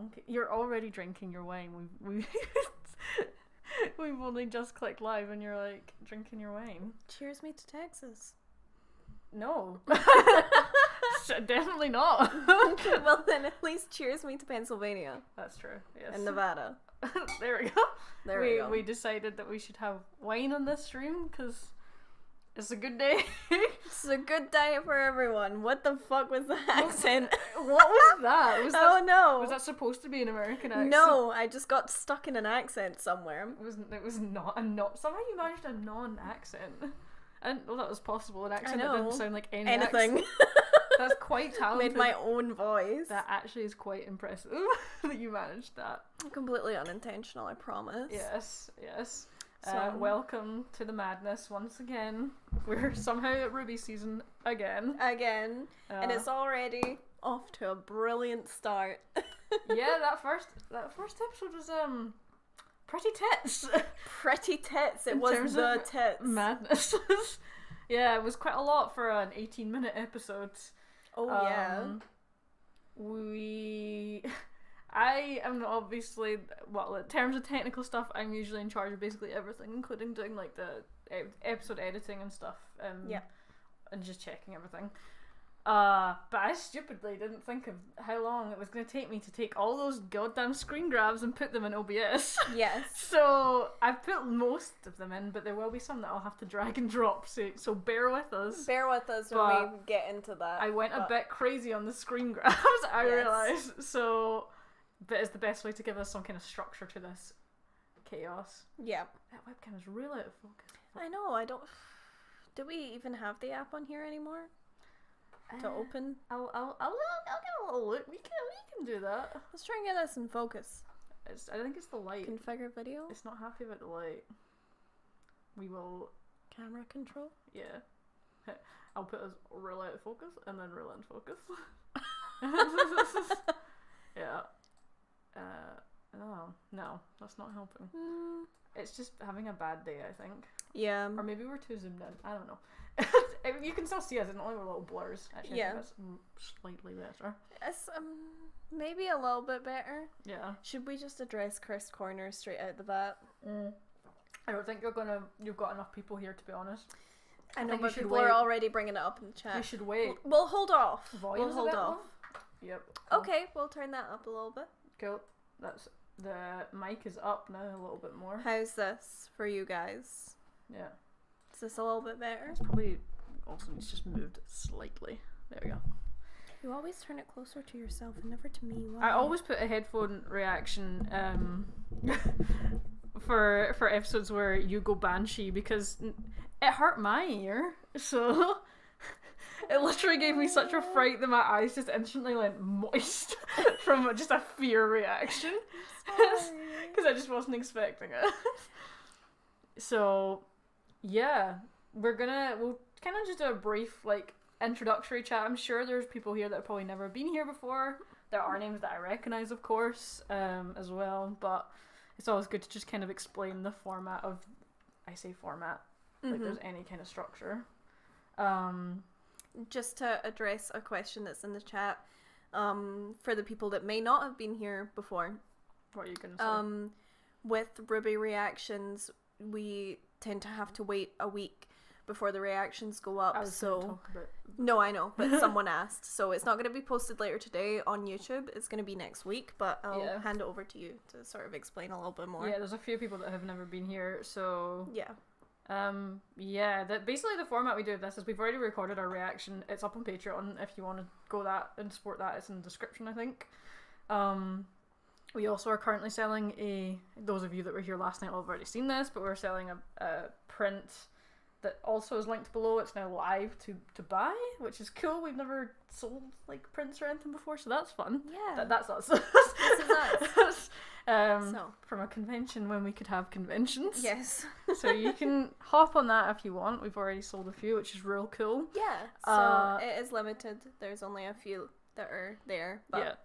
drunk. You're already drinking your wine. We've only just clicked live and you're like drinking your wine. Cheers me to Texas. No. Definitely not. Well, then at least cheers me to Pennsylvania. That's true, yes. And Nevada. There we go. There we go. We decided that we should have wine on this stream because it's a good day. It's a good day for everyone. What the fuck was the accent? What was that? No. Was that supposed to be an American accent? No, I just got stuck in an accent somewhere. It was not a not. Somehow you managed a non-accent. I didn't know that was possible. An accent that didn't sound like anything. Accent. That's quite talented. Made my own voice. That actually is quite impressive that you managed that. Completely unintentional, I promise. Yes. So, welcome to the madness once again. We're somehow at RWBY season again. And it's already off to a brilliant start. Yeah, that first episode was pretty tits. Pretty tits. It was the tits. Madness. Yeah, it was quite a lot for an 18-minute episode. Oh yeah. I am obviously, well, in terms of technical stuff, I'm usually in charge of basically everything, including doing like the episode editing and stuff. And just checking everything. But I stupidly didn't think of how long it was going to take me to take all those goddamn screen grabs and put them in OBS. Yes. So I've put most of them in, but there will be some that I'll have to drag and drop. So bear with us. Bear with us when we get into that. I went a bit crazy on the screen grabs. I realised. So, but it's the best way to give us some kind of structure to this chaos. Yeah. That webcam is really out of focus. I know. I don't. Do we even have the app on here anymore? To open? I'll get a little look. We can do that. Let's try and get us in focus. I think it's the light. Configure video? It's not happy about the light. We will... Camera control? Yeah. I'll put us real out of focus and then real in focus. Yeah. No, that's not helping. It's just having a bad day, I think. Yeah. Or maybe we're too zoomed in. I don't know. You can still see us, and only we're little blurs. Actually, yeah. I think that's slightly better. It's maybe a little bit better. Yeah. Should we just address cursed corners straight out the bat? I don't think you've got enough people here, to be honest. I know, but people are already bringing it up in the chat. We should wait. We'll hold off. Volume's we'll hold off. Yep. Cool. Okay, we'll turn that up a little bit. Cool. The mic is up now a little bit more. How's this for you guys? Yeah. Is this a little bit better? It's probably also it's just moved slightly. There we go. You always turn it closer to yourself and never to me. Why? I always put a headphone reaction for episodes where you go Banshee because it hurt my ear. So it literally gave me such a fright that my eyes just instantly went moist from just a fear reaction. Because I just wasn't expecting it. So, yeah. We'll kind of just do a brief, introductory chat. I'm sure there's people here that have probably never been here before. There are names that I recognise, of course, as well. But it's always good to just kind of explain the format of... I say format. Like, there's any kind of structure. Just to address a question that's in the chat, for the people that may not have been here before. What are you going to say? With RWBY reactions, we tend to have to wait a week before the reactions go up. I was going to talk about... No, I know, but someone asked. So it's not going to be posted later today on YouTube. It's going to be next week, but I'll hand it over to you to sort of explain a little bit more. Yeah, there's a few people that have never been here, so... Yeah. Basically the format we do of this is we've already recorded our reaction. It's up on Patreon if you want to go that and support that. It's in the description, I think. We also are currently selling those of you that were here last night will have already seen this, but we're selling a print that also is linked below. It's now live to buy, which is cool. We've never sold prints or anything before, so that's fun. Yeah. That's us. This is us. From a convention when we could have conventions. Yes. So you can hop on that if you want. We've already sold a few, which is real cool. Yeah. So it is limited. There's only a few that are there. But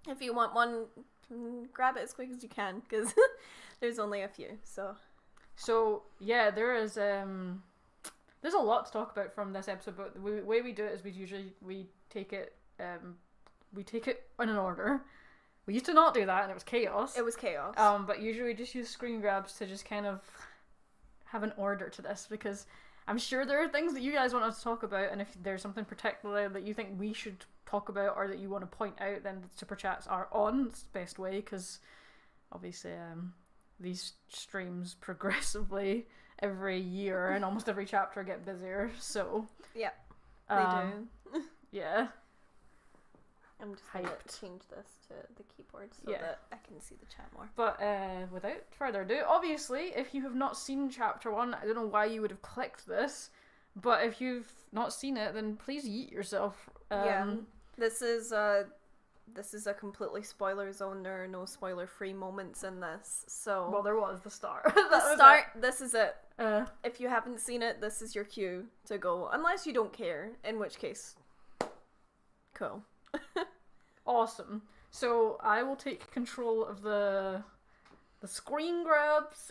if you want one, grab it as quick as you can because there's only a few. So yeah, there is there's a lot to talk about from this episode, but the way we do it is we take it in an order. We used to not do that, and it was chaos. It was chaos. But usually we just use screen grabs to just kind of have an order to this, because I'm sure there are things that you guys want us to talk about, and if there's something particular that you think we should talk about or that you want to point out, then the super chats are on. It's the best way, because obviously these streams progressively every year and almost every chapter get busier, so yeah, they do. Yeah. I'm just going to change this to the keyboard so that I can see the chat more. But without further ado, obviously, if you have not seen Chapter 1, I don't know why you would have clicked this, but if you've not seen it, then please yeet yourself. This is a completely spoiler zone. There are no spoiler-free moments in this, so... Well, there was the start. This is it. If you haven't seen it, this is your cue to go, unless you don't care, in which case... Cool. Awesome. So I will take control of the screen grabs,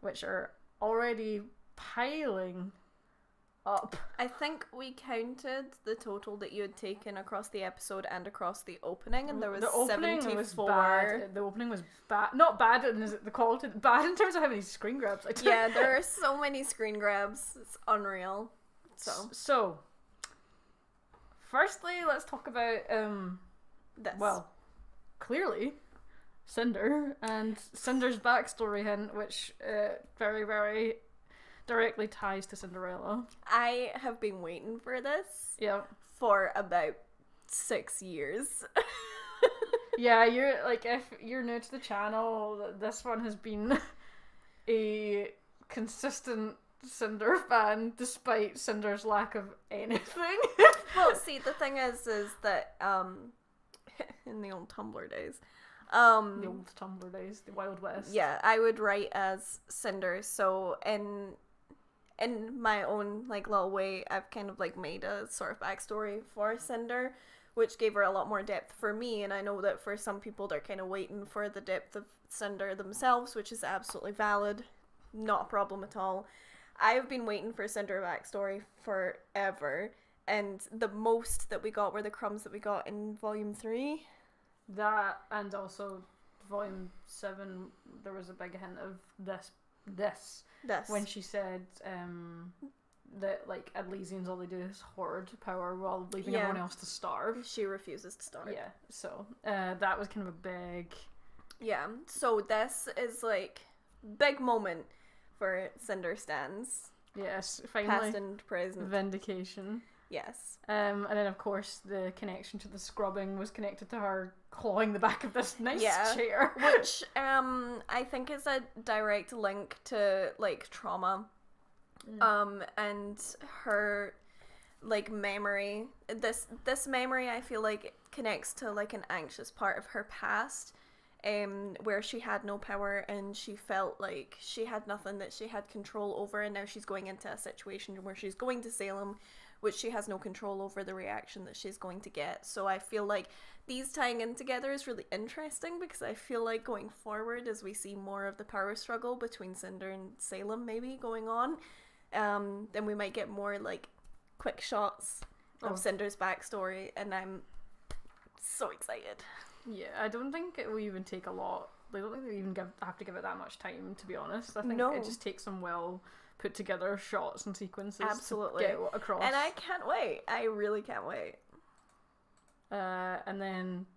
which are already piling up. I think we counted the total that you had taken across the episode and across the opening, and there was 74. Was bad. The opening was bad. Not bad in the quality, bad in terms of how many screen grabs I took. Yeah, there are so many screen grabs. It's unreal. So firstly, let's talk about this. Well, clearly, Cinder and Cinder's backstory hint, which very, very directly ties to Cinderella. I have been waiting for this. Yeah. For about 6 years. Yeah, you're like, if you're new to the channel, this one has been a consistent Cinder fan despite Cinder's lack of anything. Well, see, the thing is that in the old Tumblr days, the Wild West. Yeah, I would write as Cinder. So in my own like little way, I've kind of like made a sort of backstory for Cinder, which gave her a lot more depth for me. And I know that for some people, they're kind of waiting for the depth of Cinder themselves, which is absolutely valid, not a problem at all. I've been waiting for Cinder backstory forever. And the most that we got were the crumbs that we got in Volume 3. That, and also Volume 7, there was a big hint of this. When she said that, like, Elysians, all they do is hoard power while leaving everyone else to starve. She refuses to starve. Yeah, so that was kind of a big... Yeah, so this is, like, big moment for Cinder stans. Yes, finally. Past and present. Vindication. Yes. And then, of course, the connection to the scrubbing was connected to her clawing the back of this nice chair. Which, I think is a direct link to, like, trauma. And her, like, memory. This memory, I feel like, connects to, like, an anxious part of her past. Where she had no power and she felt like she had nothing that she had control over, and now she's going into a situation where she's going to Salem, which she has no control over the reaction that she's going to get. So I feel like these tying in together is really interesting, because I feel like going forward, as we see more of the power struggle between Cinder and Salem maybe going on, then we might get more like quick shots of Cinder's backstory, and I'm so excited. Yeah, I don't think it will even take a lot. I don't think they even have to give it that much time, to be honest. I think it just takes some well put together shots and sequences Absolutely. to get across. And I can't wait. I really can't wait. And then...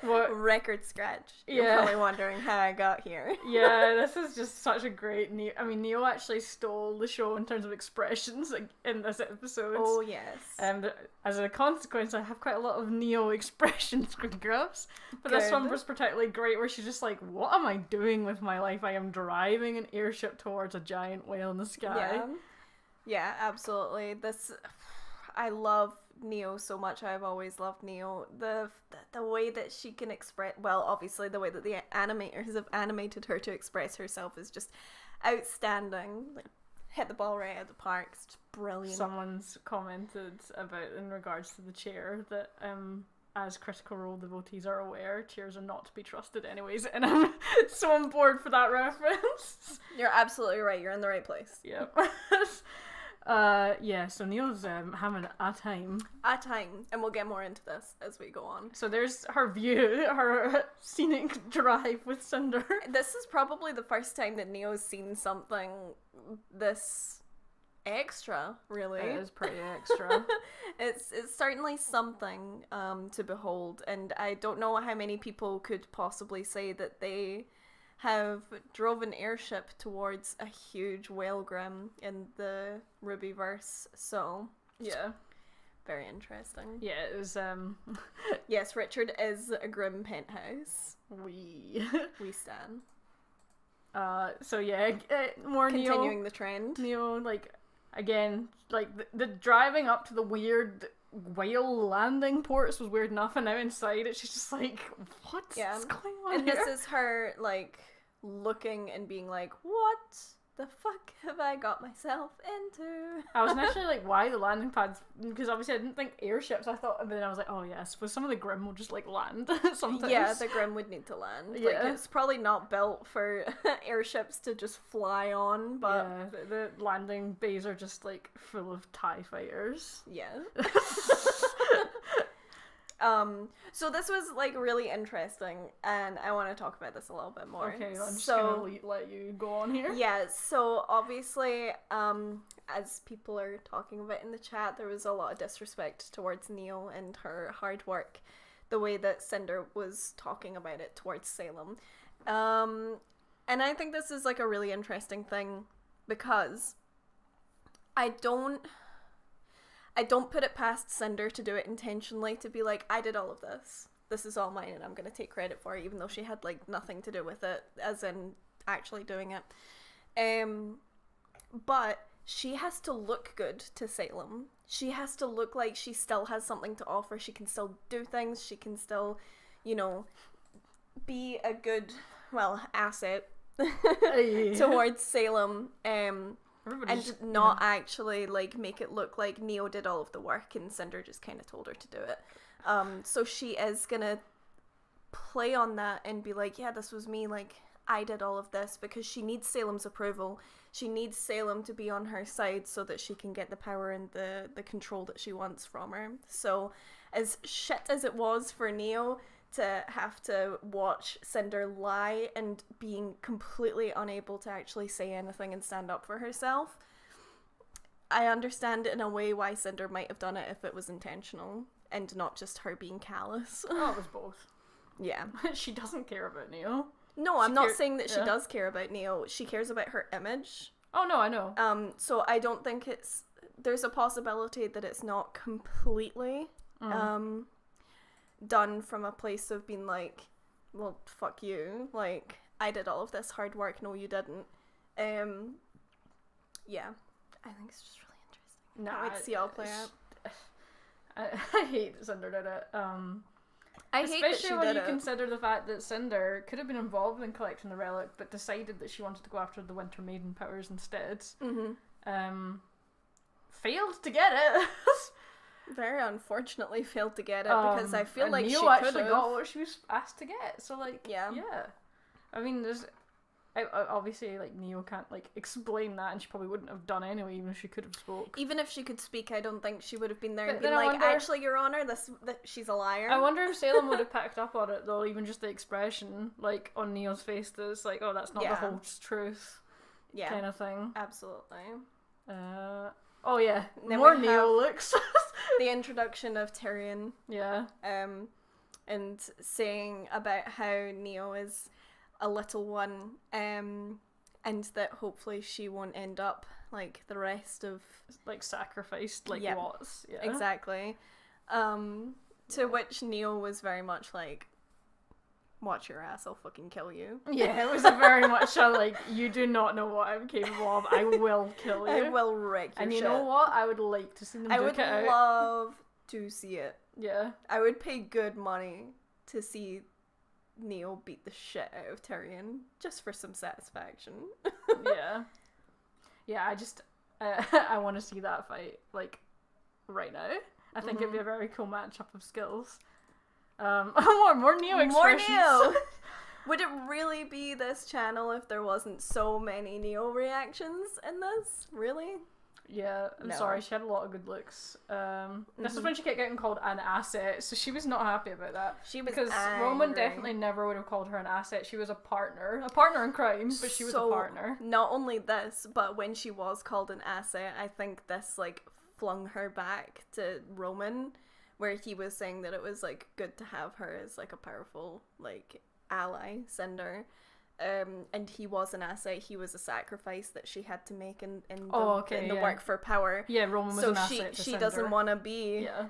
what? Record scratch. You're probably wondering how I got here. Yeah, this is just such a great Neo. I mean, Neo actually stole the show in terms of expressions in this episode. Oh, yes. And as a consequence, I have quite a lot of Neo expression screen grabs. But this one was particularly great, where she's just like, what am I doing with my life? I am driving an airship towards a giant whale in the sky. Yeah, absolutely. I love Neo so much. I've always loved Neo. The way that she can express, well, obviously the way that the animators have animated her to express herself is just outstanding. Like, hit the ball right out of the park. It's just brilliant. Someone's commented about, in regards to the chair, that as Critical Role devotees are aware, chairs are not to be trusted anyways, and I'm so on board for that reference. You're absolutely right. You're in the right place. Yep. So Neo's having a time. And we'll get more into this as we go on. So there's her view, her scenic drive with Cinder. This is probably the first time that Neo's seen something this extra, really. It is pretty extra. It's certainly something to behold, and I don't know how many people could possibly say that they have drove an airship towards a huge whale Grimm in the RWBYverse, so yeah, very interesting. Yeah, it was yes, Richard is a Grimm penthouse. We stan. So yeah, more continuing the trend. Neo, like, again, like the driving up to the weird whale landing ports was weird enough, and now inside it, she's just like, what's going on and here? This is her, like, looking and being like, what the fuck have I got myself into? I was initially like, why the landing pads? Because obviously I didn't think airships. I thought, but then I was like, oh yes, but some of the Grimm will just like land sometimes. Yeah, the Grimm would need to land. Yeah. Like, it's probably not built for airships to just fly on, but yeah, the landing bays are just like full of TIE fighters. Yeah. So this was like really interesting, and I want to talk about this a little bit more. Okay, I'm just gonna let you go on here. Yeah, so obviously, as people are talking about in the chat, there was a lot of disrespect towards Neo and her hard work, the way that Cinder was talking about it towards Salem. And I think this is like a really interesting thing, because I don't put it past Cinder to do it intentionally, to be like, I did all of this. This is all mine and I'm going to take credit for it, even though she had like nothing to do with it, as in actually doing it. But she has to look good to Salem. She has to look like she still has something to offer. She can still do things. She can still, you know, be a good, asset towards Salem. And not actually like make it look like Neo did all of the work and Cinder just kind of told her to do it. So she is gonna play on that and be like, yeah, this was me, like I did all of this, because she needs Salem's approval. She needs Salem to be on her side so that she can get the power and the control that she wants from her. So as shit as it was for Neo to have to watch Cinder lie and being completely unable to actually say anything and stand up for herself, I understand in a way why Cinder might have done it if it was intentional and not just her being callous. Oh, it was both. Yeah. She doesn't care about Neo. No, I'm not saying that she does care about Neo. She cares about her image. Oh, no, I know. So I don't think there's a possibility that it's not completely done from a place of being like, well, fuck you, like I did all of this hard work, no you didn't. Yeah, I think it's just really interesting. Can't wait to see it all play out. I hate that Cinder did it. I hate that she did it. Especially when you consider the fact that Cinder could have been involved in collecting the relic, but decided that she wanted to go after the Winter Maiden powers instead. Failed to get it. Very unfortunately failed to get it, because I feel like Neo she actually got what she was asked to get. So like, yeah. I mean, obviously like Neo can't like explain that, and she probably wouldn't have done anyway, even if she could have spoke. Even if she could speak, I don't think she would have been there and been like, actually, Your Honor, she's a liar. I wonder if Salem would have picked up on it though, even just the expression like on Neo's face that's like, oh, that's not the whole truth, kind of thing. Absolutely. Oh yeah, then more Neo looks. The introduction of Tyrion. Yeah. And saying about how Neo is a little one, and that hopefully she won't end up like the rest of like sacrificed, like Watts. Yeah. Exactly. To which Neo was very much like, watch your ass, I'll fucking kill you. Yeah, it was a very much a like, you do not know what I'm capable of, I will kill you. I will wreck your shit. And you know what? I would like to see them I would love to see it. Yeah. I would pay good money to see Neo beat the shit out of Tyrion, just for some satisfaction. Yeah. Yeah, I just, I want to see that fight, like, right now. I think it'd be a very cool matchup of skills. More Neo expressions. More Neo! Would it really be this channel if there wasn't so many Neo reactions in this? Really? Yeah, I'm sorry, she had a lot of good looks. This is when she kept getting called an asset, so she was not happy about that. She was because angry. Roman definitely never would have called her an asset. She was a partner in crime, but she was a partner. Not only this, but when she was called an asset, I think this like flung her back to Roman, where he was saying that it was like good to have her as like a powerful like ally, Cinder. And he was an asset. He was a sacrifice that she had to make in the work for power. Yeah, Roman was an asset to she Cinder. doesn't want to be. Yeah.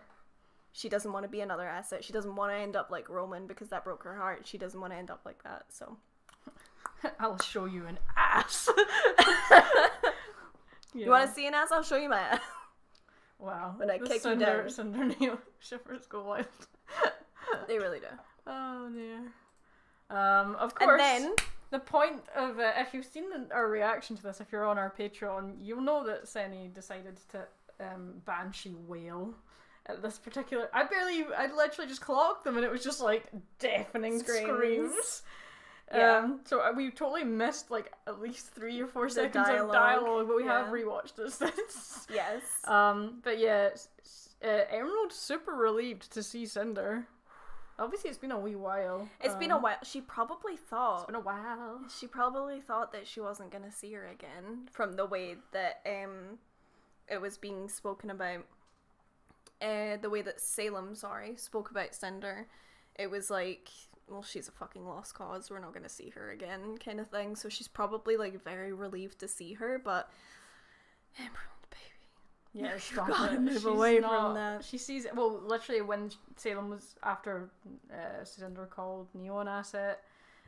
She doesn't want to be another asset. She doesn't want to end up like Roman because that broke her heart. She doesn't want to end up like that. So, I'll show you an ass. You want to see an ass? I'll show you my ass. Wow. When I kick you down. Cinder Neil shippers go wild. They really do. Oh dear. Of course. And then the point of if you've seen our reaction to this, if you're on our Patreon, you'll know that Senny decided to Banshee wail at this particular. I literally just clocked them, and it was just like deafening screams. Yeah. So we totally missed like at least 3 or 4 seconds of dialogue, but we have rewatched this since. Yes. But yeah, Emerald super relieved to see Cinder. Obviously, it's been a wee while. It's been a while. She probably thought... It's been a while. She probably thought that she wasn't going to see her again from the way that it was being spoken about. The way that Salem, spoke about Cinder. It was like, well, she's a fucking lost cause. We're not going to see her again kind of thing. So she's probably like very relieved to see her, but... Emerald, baby. Yeah, you gotta move away from that. She sees it. Well, literally, when Salem was after Cinder called Neo an asset,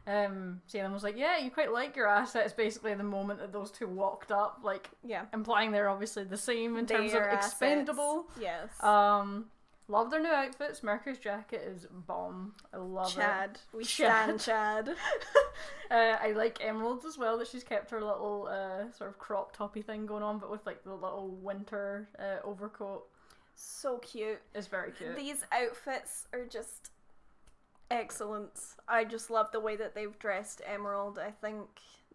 Salem was like, "Yeah, you quite like your assets." Basically, the moment that those two walked up, like, implying they're obviously the same in terms of expendable. Yes. Love their new outfits. Mercury's jacket is bomb. I love Chad. We stand Chad. I like Emerald as well, that she's kept her little sort of crop toppy thing going on, but with like the little winter overcoat. So cute. It's very cute. These outfits are just excellent. I just love the way that they've dressed Emerald. I think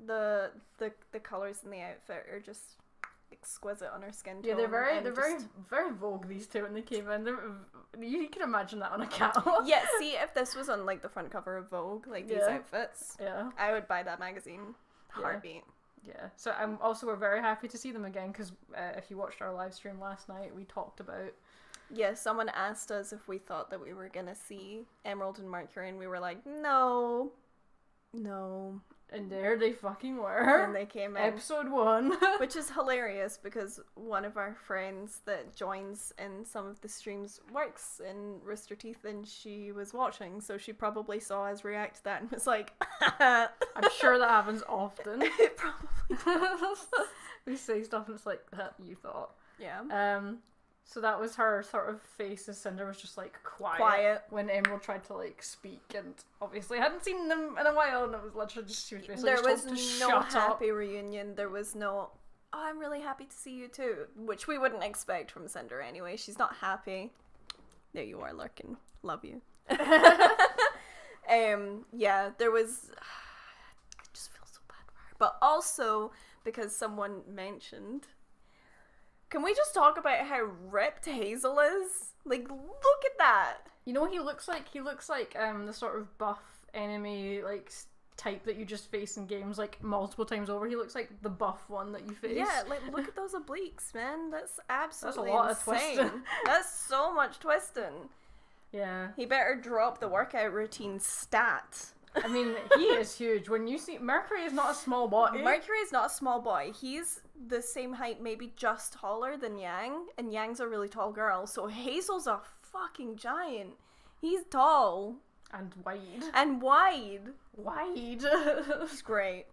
the colours in the outfit are just exquisite on her skin tone. Yeah, they're very Vogue, these two, when they came in. You can imagine that on a catalog. Yeah, see, if this was on like the front cover of Vogue, like these outfits, I would buy that magazine. Heartbeat. Yeah. So we're very happy to see them again, because if you watched our live stream last night, we talked about... Yeah, someone asked us if we thought that we were gonna see Emerald and Mercury, and we were like, no. And there they fucking were. And they came in. Episode 1. Which is hilarious, because one of our friends that joins in some of the streams works in Rooster Teeth, and she was watching, so she probably saw us react to that and was like... I'm sure that happens often. It probably does. We say stuff and it's like, you thought. Yeah. So that was her sort of face as Cinder was just like quiet when Emerald tried to like speak, and obviously hadn't seen them in a while, and it was literally just, she was basically there was no happy up. reunion. There was no, oh, I'm really happy to see you too, which we wouldn't expect from Cinder anyway. She's not happy. There you are, lurking. Love you. Yeah, there was. I just feel so bad for her, but also because someone mentioned. Can we just talk about how ripped Hazel is? Like, look at that. You know what he looks like? He looks like the sort of buff enemy like type that you just face in games like multiple times over. He looks like the buff one that you face. Yeah, like look at those obliques, man. That's absolutely That's a lot insane. of twisting. That's so much twisting. Yeah. He better drop the workout routine stat. I mean, he is huge. When you see... Mercury is not a small boy. Mercury is not a small boy. He's the same height, maybe just taller than Yang, and Yang's a really tall girl, so Hazel's a fucking giant. He's tall. And wide. And wide. Wide. It's great.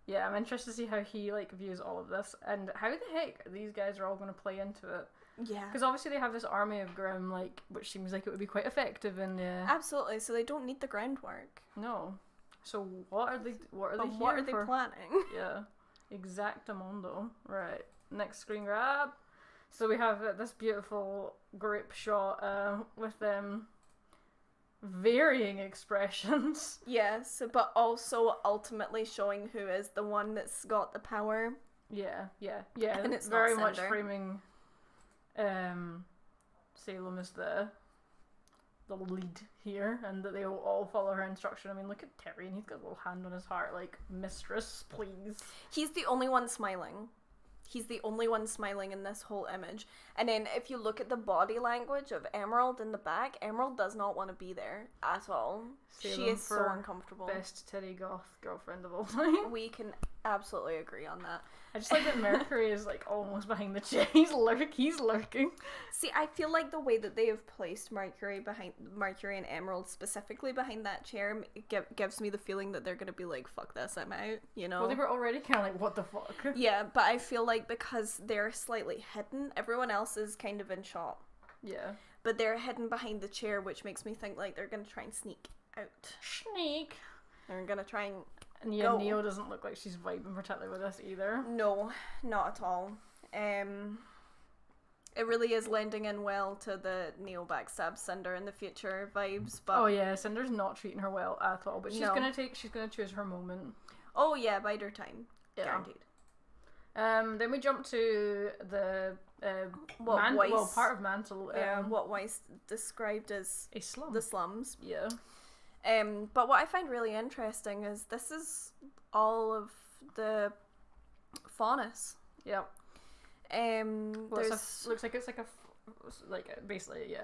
Yeah, I'm interested to see how he, like, views all of this, and how the heck these guys are all going to play into it. Yeah. Because obviously they have this army of Grimm, like, which seems like it would be quite effective in Absolutely, so they don't need the groundwork. No. So what are they planning? Yeah. Exactamundo. Right. Next screen grab. So we have this beautiful group shot with them varying expressions. Yes, but also ultimately showing who is the one that's got the power. And it's very much framing Salem as the lead here, and that they will all follow her instruction. I mean, look at Tyrion, he's got a little hand on his heart, like, mistress, please. He's the only one smiling. He's the only one smiling in this whole image. And then if you look at the body language of Emerald in the back, Emerald does not want to be there at all. Salem, she is so uncomfortable. Best titty goth girlfriend of all time. We can absolutely agree on that. I just like that Mercury is like almost behind the chair. He's lurking. See, I feel like the way that they have placed Mercury and Emerald specifically behind that chair gives me the feeling that they're going to be like, fuck this, I'm out, you know? Well, they were already kind of like, what the fuck? Yeah, but I feel like because they're slightly hidden, everyone else is kind of in shot. Yeah. But they're hidden behind the chair, which makes me think like they're going to try and sneak out. Sneak! They're going to try and And yeah, Neo doesn't look like she's vibing particularly with this either. No, not at all. It really is lending in well to the Neo backstab Cinder in the future vibes. But oh yeah, Cinder's not treating her well at all. But she's gonna choose her moment. Oh yeah, bide her time, guaranteed. Then we jump to the part of Mantle. What Weiss described as a slum. The slums. Yeah. But what I find really interesting is this is all of the faunus. Yeah. There's looks like it's basically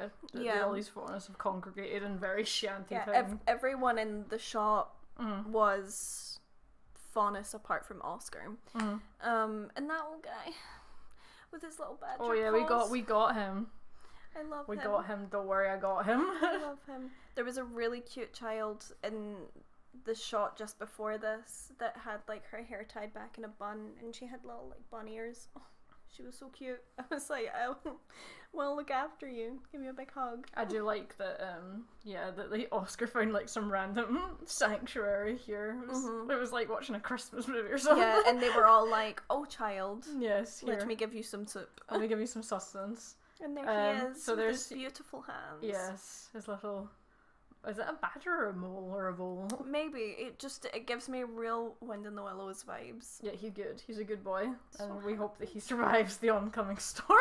all these faunus have congregated in very shanty town. Everyone in the shop was faunus apart from Oscar. And that old guy with his little badger. Oh yeah, paws. we got him. I love him. We got him. Don't worry, I got him. I love him. There was a really cute child in the shot just before this that had like her hair tied back in a bun, and she had little like bun ears. Oh, she was so cute. I was like, I will look after you. Give me a big hug. I do like that. That the Oscar found like some random sanctuary here. It was like watching a Christmas movie or something. Yeah, and they were all like, "Oh, child, yes, here. Let me give you some soup. Let me give you some sustenance." And there he is, so with there's his beautiful hands. Yes, his little. Is it a badger or a mole or a vole? Maybe it gives me real Wind in the Willows vibes. Yeah, he's good. He's a good boy, and we hope that he survives the oncoming storm.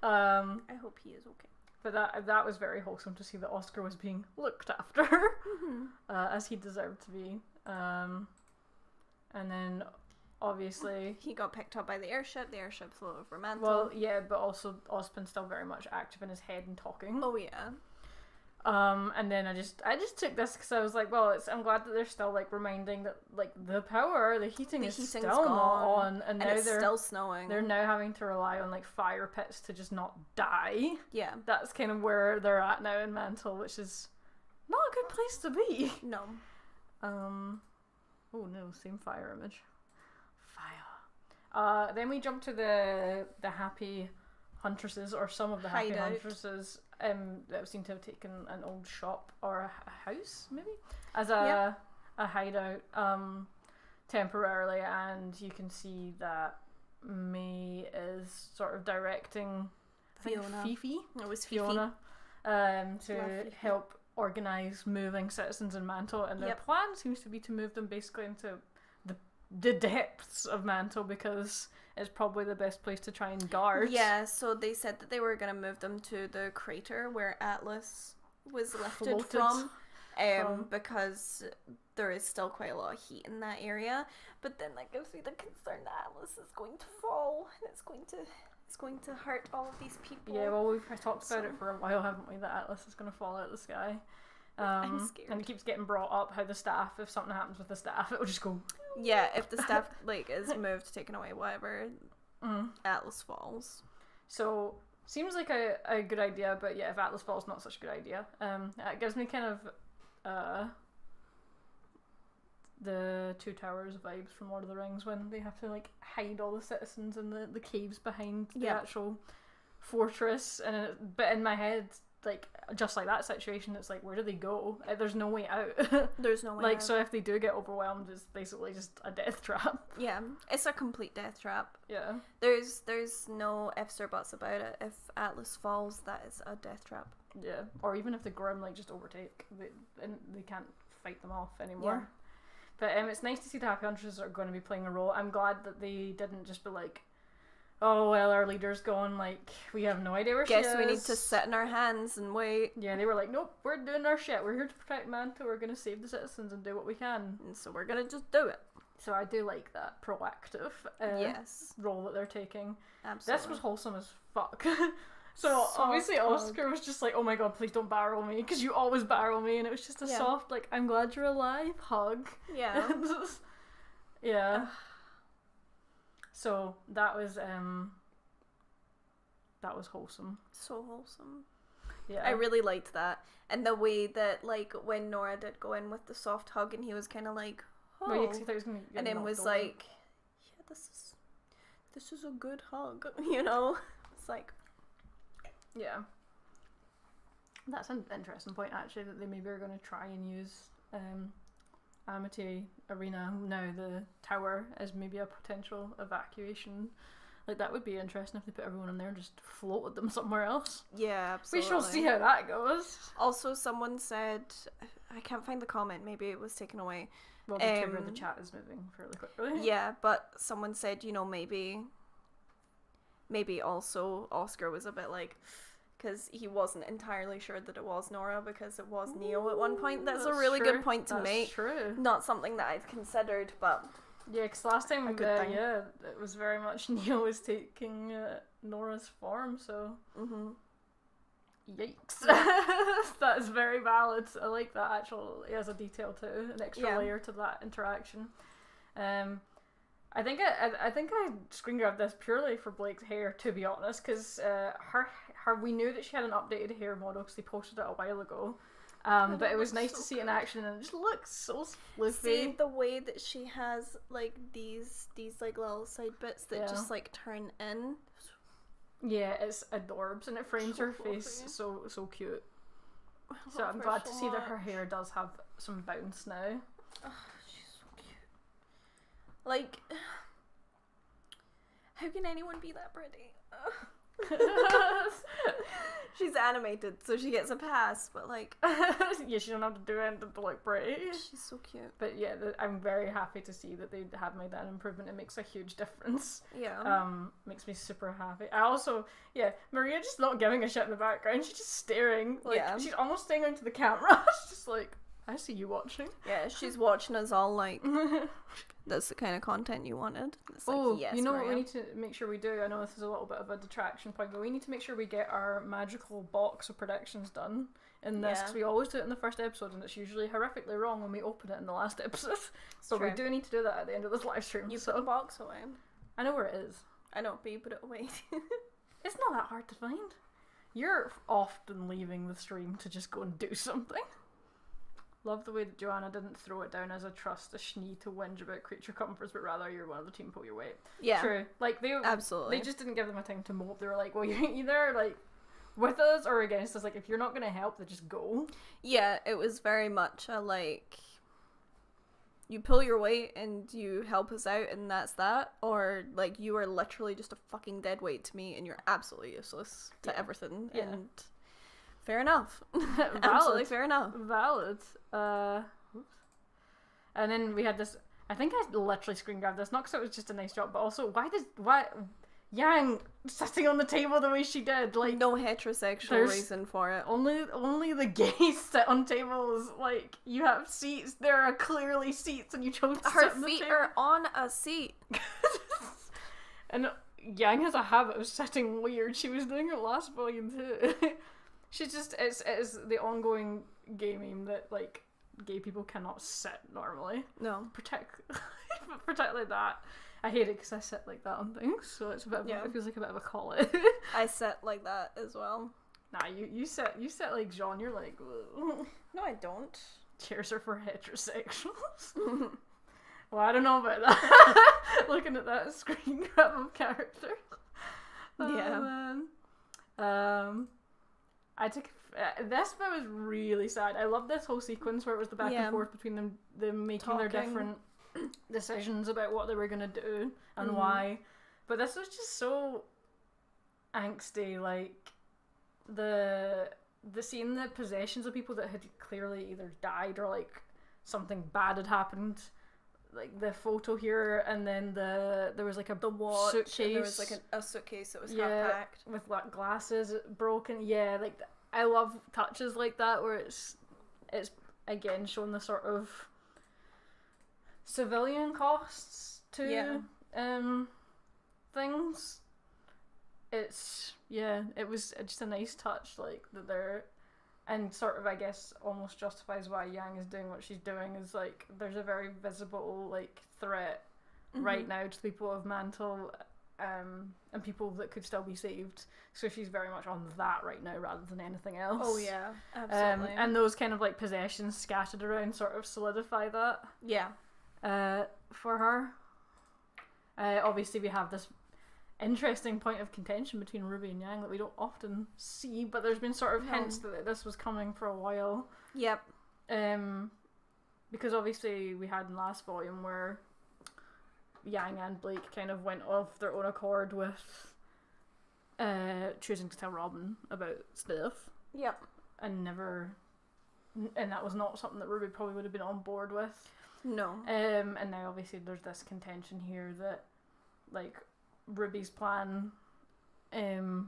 I hope he is okay. But that was very wholesome to see that Oscar was being looked after, as he deserved to be. And then. Obviously, he got picked up by the airship. The airship flew over Mantle. Well, yeah, but also Ozpin's still very much active in his head and talking. Oh yeah. And then I just took this because I was like, well, I'm glad that they're still like reminding that like the heating is still not on, and now it's still snowing. They're now having to rely on like fire pits to just not die. Yeah, that's kind of where they're at now in Mantle, which is not a good place to be. No. Oh no, same fire image. Then we jump to the Happy Huntresses, or some of the Happy Huntresses that seem to have taken an old shop or a house, maybe, as a hideout temporarily, and you can see that May is sort of directing Fifi. It was Fiona to help organise moving citizens in Mantle, and their plan seems to be to move them basically into the depths of Mantle, because it's probably the best place to try and guard. Yeah, so they said that they were going to move them to the crater where Atlas was lifted from, because there is still quite a lot of heat in that area. But then that gives me the concern that Atlas is going to fall, and it's going to hurt all of these people. Yeah, well, we've talked about it for a while, haven't we, that Atlas is going to fall out of the sky. I'm scared. And it keeps getting brought up how the staff, if something happens with the staff, it will just go. Yeah, if the staff like is moved, taken away, whatever, Atlas falls. So seems like a good idea, but yeah, if Atlas falls, not such a good idea. It gives me kind of the Two Towers vibes from Lord of the Rings, when they have to like hide all the citizens in the caves behind the actual fortress. But in my head, like just like that situation, it's like, where do they go? There's no way out. There's no way like out. So if they do get overwhelmed, it's basically just a death trap. Yeah, it's a complete death trap. Yeah, there's no ifs or buts about it. If Atlas falls, that is a death trap. Yeah, or even if the Grimm like just overtake, they can't fight them off anymore. But it's nice to see the Happy Huntresses are going to be playing a role. I'm glad that they didn't just be like, oh, well, our leader's gone, like, we have no idea where she is. Guess we need to sit in our hands and wait. Yeah, they were like, nope, we're doing our shit. We're here to protect Mantle. We're going to save the citizens and do what we can. And so we're going to just do it. So I do like that proactive role that they're taking. Absolutely. This was wholesome as fuck. So obviously Oscar was just like, oh my god, please don't barrel me, because you always barrel me, and it was just a soft, like, I'm glad you're alive hug. Yeah. Yeah. So that was wholesome. So wholesome. Yeah. I really liked that. And the way that, like, when Nora did go in with the soft hug and he was kind of like, oh. Well, yeah, 'cause he thought he was gonna get and then was over. like, yeah, this is a good hug, you know? It's like... Yeah. That's an interesting point, actually, that they maybe are going to try and use Amity Arena, now the tower, as maybe a potential evacuation. Like, that would be interesting if they put everyone in there and just floated them somewhere else. Yeah, absolutely. We shall see how that goes. Also, someone said, I can't find the comment, maybe it was taken away. Well, the chat is moving fairly quickly. Yeah, but someone said, you know, maybe also Oscar was a bit like... Because he wasn't entirely sure that it was Nora, because it was Neo at one point. That's a really good point to make. True. Not something that I've considered, but... Yeah, because last time, it was very much Neo was taking Nora's form, so... Mm-hmm. Yikes. That is very valid. I like that, actually, as a detail too. An extra layer to that interaction. I think I screen grabbed this purely for Blake's hair, to be honest, because we knew that she had an updated hair model because they posted it a while ago. But it was nice to see it in action, and it just looks so floofy. See the way that she has like these like little side bits that just like turn in. Yeah, it's adorbs, and it frames her face so cute. So I'm glad to see that her hair does have some bounce now. Oh, she's so cute. Like, how can anyone be that pretty? She's animated, so she gets a pass, but like... yeah, she don't have to do anything to look pretty. She's so cute. But yeah, I'm very happy to see that they have made that improvement. It makes a huge difference. Yeah. Makes me super happy. I also, Maria just not giving a shit in the background. She's just staring. Like, she's almost staring into the camera. She's just like, I see you watching. Yeah, she's watching us all like, that's the kind of content you wanted. It's like, yes, you know Maria. What we need to make sure we do? I know this is a little bit of a detraction point, but we need to make sure we get our magical box of predictions done in this, because we always do it in the first episode, and it's usually horrifically wrong when we open it in the last episode. So we do need to do that at the end of this live stream. You put the box away. I know where it is. I know, but you put it away. It's not that hard to find. You're often leaving the stream to just go and do something. Love the way that Joanna didn't throw it down as a trust a schnee to whinge about creature comforts, but rather you're one of the team, pull your weight. Yeah. True. Like, absolutely. They just didn't give them a time to mope. They were like, well, you're either, like, with us or against us. Like, if you're not going to help, then just go. Yeah, it was very much a, like, you pull your weight and you help us out and that's that. Or, like, you are literally just a fucking dead weight to me and you're absolutely useless to everything. Yeah. And... fair enough. Absolutely fair enough. Valid. And then we had this, I think I literally screen grabbed this, not because it was just a nice job, but also why Yang sitting on the table the way she did, like, no heterosexual reason for it. Only the gays sit on tables. Like, you have seats, there are clearly seats, and you chose to sit on the table. Her feet are on a seat. And Yang has a habit of sitting weird. She was doing it last volume too. She's just, it's the ongoing gay meme that, like, gay people cannot sit normally. No. Particularly that. I hate it because I sit like that on things, so it's a bit of it feels like a bit of a call it. I sit like that as well. Nah, you sit like Jean, you're like, whoa. No, I don't. Chairs are for heterosexuals. Well, I don't know about that. Looking at that screen grab of characters. Yeah. I took this bit was really sad. I love this whole sequence where it was the back and forth between them making their different decisions about what they were gonna do and why. But this was just so angsty. Like the seeing the possessions of people that had clearly either died or like something bad had happened like the photo here, and then there was like the watch, suitcase. And there was like a suitcase that was half packed with like glasses broken. Yeah, like I love touches like that where it's again showing the sort of civilian costs to things. It was just a nice touch, like that they're, and sort of I guess almost justifies why Yang is doing what she's doing, is like there's a very visible like threat right now to people of Mantle and people that could still be saved, so she's very much on that right now rather than anything else. Oh yeah, absolutely. And those kind of like possessions scattered around sort of solidify that for her. Obviously we have this interesting point of contention between RWBY and Yang that we don't often see, but there's been sort of hints that this was coming for a while. Yep. Because obviously we had in last volume where Yang and Blake kind of went off their own accord with choosing to tell Robyn about stuff. Yep. And that was not something that RWBY probably would have been on board with. No. And now obviously there's this contention here that like RWBY's plan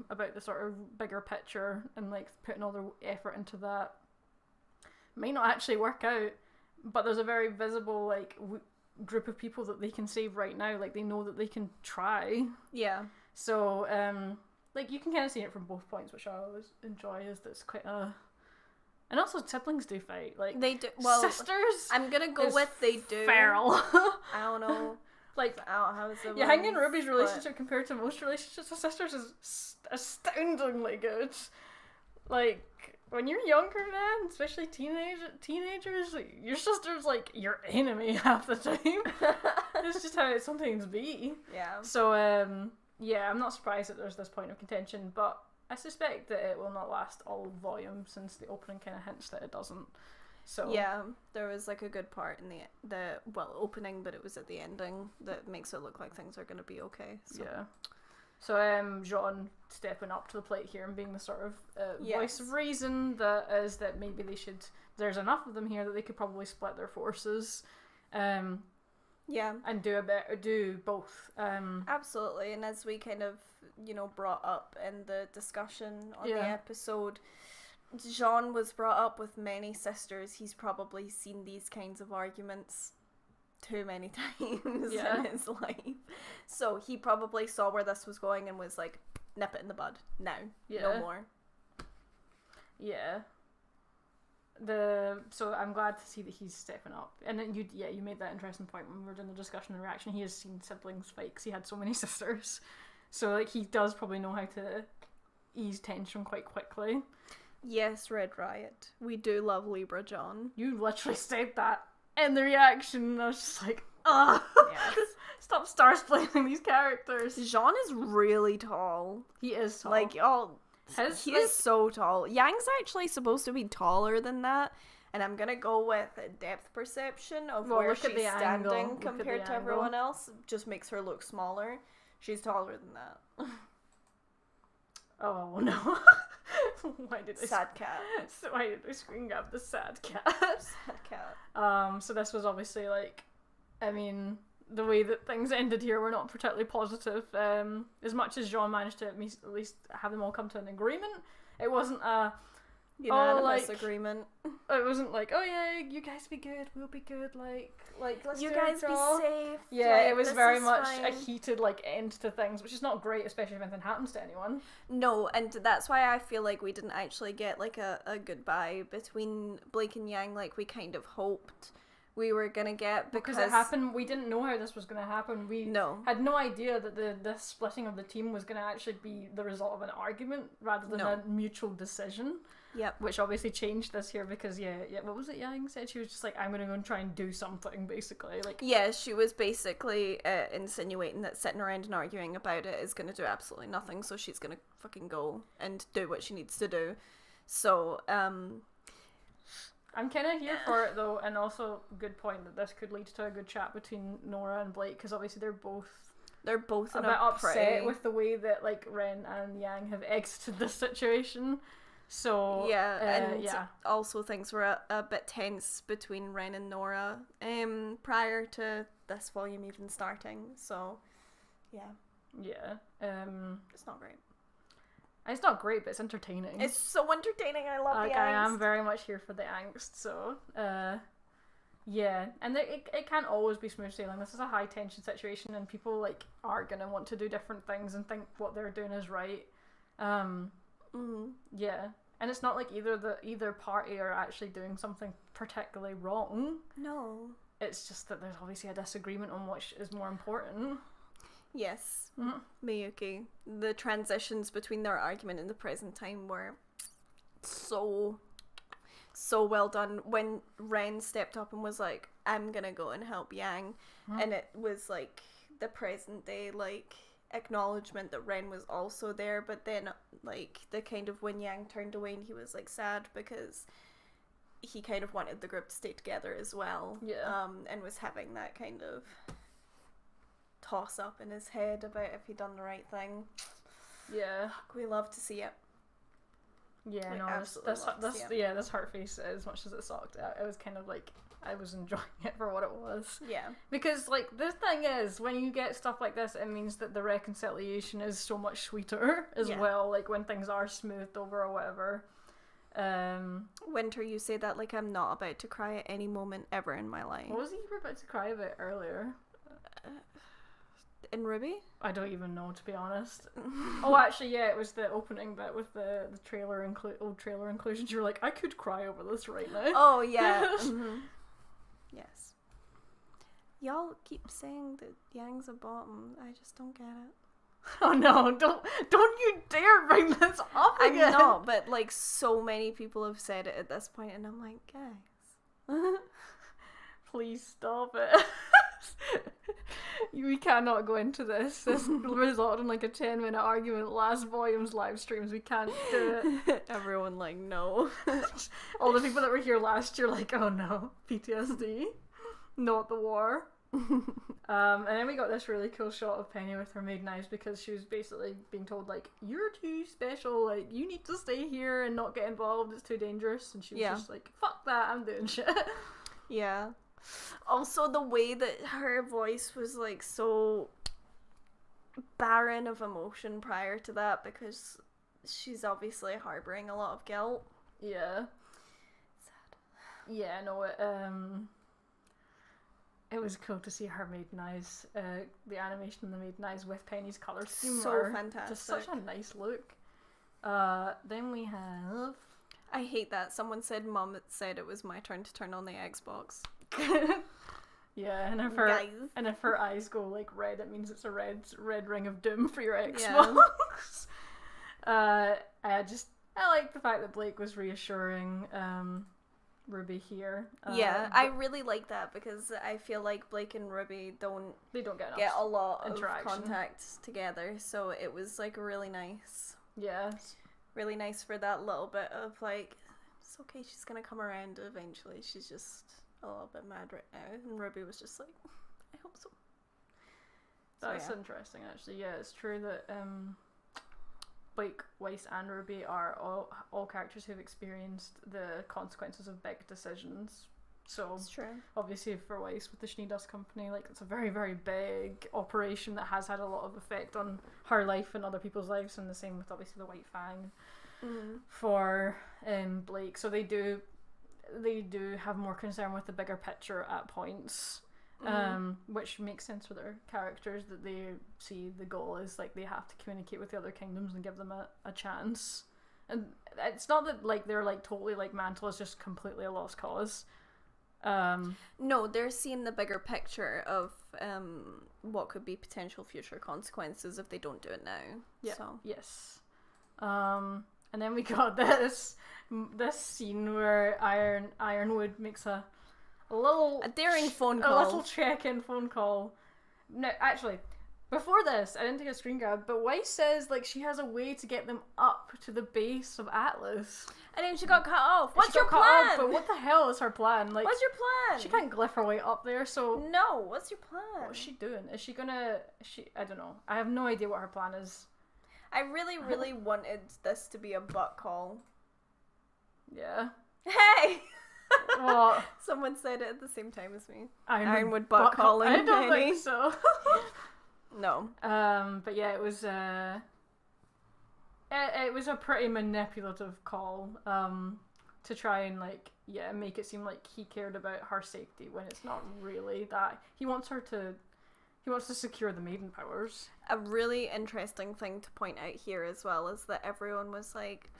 about the sort of bigger picture and like putting all their effort into that may not actually work out, but there's a very visible like group of people that they can save right now. Like they know that they can try. Yeah. So like you can kind of see it from both points, which I always enjoy, is that's quite a. And also siblings do fight. Like they do. Well, sisters. I'm gonna go with they do. Feral. I don't know. Like, how is it? Yang and RWBY's relationship compared to most relationships with sisters is astoundingly good. Like, when you're younger, man, especially teenagers, your sister's like your enemy half the time. It's just how it sometimes be. Yeah. So, I'm not surprised that there's this point of contention, but I suspect that it will not last all volume, since the opening kind of hints that it doesn't. So yeah, there was like a good part in the opening, but it was at the ending that makes it look like things are going to be okay. So. Yeah. So Jean stepping up to the plate here and being the sort of voice of reason that is that maybe there's enough of them here that they could probably split their forces. And do both. Absolutely, and as we kind of brought up in the discussion on the episode, Jean was brought up with many sisters. He's probably seen these kinds of arguments too many times in his life. So he probably saw where this was going and was like, nip it in the bud. Now. No more. Yeah. So I'm glad to see that he's stepping up. And then you made that interesting point when we were doing the discussion and reaction. He has seen siblings fight because he had so many sisters. So like he does probably know how to ease tension quite quickly. Yes, Red Riot. We do love Libra John. You literally said that in the reaction, and I was just like, ugh! Yes. Stop star-splitting these characters. Jean is really tall. He is tall. Like, he is so tall. Yang's actually supposed to be taller than that, and I'm gonna go with depth perception of where she's standing compared to everyone else. Just makes her look smaller. She's taller than that. Oh, no. Why did I screen grab the sad cat? Sad cat. So this was obviously like, I mean, the way that things ended here were not particularly positive. As much as Jean managed to at least have them all come to an agreement, it wasn't a unanimous agreement. It wasn't like, oh yeah, you guys be good, we'll be good, like let's you guys be safe. Yeah, like, it was very much a heated like end to things, which is not great, especially if anything happens to anyone. No, and that's why I feel like we didn't actually get like a goodbye between Blake and Yang like we kind of hoped we were gonna get, because it happened. We didn't know how this was gonna happen. We had no idea that the splitting of the team was gonna actually be the result of an argument rather than a mutual decision. Yep. Which obviously changed this here because what was it Yang said? She was just like, I'm gonna go and try and do something, basically. Like, yeah, she was basically insinuating that sitting around and arguing about it is gonna do absolutely nothing, so she's gonna fucking go and do what she needs to do. So I'm kind of here for it though, and also good point that this could lead to a good chat between Nora and Blake, because obviously they're both a bit upset with the way that like Ren and Yang have exited this situation. So and also things were a bit tense between Ren and Nora prior to this volume even starting. So it's not great. It's not great, but it's entertaining. It's so entertaining. I love the angst. I am very much here for the angst. So and it can't always be smooth sailing. This is a high tension situation, and people like are gonna want to do different things and think what they're doing is right. And it's not like either party are actually doing something particularly wrong. No. It's just that there's obviously a disagreement on what is more important. Yes. Miyuki. The transitions between their argument and the present time were so well done. When Ren stepped up and was like, I'm gonna go and help Yang, and it was like the present day like acknowledgement that Ren was also there, but then like the kind of when Yang turned away and he was like sad because he kind of wanted the group to stay together as well, and was having that kind of toss up in his head about if he'd done the right thing. We love to see it. This heart face, as much as it sucked, it was kind of like I was enjoying it for what it was. Because like the thing is, when you get stuff like this, it means that the reconciliation is so much sweeter as well, like when things are smoothed over or whatever. Winter, you say that like I'm not about to cry at any moment ever in my life. What was it you were about to cry about earlier? In RWBY? I don't even know, to be honest. Oh, actually, it was the opening bit with the trailer old trailer inclusions. You were like, I could cry over this right now. Oh, yeah. Yes. Y'all keep saying that Yang's a bottom. I just don't get it. Oh no, don't you dare bring this up again. I'm not, but like so many people have said it at this point, and I'm like, guys. Please stop it. We cannot go into this. This resulted in like a 10-minute argument last volume's live streams. We can't do it. Everyone like, no. All the people that were here last year like, oh no, PTSD. Not the war. And then we got this really cool shot of Penny with her maiden eyes because she was basically being told like, you're too special, like you need to stay here and not get involved, it's too dangerous. And she was just like, fuck that, I'm doing shit. Yeah. Also the way that her voice was like so barren of emotion prior to that, because she's obviously harboring a lot of guilt. Yeah. Sad. Yeah, no, it was cool to see her maiden eyes, the animation in the maiden eyes with Penny's colour scheme. So fantastic. Just such a nice look. Then we have... I hate that. Someone said Mum said it was my turn to turn on the Xbox. Yeah, and if her eyes go like red, it means it's a red ring of doom for your Xbox. Yeah. I like the fact that Blake was reassuring RWBY here. I really like that because I feel like Blake and RWBY don't get a lot of contact together, so it was like really nice. Yeah. Really nice for that little bit of like, it's okay, she's gonna come around eventually, she's just a little bit mad right now, and RWBY was just like, I hope so. That's interesting actually. Yeah, it's true that Blake, Weiss and RWBY are all characters who've experienced the consequences of big decisions. So it's true. Obviously for Weiss with the Schnee Dust Company, like it's a very, very big operation that has had a lot of effect on her life and other people's lives, and the same with obviously the White Fang for Blake. So they do have more concern with the bigger picture at points, which makes sense for their characters, that they see the goal is like they have to communicate with the other kingdoms and give them a chance. And it's not that like they're like totally like Mantle is just completely a lost cause. No, they're seeing the bigger picture of what could be potential future consequences if they don't do it now. Yeah. So. Yes. And then we got this scene where Ironwood makes a daring phone call. A little check-in phone call. No, actually, before this, I didn't take a screen grab, but Weiss says like she has a way to get them up to the base of Atlas. And then she got cut off. What's your plan? But what the hell is her plan? Like, what's your plan? She can't glyph her way up there, so... No, what's your plan? What's she doing? Is she gonna... I don't know. I have no idea what her plan is. I really, really wanted this to be a butt call. Yeah. Hey! What? Someone said it at the same time as me. Ironwood butt calling. I don't think so. No. But yeah, it was a pretty manipulative call. To try and make it seem like he cared about her safety when it's not really that. He wants to secure the maiden powers. A really interesting thing to point out here as well is that everyone was like,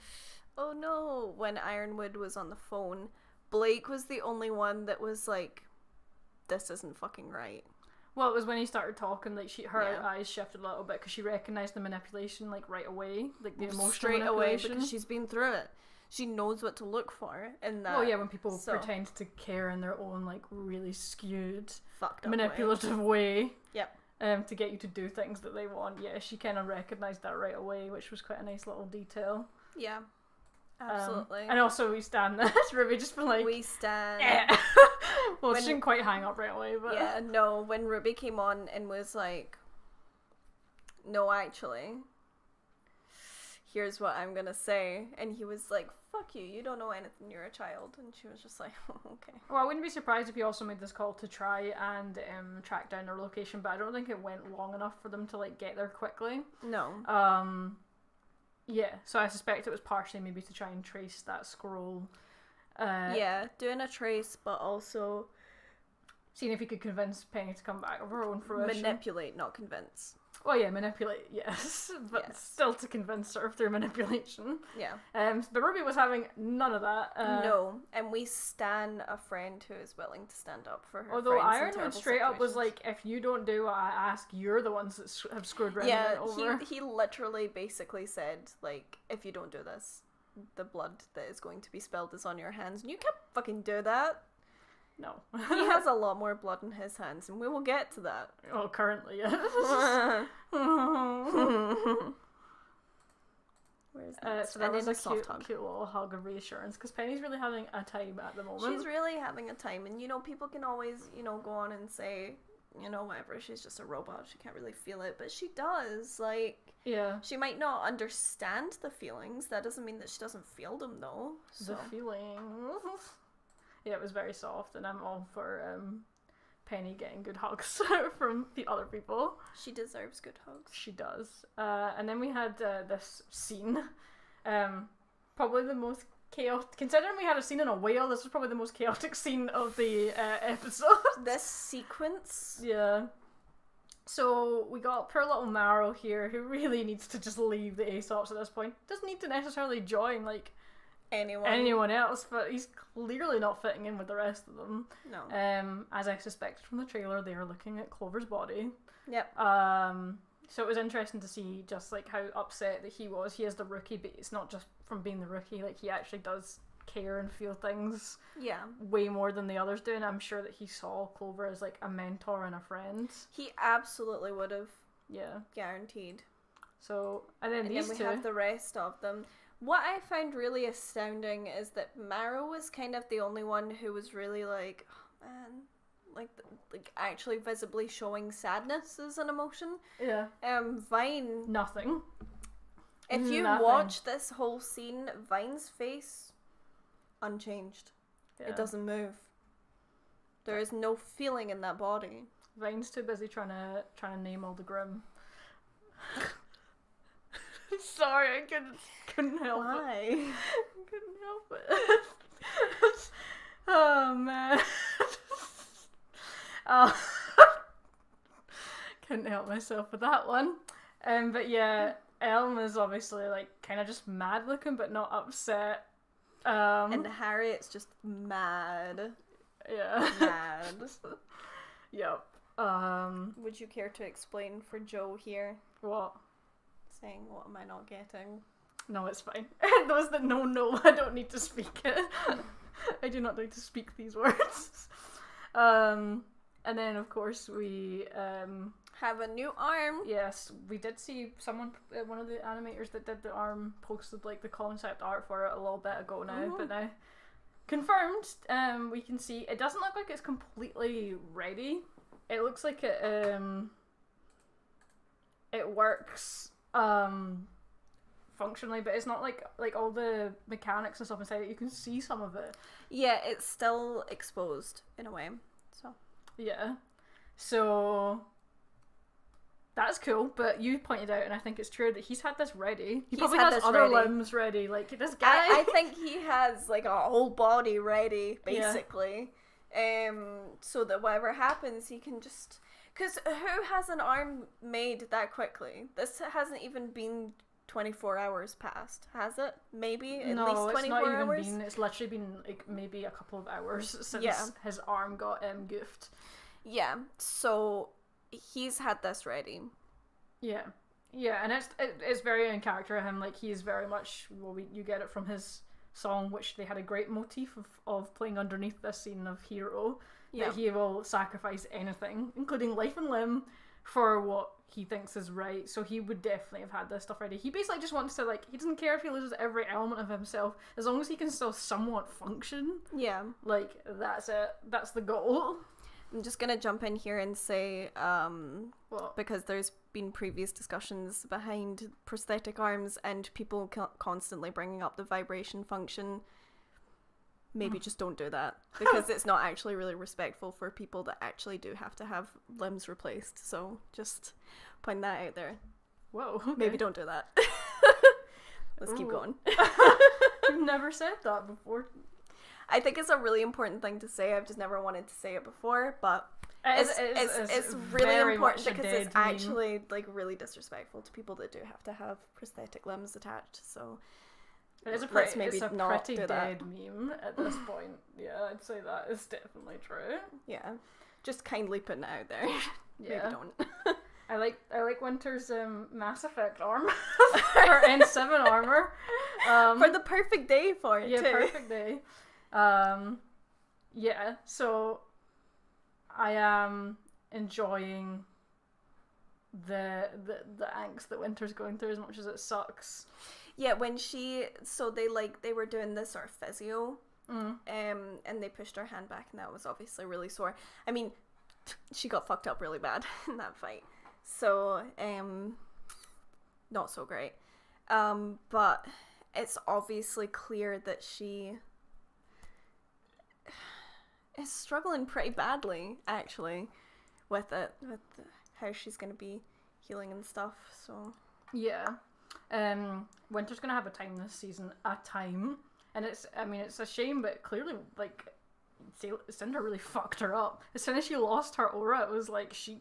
oh no, when Ironwood was on the phone, Blake was the only one that was like, this isn't fucking right. Well, it was when he started talking, her eyes shifted a little bit because she recognised the manipulation right away, the emotional straight manipulation. Away because she's been through it. She knows what to look for in that. Oh yeah, when people pretend to care in their own really skewed, fucked up manipulative way. Yep. To get you to do things that they want. Yeah, she kind of recognised that right away, which was quite a nice little detail. Yeah. Absolutely. And also we stand there. Ruby just been we stand. Yeah. Well, she didn't quite hang up right away, but yeah, no. When Ruby came on and was like, "No, actually, here's what I'm gonna say," and he was like, "Fuck you! You don't know anything. You're a child." And she was just like, oh, "Okay." Well, I wouldn't be surprised if he also made this call to try and track down their location, but I don't think it went long enough for them to get there quickly. No. Yeah, so I suspect it was partially maybe to try and trace that scroll. Yeah, doing a trace, but also seeing if he could convince Penny to come back of her own fruition. Manipulate, not convince. Well, yeah, manipulate, yes, but still to convince her through manipulation. Yeah. But Ruby was having none of that. No, and we stan a friend who is willing to stand up for her. Although Ironwood straight up was like, if you don't do what I ask, you're the ones that have screwed Resident over. Yeah, he literally basically said, if you don't do this, the blood that is going to be spilled is on your hands, and you can't fucking do that. No. He has a lot more blood in his hands, and we will get to that. Oh, currently, yes. Where's that? So that was a cute little hug of reassurance, because Penny's really having a time at the moment. She's really having a time, and people can always, go on and say, whatever, she's just a robot, she can't really feel it, but she does, yeah. She might not understand the feelings, that doesn't mean that she doesn't feel them, though. So. The feelings. Yeah, it was very soft, and I'm all for Penny getting good hugs from the other people. She deserves good hugs. She does. And then we had this scene. Probably the most chaotic... Considering we had a scene in a whale, this was probably the most chaotic scene of the episode. This sequence? Yeah. So we got poor little Marrow here, who really needs to just leave the Aesops at this point. Doesn't need to necessarily join, anyone else, but he's clearly not fitting in with the rest of them. No. As I suspected from the trailer, they are looking at Clover's body. Yep. So it was interesting to see just how upset that he was. He is the rookie, but it's not just from being the rookie. He actually does care and feel things. Yeah. Way more than the others do, and I'm sure that he saw Clover as a mentor and a friend. He absolutely would have. Yeah. Guaranteed. So and then we have the rest of them. What I found really astounding is that Marrow was kind of the only one who was really oh man, actually visibly showing sadness as an emotion. Yeah. Vine. Nothing. If you watch this whole scene, Vine's face, unchanged. Yeah. It doesn't move. There is no feeling in that body. Vine's too busy trying to name all the Grimm. Sorry, I couldn't help it. Why? I couldn't help it. Oh man. Couldn't help myself with that one. But yeah, Elm is obviously kind of just mad looking, but not upset. And Harriet's just mad. Yeah. Mad. Yep. Would you care to explain for Joe here? What? Saying, what am I not getting? No, it's fine. Those that know, I don't need to speak it. I do not need to speak these words. And then, of course, we... have a new arm. Yes, we did see someone, one of the animators that did the arm posted the concept art for it a little bit ago now, but now confirmed, we can see it doesn't look like it's completely ready. It looks like it works functionally, but it's not like all the mechanics and stuff inside it. You can see some of it. Yeah, it's still exposed in a way. So yeah, so that's cool. But you pointed out, and I think it's true, that he's had this ready. He probably has other limbs ready. Like this guy. I think he has like a whole body ready, basically. Yeah. So that whatever happens, he can just. Because who has an arm made that quickly? This hasn't even been 24 hours past, has it? Maybe at least 24 hours? No, it's not even been. It's literally been like maybe a couple of hours since his arm got goofed. Yeah, so he's had this ready. Yeah, and it's very in character of him. Like he's very much you get it from his song, which they had a great motif of playing underneath this scene of Hero. Yeah. That he will sacrifice anything, including life and limb, for what he thinks is right. So he would definitely have had this stuff ready. He basically just wants to, like, he doesn't care if he loses every element of himself, as long as he can still somewhat function. Yeah. Like, that's it. That's the goal. I'm just gonna jump in here and say, because there's been previous discussions behind prosthetic arms and people constantly bringing up the vibration function. Maybe just don't do that, because it's not actually really respectful for people that actually do have to have limbs replaced. So just point that out there. Whoa. Okay. Maybe don't do that. Let's keep going. I've never said that before. I think it's a really important thing to say. I've just never wanted to say it before, but it's really important because it's actually like really disrespectful to people that do have to have prosthetic limbs attached. So it's a pretty dead meme at this point. Yeah, I'd say that is definitely true. Yeah, just kindly putting it out there. Yeah. Maybe don't. I like Winter's Mass Effect arm or N7 armor for the perfect day for it. Yeah, perfect day. Yeah. So I am enjoying the angst that Winter's going through as much as it sucks. Yeah, when they were doing this sort of physio, and they pushed her hand back, and that was obviously really sore. I mean, she got fucked up really bad in that fight, so not so great. But it's obviously clear that she is struggling pretty badly, actually, with how she's gonna be healing and stuff. So yeah. Winter's gonna have a time this season, and it's a shame, but clearly, like, Cinder really fucked her up. As soon as she lost her aura, it was like she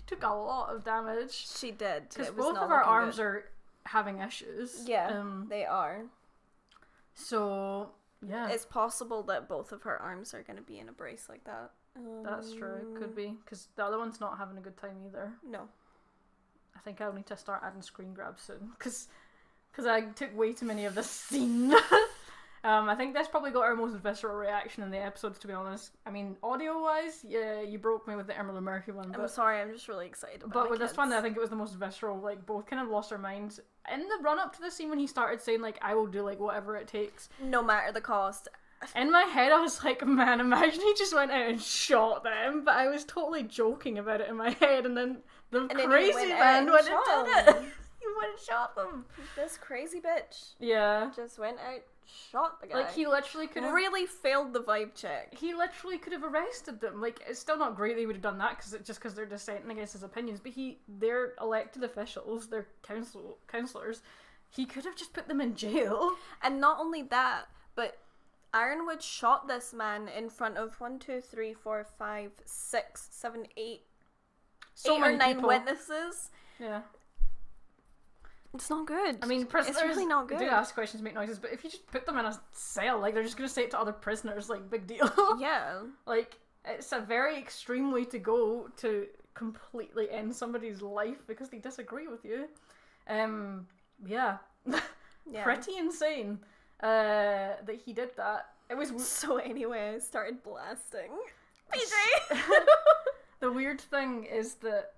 took a lot of damage. She did, because both of her arms are having issues. Yeah, they are. So yeah, it's possible that both of her arms are gonna be in a brace like that. That's true. It could be, because the other one's not having a good time either. No. I think I'll need to start adding screen grabs soon, because I took way too many of this scene. I think that's probably got our most visceral reaction in the episodes, to be honest. I mean, audio-wise, yeah, you broke me with the Emerald and Mercury one. I'm sorry, I'm just really excited about But with this one, I think it was the most visceral. Like, both kind of lost their minds. In the run-up to the scene when he started saying, like, I will do, like, whatever it takes. No matter the cost. In my head, I was like, man, imagine he just went out and shot them. But I was totally joking about it in my head, and then crazy man went and did it. He went and shot them. This crazy bitch. Yeah. Just went out, shot the guy. Like, he literally could have... really failed the vibe check. He literally could have arrested them. Like, it's still not great that he would have done that, because they're dissenting against his opinions, but they're elected officials, they're councilors. He could have just put them in jail. And not only that, but Ironwood shot this man in front of 8 or 9 witnesses. Yeah. It's not good. I mean, prisoners it's really not good. Do ask questions, make noises, but if you just put them in a cell, like, they're just going to say it to other prisoners, like, big deal. Yeah. Like, it's a very extreme way to go to completely end somebody's life because they disagree with you. Yeah. Pretty insane that he did that. It was so anyway, I started blasting PJ. The weird thing is that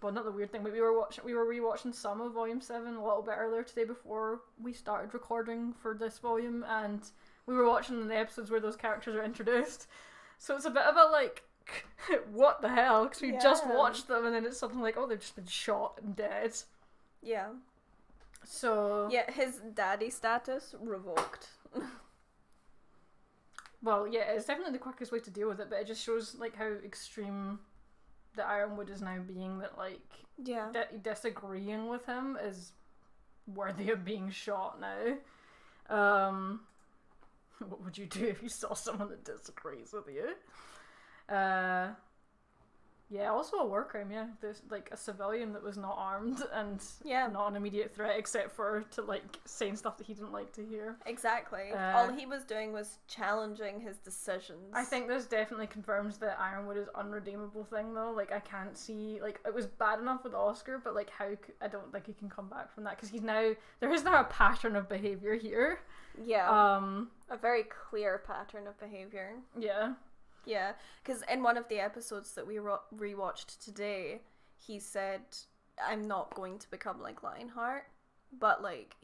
well, not the weird thing, but we were rewatching some of Volume 7 a little bit earlier today before we started recording for this volume, and we were watching the episodes where those characters are introduced. So it's a bit of a like, what the hell? Because we just watched them, and then it's something like, oh, they've just been shot and dead. Yeah. So yeah, his daddy status revoked. Well, yeah, it's definitely the quickest way to deal with it, but it just shows like how extreme the Ironwood is now being, that like disagreeing with him is worthy of being shot now. What would you do if you saw someone that disagrees with you? Yeah, also a war crime, yeah. There's like a civilian that was not armed and not an immediate threat except for to like saying stuff that he didn't like to hear. Exactly. All he was doing was challenging his decisions. I think this definitely confirms that Ironwood is unredeemable thing though. Like I can't see, like it was bad enough with Oscar, but like I don't think he can come back from that because there is now a pattern of behaviour here. Yeah. A very clear pattern of behaviour. Yeah. Yeah, because in one of the episodes that we rewatched today, he said, I'm not going to become like Lionheart, but like,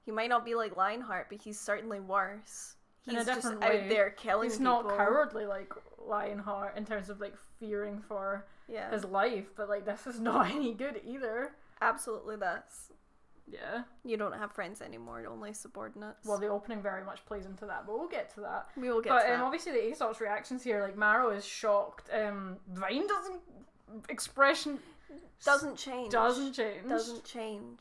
he might not be like Lionheart, but he's certainly worse. He's just out there killing people. He's not cowardly like Lionheart in terms of like fearing for his life, but like this is not any good either. Absolutely this. Yeah. You don't have friends anymore, only subordinates. Well, the opening very much plays into that, but we'll get to that. We will get to that. But obviously the Aesop's reactions here, like Qrow is shocked. Vine doesn't change. Doesn't change.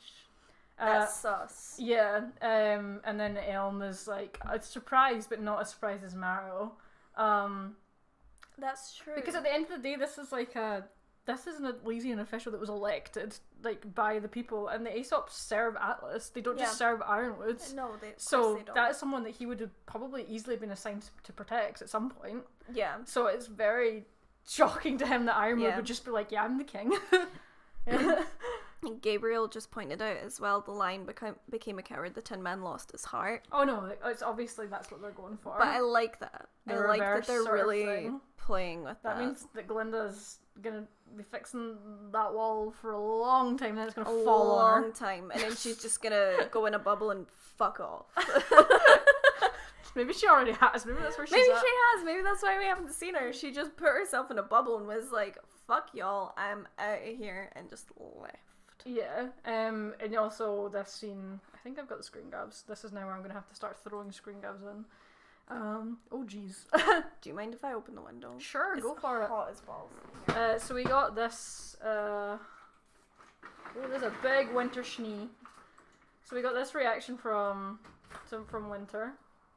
That's sus. Yeah. And then Elm is like surprised, but not as surprised as Qrow. That's true. Because at the end of the day, this is an Elysian official that was elected, like, by the people, and the Aesops serve Atlas. They don't just serve Ironwood. No, they don't. That is someone that he would have probably easily been assigned to protect at some point. Yeah. So it's very shocking to him that Ironwood would just be like, yeah, I'm the king. Gabriel just pointed out as well, the line became a coward, the Tin Man lost his heart. Oh no, it's obviously that's what they're going for. But I like that. I like that they're really playing with that. That means that Glinda's gonna be fixing that wall for a long time, and then it's gonna fall on her. A long time, and then she's just gonna go in a bubble and fuck off. Maybe she already has. Maybe that's where she's at. Maybe she has. Maybe that's why we haven't seen her. She just put herself in a bubble and was like, fuck y'all, I'm out of here, and just left. Yeah, and also this scene, I think I've got the screen grabs. This is now where I'm going to have to start throwing screen grabs in. Oh jeez. Do you mind if I open the window? Sure, go for it. Hot as balls. So we got this, there's a big winter schnee. So we got this reaction from Winter.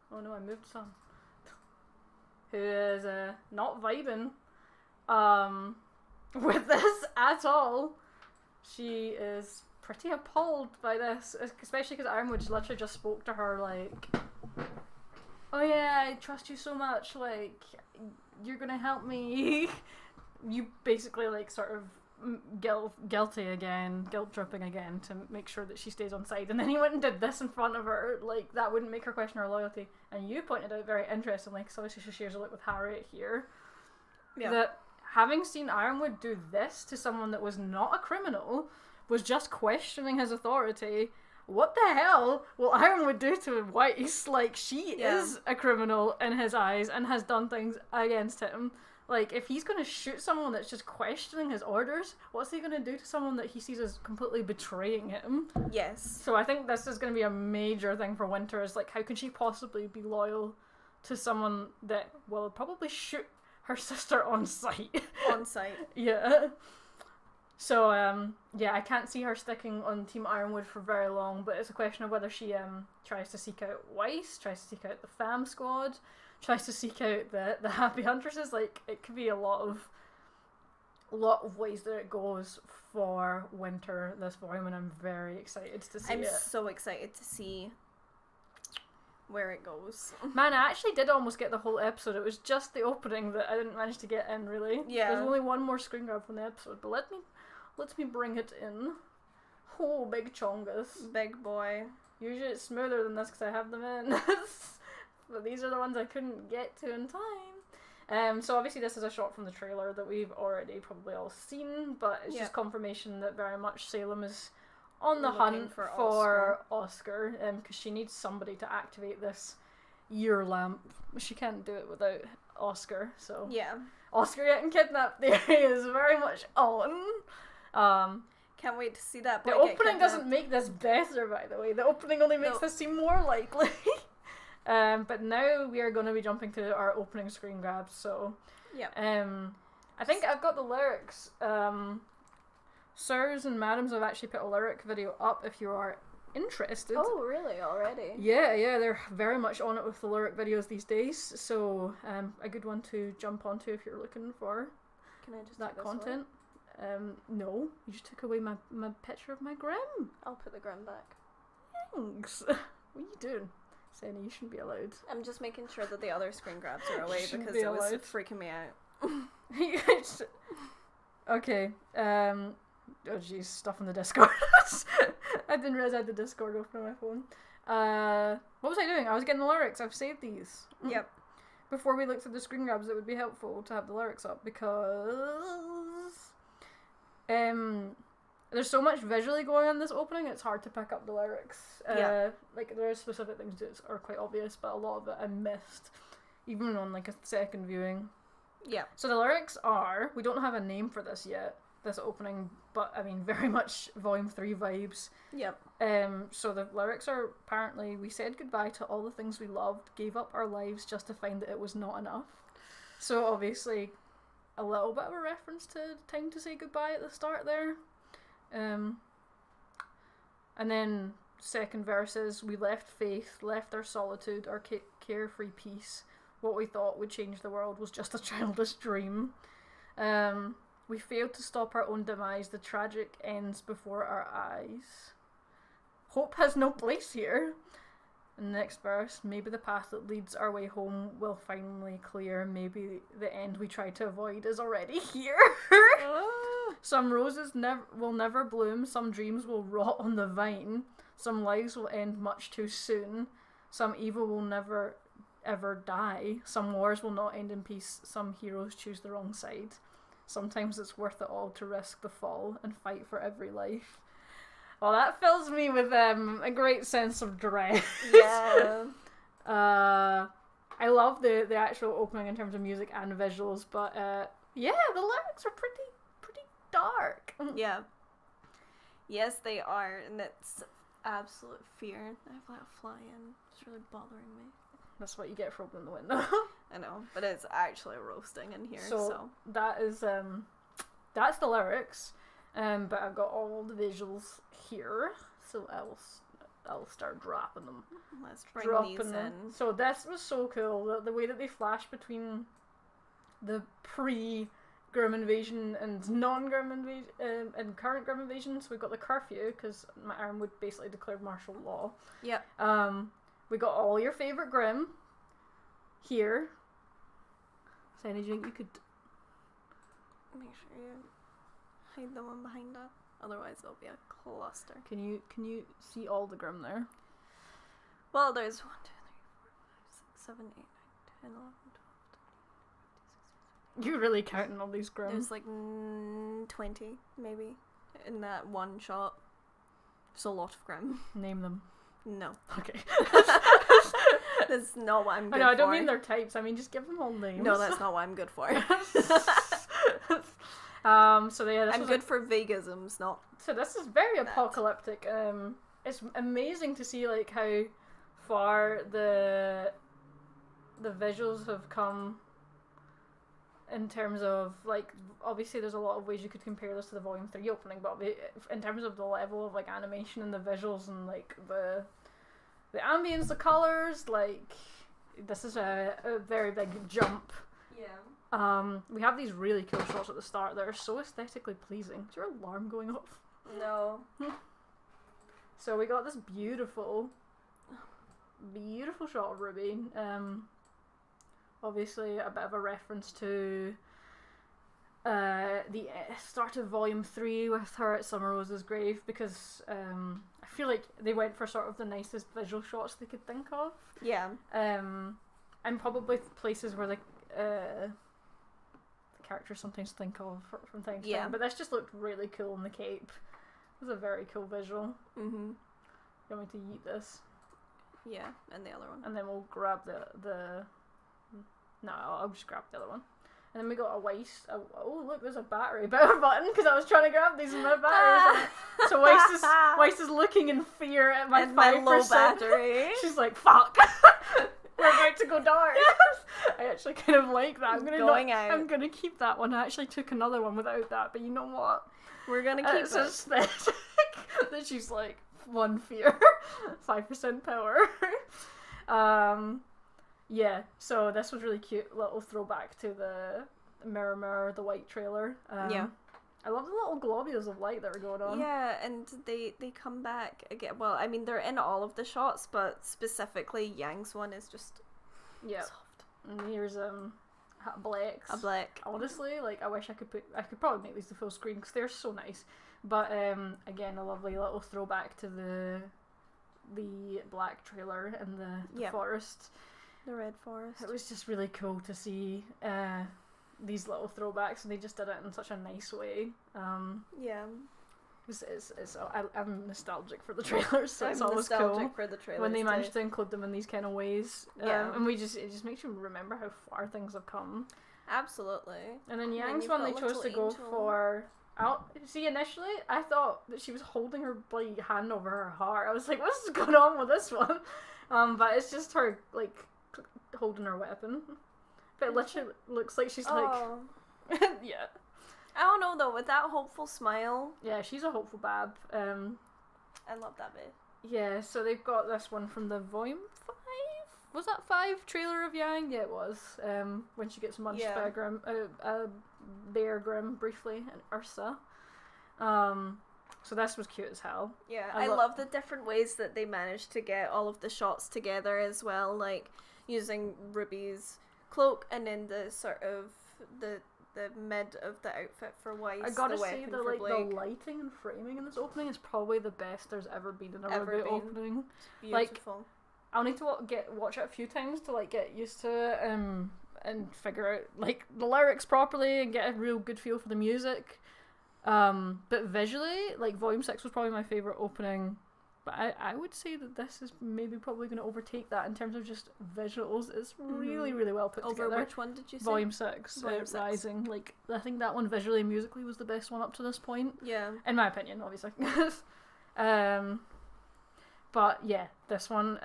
Oh no, I moved some. Who is not vibing with this at all. She is pretty appalled by this, especially because Ironwood literally just spoke to her like, oh yeah, I trust you so much, like, you're gonna help me. You basically like sort of guilt tripping again to make sure that she stays on side, and then he went and did this in front of her, like that wouldn't make her question her loyalty. And you pointed out very interestingly, because obviously she shares a look with Harriet here, that having seen Ironwood do this to someone that was not a criminal, was just questioning his authority, what the hell will Ironwood do to Weiss? Like, she is a criminal in his eyes and has done things against him. Like, if he's going to shoot someone that's just questioning his orders, what's he going to do to someone that he sees as completely betraying him? Yes. So I think this is going to be a major thing for Winter, is like, how can she possibly be loyal to someone that will probably shoot her sister on sight? On sight. Yeah. So, I can't see her sticking on Team Ironwood for very long, but it's a question of whether she tries to seek out Weiss, tries to seek out the Fam Squad, tries to seek out the Happy Huntresses. Like, it could be a lot of ways that it goes for Winter this volume, and I'm very excited to see it. I'm so excited to see where it goes. Man, I actually did almost get the whole episode. It was just the opening that I didn't manage to get in, really. Yeah. There's only one more screen grab from the episode, but let me bring it in. Oh, big chongus. Big boy. Usually it's smoother than this because I have them in. But these are the ones I couldn't get to in time. So obviously this is a shot from the trailer that we've already probably all seen, but it's just confirmation that very much Salem is on the hunt for Oscar, because she needs somebody to activate this year lamp. She can't do it without Oscar, so yeah. Oscar getting kidnapped theory is very much on. Can't wait to see that boy The opening doesn't make this better, by the way. The opening only makes this seem more likely. But now we are going to be jumping to our opening screen grabs, so... Yeah. I think I've got the lyrics. Sirs and madams have actually put a lyric video up if you are interested. Oh, really? Already? Yeah, they're very much on it with the lyric videos these days, so a good one to jump onto if you're looking for that content. No, you just took away my picture of my Grimm. I'll put the Grimm back. Thanks. What are you doing? Senna, you shouldn't be allowed. I'm just making sure that the other screen grabs are away because it was freaking me out. Okay. Oh jeez, stuff on the Discord. I didn't realize I had the Discord open on my phone. What was I doing? I was getting the lyrics. I've saved these. Yep. Before we looked at the screen grabs, it would be helpful to have the lyrics up because there's so much visually going on in this opening, it's hard to pick up the lyrics. Like, there are specific things that are quite obvious, but a lot of it I missed, even on, like, a second viewing. Yeah. So the lyrics are, we don't have a name for this yet, this opening, but, I mean, very much Volume 3 vibes. Yep. So the lyrics are, apparently, we said goodbye to all the things we loved, gave up our lives just to find that it was not enough. So, obviously, a little bit of a reference to Time to Say Goodbye at the start there. And then second verse is, we left faith, left our solitude, our carefree peace. What we thought would change the world was just a childish dream. We failed to stop our own demise. The tragic ends before our eyes. Hope has no place here. And the next verse, maybe the path that leads our way home will finally clear. Maybe the end we tried to avoid is already here. Some roses will never bloom. Some dreams will rot on the vine. Some lives will end much too soon. Some evil will never ever die. Some wars will not end in peace. Some heroes choose the wrong side. Sometimes it's worth it all to risk the fall and fight for every life. Well, that fills me with a great sense of dread. Yeah. I love the actual opening in terms of music and visuals, but yeah, the lyrics are pretty dark. Yeah. Yes, they are, and it's absolute fear. I've let a fly in. It's really bothering me. That's what you get for opening the window. I know, but it's actually roasting in here. So that is that's the lyrics. But I've got all the visuals here, so I'll start dropping them. Let's bring these in. So this was so cool. The way that they flash between the pre-Grimm invasion and non-Grimm invasion and current Grimm invasion. So we've got the curfew because Ironwood basically declared martial law. Yep. We got all your favorite Grimm here. So do you think you could make sure you hide the one behind that? Otherwise it'll be a cluster. Can you see all the Grimm there? Well, there's 1, 2, 3, 4, 5, 6, 7, 8, 9, 10, 11, 12, 13. You're really counting all these Grimm. There's like 20 maybe in that one shot. There's a lot of Grimm. Name them. No. Okay. That's not what I'm good for. I don't mean their types. I mean just give them all names. No, that's not what I'm good for. So yeah, I'm good for veganisms, not. So this is very apocalyptic. It's amazing to see like how far the visuals have come in terms of like obviously there's a lot of ways you could compare this to the Volume 3 opening, but in terms of the level of like animation and the visuals and like the ambience, the colours, like this is a very big jump. Yeah. We have these really cool shots at the start that are so aesthetically pleasing. Is your alarm going off? No. So we got this beautiful shot of Ruby. Obviously a bit of a reference to the start of Volume 3 with her at Summer Rose's grave because I feel like they went for sort of the nicest visual shots they could think of. Yeah. And probably places where the characters sometimes think of from time to time. But this just looked really cool in the cape. It was a very cool visual. Mm-hmm. You want me to yeet this? Yeah, and the other one. And then we'll grab the... No, I'll just grab the other one. And then we got a Weiss. Oh, look, there's a battery button because I was trying to grab these and my batteries. So Weiss is looking in fear at my 5% low battery. She's like, fuck. We're about to go dark. I actually kind of like that. I'm gonna keep that one. I actually took another one without that, but you know what? We're gonna keep it. Aesthetic that she's like, 1 fear, 5% power. Yeah, so this was really cute little throwback to the Mirror, the white trailer. Yeah. I love the little globules of light that were going on. Yeah, and they come back again. Well, I mean, they're in all of the shots, but specifically Yang's one is just soft. And here's a black. Honestly, like, I wish I could probably make these the full screen because they're so nice. But again, a lovely little throwback to the black trailer and the forest. The red forest. It was just really cool to see these little throwbacks, and they just did it in such a nice way. Yeah. I'm nostalgic for the trailers, so it's always cool for the trailers when they manage to include them in these kind of ways. And it just makes you remember how far things have come. Absolutely. And then Yang's one, they chose to go for. See, initially, I thought that she was holding her bloody hand over her heart. I was like, what's going on with this one? But it's just her, like, holding her weapon. But it literally looks like she's like... yeah. I don't know, though, with that hopeful smile. Yeah, she's a hopeful bab. I love that bit. Yeah, so they've got this one from the Volume 5? Was that 5 trailer of Yang? Yeah, it was. When she gets munched by a Bear Grimm briefly, and Ursa. So this was cute as hell. Yeah, I love the different ways that they managed to get all of the shots together as well, like using Ruby's cloak and then the sort of the mid of the outfit for Weiss. I gotta say that the lighting and framing in this opening is probably the best there's ever been in a RWBY opening. It's beautiful. Like, I'll need to watch it a few times to like get used to it and figure out like the lyrics properly and get a real good feel for the music. But visually, like Volume 6 was probably my favourite opening. But I would say that this is maybe probably going to overtake that in terms of just visuals. It's really, really well put together. Over which one did you say? Volume 6, Rising. Like, I think that one visually and musically was the best one up to this point. Yeah. In my opinion, obviously. But yeah, this one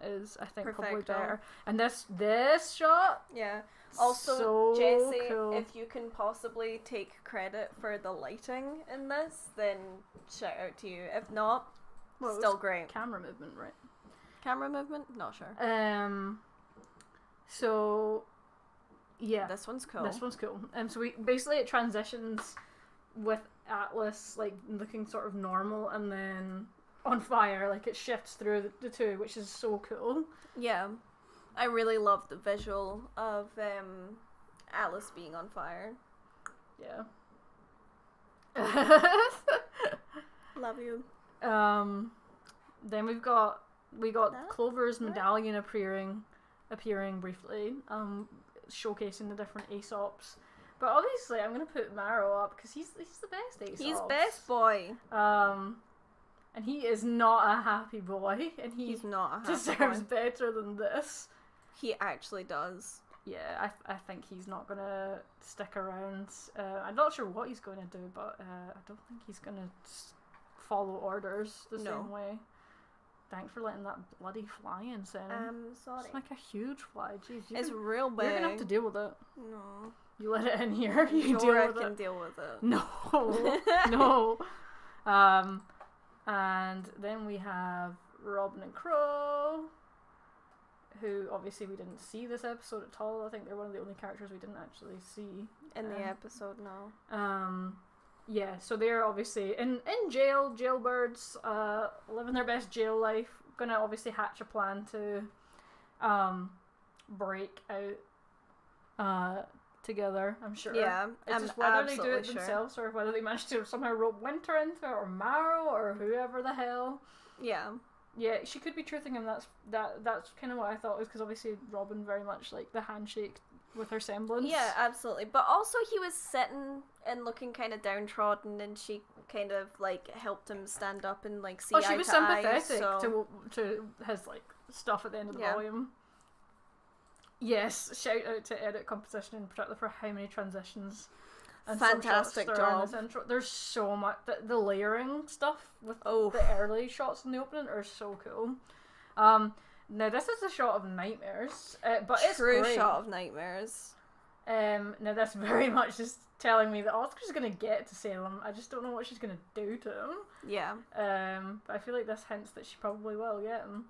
is, I think, Perfecto. Probably better. And this shot. Yeah. Also, so Jessie, cool. if you can possibly take credit for the lighting in this, then shout out to you. If not, still great. Camera movement, right? Camera movement? Not sure. So, yeah. This one's cool. So it transitions with Atlas, like, looking sort of normal, and then on fire, like, it shifts through the two, which is so cool. Yeah. I really love the visual of Atlas being on fire. Yeah. Love you. Then we got Clover's medallion appearing briefly, showcasing the different Aesops. But obviously, I'm gonna put Marrow up because he's the best Aesop. He's best boy. And he is not a happy boy, and he's not a happy deserves boy. better than this. He actually does. Yeah, I think he's not gonna stick around. I'm not sure what he's going to do, but I don't think he's gonna follow orders the same way. Thanks for letting that bloody fly in, Sen. Sorry. It's like a huge fly. Jeez, it's real big. You're gonna have to deal with it. No. You let it in here. You can deal with it. No, no. And then we have Robyn and Qrow, who obviously we didn't see this episode at all. I think they're one of the only characters we didn't actually see in the episode. No. Yeah, so they're obviously in jail, jailbirds, living their best jail life. Gonna obviously hatch a plan to break out together, I'm sure. Yeah, it's just whether they do it themselves or whether they manage to somehow rope Winter into it, or Marrow, or whoever the hell. Yeah. Yeah, she could be truthing him. That's kind of what I thought, was because obviously Robyn very much like the handshake with her semblance. Yeah, absolutely. But also he was sitting and looking kind of downtrodden, and she kind of like helped him stand up and like see eye to eye. She was sympathetic to his like stuff at the end of the volume. Yes, shout out to edit composition in particular for how many transitions. And fantastic job. There's so much. The layering stuff with the early shots in the opening are so cool. Now this is a shot of nightmares, but it's true great. Shot of nightmares. Now that's very much just telling me that Oscar's gonna get to Salem. I just don't know what she's gonna do to him. Yeah. But I feel like this hints that she probably will get him.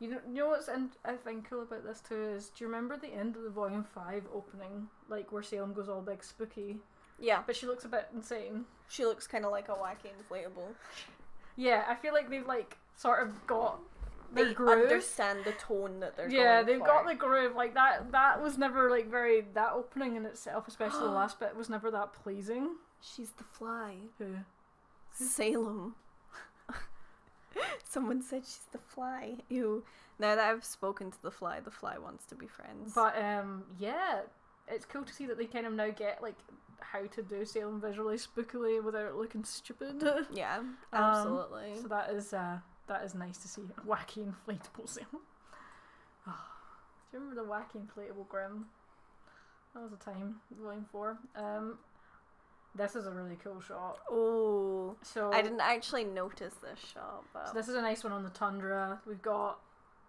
You know what's I think cool about this too is, do you remember the end of the Volume 5 opening, like where Salem goes all big spooky? Yeah. But she looks a bit insane. She looks kind of like a wacky inflatable. Yeah, I feel like they've like sort of got their they groove. Understand the tone that they're yeah, going they've for. got the groove. Like that was never like that opening in itself, especially the last bit, was never that pleasing. She's the fly. Who? Salem. Someone said she's the fly. Ew. Now that I've spoken to the fly wants to be friends. But yeah, it's cool to see that they kind of now get like how to do Salem visually spookily without it looking stupid. Yeah, absolutely. So that is nice to see. Wacky inflatable Salem. Oh, do you remember the wacky inflatable Grimm? That was a time. Volume 4. This is a really cool shot. Oh, so I didn't actually notice this shot, but so this is a nice one on the tundra. We've got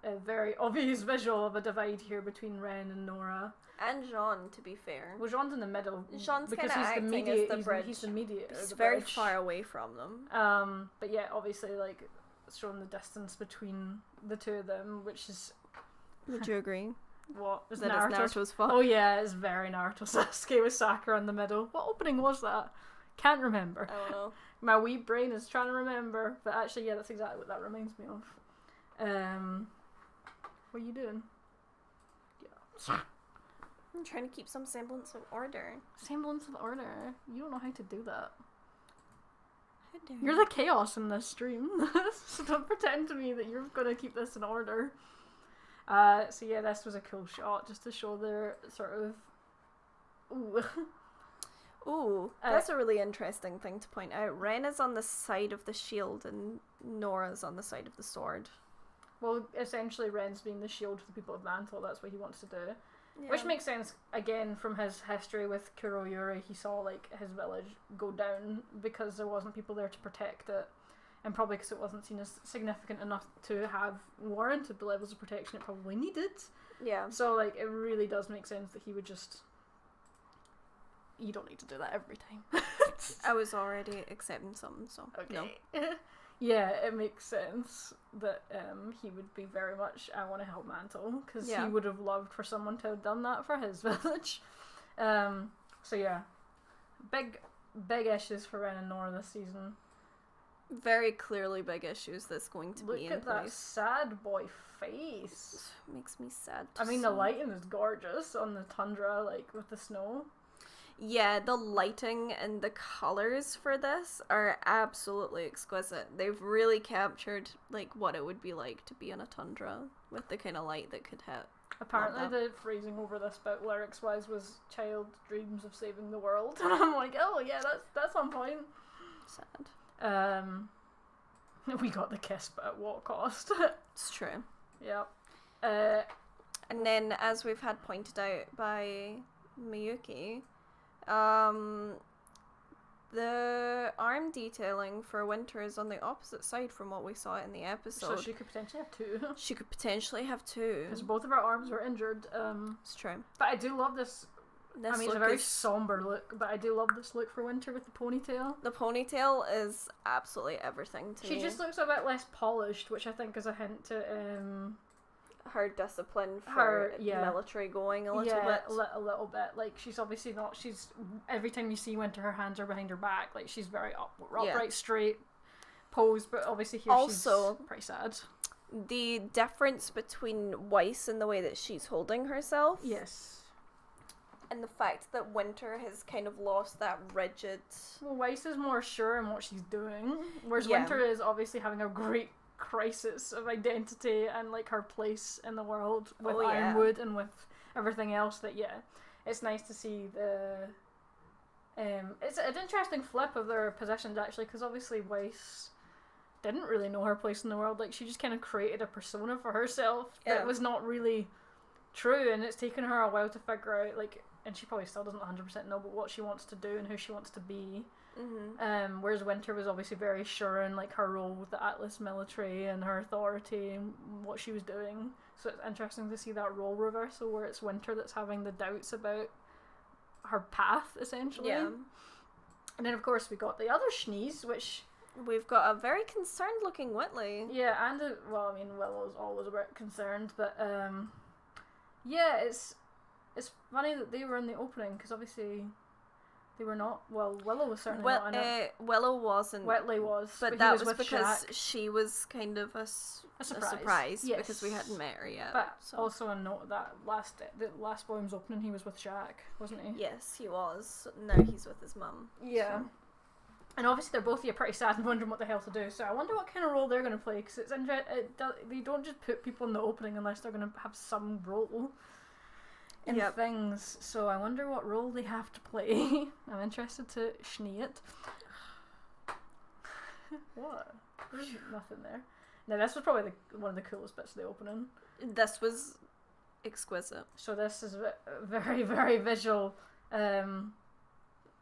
a very obvious visual of a divide here between Ren and Nora. And Jean, to be fair. Well, Jean's in the middle. Jean's because he's the mediator. He's the mediator. He's very far away from them. But yeah, obviously, like showing the distance between the two of them, which is. Would you agree? What is that Naruto's fault? Oh yeah, it's very Naruto Sasuke with Sakura in the middle. What opening was that? Can't remember. I don't know. My wee brain is trying to remember, but actually, yeah, that's exactly what that reminds me of. What are you doing? Yeah. I'm trying to keep some semblance of order. Semblance of order? You don't know how to do that. How dare You're the chaos in this stream. So don't pretend to me that you're going to keep this in order. So yeah, this was a cool shot just to show their sort of. Ooh, that's a really interesting thing to point out. Ren is on the side of the shield and Nora's on the side of the sword. Well, essentially Ren's being the shield for the people of Mantle, that's what he wants to do. Yeah. Which makes sense, again, from his history with Kuroyuri. He saw like his village go down because there wasn't people there to protect it. And probably because it wasn't seen as significant enough to have warranted the levels of protection it probably needed. Yeah. So, like, it really does make sense that he would just... You don't need to do that every time. I was already accepting something, so... Okay. No. Yeah, it makes sense that he would be very much, I want to help Mantle, because he would have loved for someone to have done that for his village. So, yeah. Big issues for Ren and Nora this season. Very clearly big issues that's going to be in place. Look at that sad boy face. Makes me sad. I mean, the lighting is gorgeous on the tundra, like with the snow. Yeah, the lighting and the colours for this are absolutely exquisite. They've really captured like what it would be like to be in a tundra with the kind of light that could hit. Apparently the phrasing over this bit lyrics wise was child dreams of saving the world. And I'm like, oh yeah, that's on point. Sad. We got the kiss, but at what cost? It's true. Yep. And then, as we've had pointed out by Miyuki, the arm detailing for Winter is on the opposite side from what we saw in the episode. So she could potentially have two. She could potentially have two. Because both of her arms were injured. It's true. But I do love this. I mean, it's a very is... somber look, but I do love this look for Winter with the ponytail. The ponytail is absolutely everything to me. She just looks a bit less polished, which I think is a hint to her discipline for military going a little bit. A little bit. Like, she's obviously not. She's every time you see Winter, her hands are behind her back. Like, she's very upright, straight pose. But obviously here also, she's pretty sad. The difference between Weiss and the way that she's holding herself. Yes. And the fact that Winter has kind of lost that rigid... Well, Weiss is more sure in what she's doing, whereas Winter is obviously having a great crisis of identity and, like, her place in the world with Ironwood and with everything else that, it's nice to see the... it's an interesting flip of their positions, actually, because obviously Weiss didn't really know her place in the world. Like, she just kind of created a persona for herself that was not really... True, and it's taken her a while to figure out, like, and she probably still doesn't 100% know, but what she wants to do and who she wants to be. Mm-hmm. Whereas Winter was obviously very sure in, like, her role with the Atlas military and her authority and what she was doing. So it's interesting to see that role reversal where it's Winter that's having the doubts about her path, essentially. Yeah. And then, of course, we got the other Schnees, which... We've got a very concerned-looking Whitley. Yeah, and, well, I mean, Willow's always a bit concerned, but, yeah, it's funny that they were in the opening, because obviously... They were not. Well, Willow was certainly not in it. Willow wasn't. Whitley was. But that was because she was kind of a surprise yes. because we hadn't met her yet. But also a note that the last volume's opening, he was with Shaq, wasn't he? Yes, he was. Now he's with his mum. Yeah. So. And obviously they're both pretty sad and wondering what the hell to do. So I wonder what kind of role they're going to play, because they don't just put people in the opening unless they're going to have some role. In things, so I wonder what role they have to play. I'm interested to schnee it. What? There's nothing there. Now this was probably one of the coolest bits of the opening. This was exquisite. So this is a very, very visual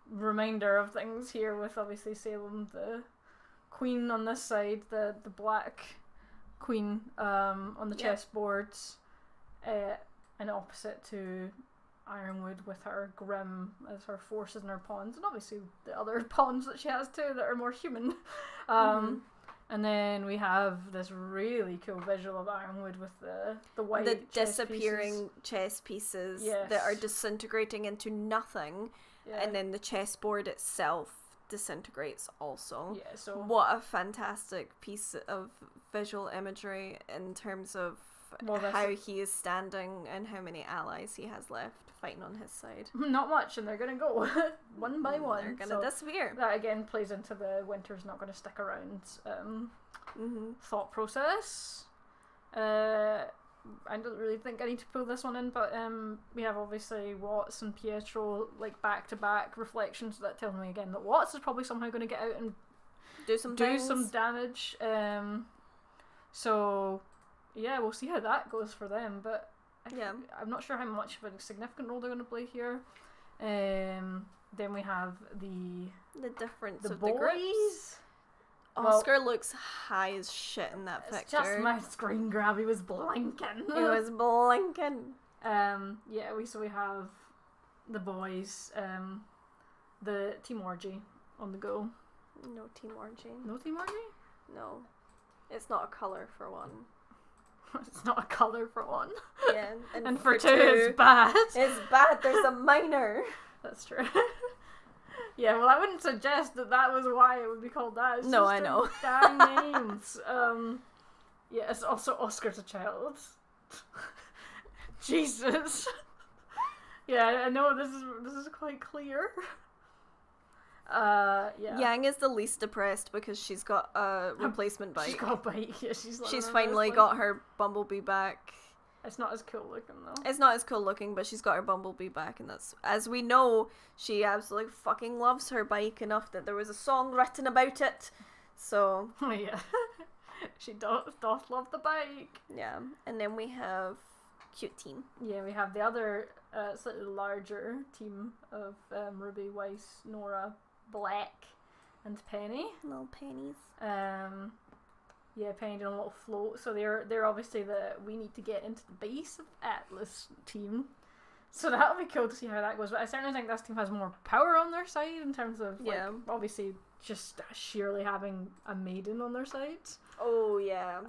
reminder of things here with obviously Salem, the queen on this side, the black queen on the chessboards. And opposite to Ironwood with her Grimm as her forces and her pawns, and obviously the other pawns that she has too that are more human. And then we have this really cool visual of Ironwood with the white disappearing chess pieces that are disintegrating into nothing, and then the chessboard itself disintegrates also. Yeah, so what a fantastic piece of visual imagery in terms of how he is standing and how many allies he has left fighting on his side. Not much, and they're gonna go one by one. They're gonna disappear. That again plays into the Winter's not gonna stick around thought process. I don't really think I need to pull this one in, but we have obviously Watts and Pietro like back to back reflections that tell me again that Watts is probably somehow going to get out and do some damage. So. Yeah, we'll see how that goes for them, but I'm not sure how much of a significant role they're going to play here. Then we have the difference of boys. The groups. Oscar looks high as shit in that picture. It's just my screen grab. He was blinking. He was blinking. We have the boys. The team orgy on the go. No team orgy. No team orgy? No, it's not a colour for one. It's not a colour for one. Yeah, and for two, it's bad. It's bad. There's a minor. That's true. Yeah, well, I wouldn't suggest that was why it would be called that. It's no, I know. Damn names. Yeah, it's also Oscar's a child. Jesus. Yeah, I know this is quite clear. Yang is the least depressed because she's got a replacement bike. She's got a bike. Yeah, she's finally got her Bumblebee back. It's not as cool looking though. It's not as cool looking, but she's got her Bumblebee back, and that's, as we know, she absolutely fucking loves her bike enough that there was a song written about it. So yeah, she doth love the bike. Yeah, and then we have cute team. Yeah, we have the other slightly larger team of Ruby, Weiss, Nora, Black, and Penny. Little pennies. Penny doing a little float. So they're obviously we need to get into the base of Atlas team. So that'll be cool to see how that goes. But I certainly think this team has more power on their side in terms of obviously just sheerly having a maiden on their side. Oh yeah.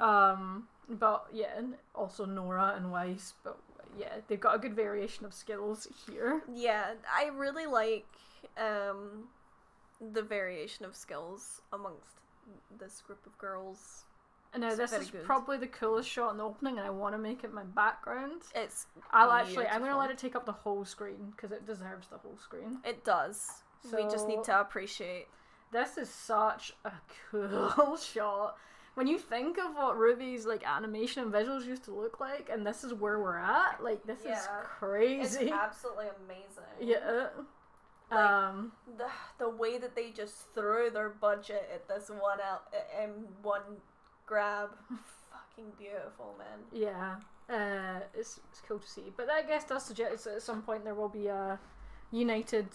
But yeah, and also Nora and Weiss. But yeah, they've got a good variation of skills here. Yeah, I really like the variation of skills amongst this group of girls. And now this is probably the coolest shot in the opening, and I want to make it my background. I'm gonna let it take up the whole screen because it deserves the whole screen. It does. So we just need to appreciate. This is such a cool shot. When you think of what RWBY's like animation and visuals used to look like, and this is where we're at, like this is crazy. It's absolutely amazing. Yeah. Like, the way that they just threw their budget at this one grab, fucking beautiful, man. Yeah, it's cool to see. But that, I guess, does suggest that at some point there will be a united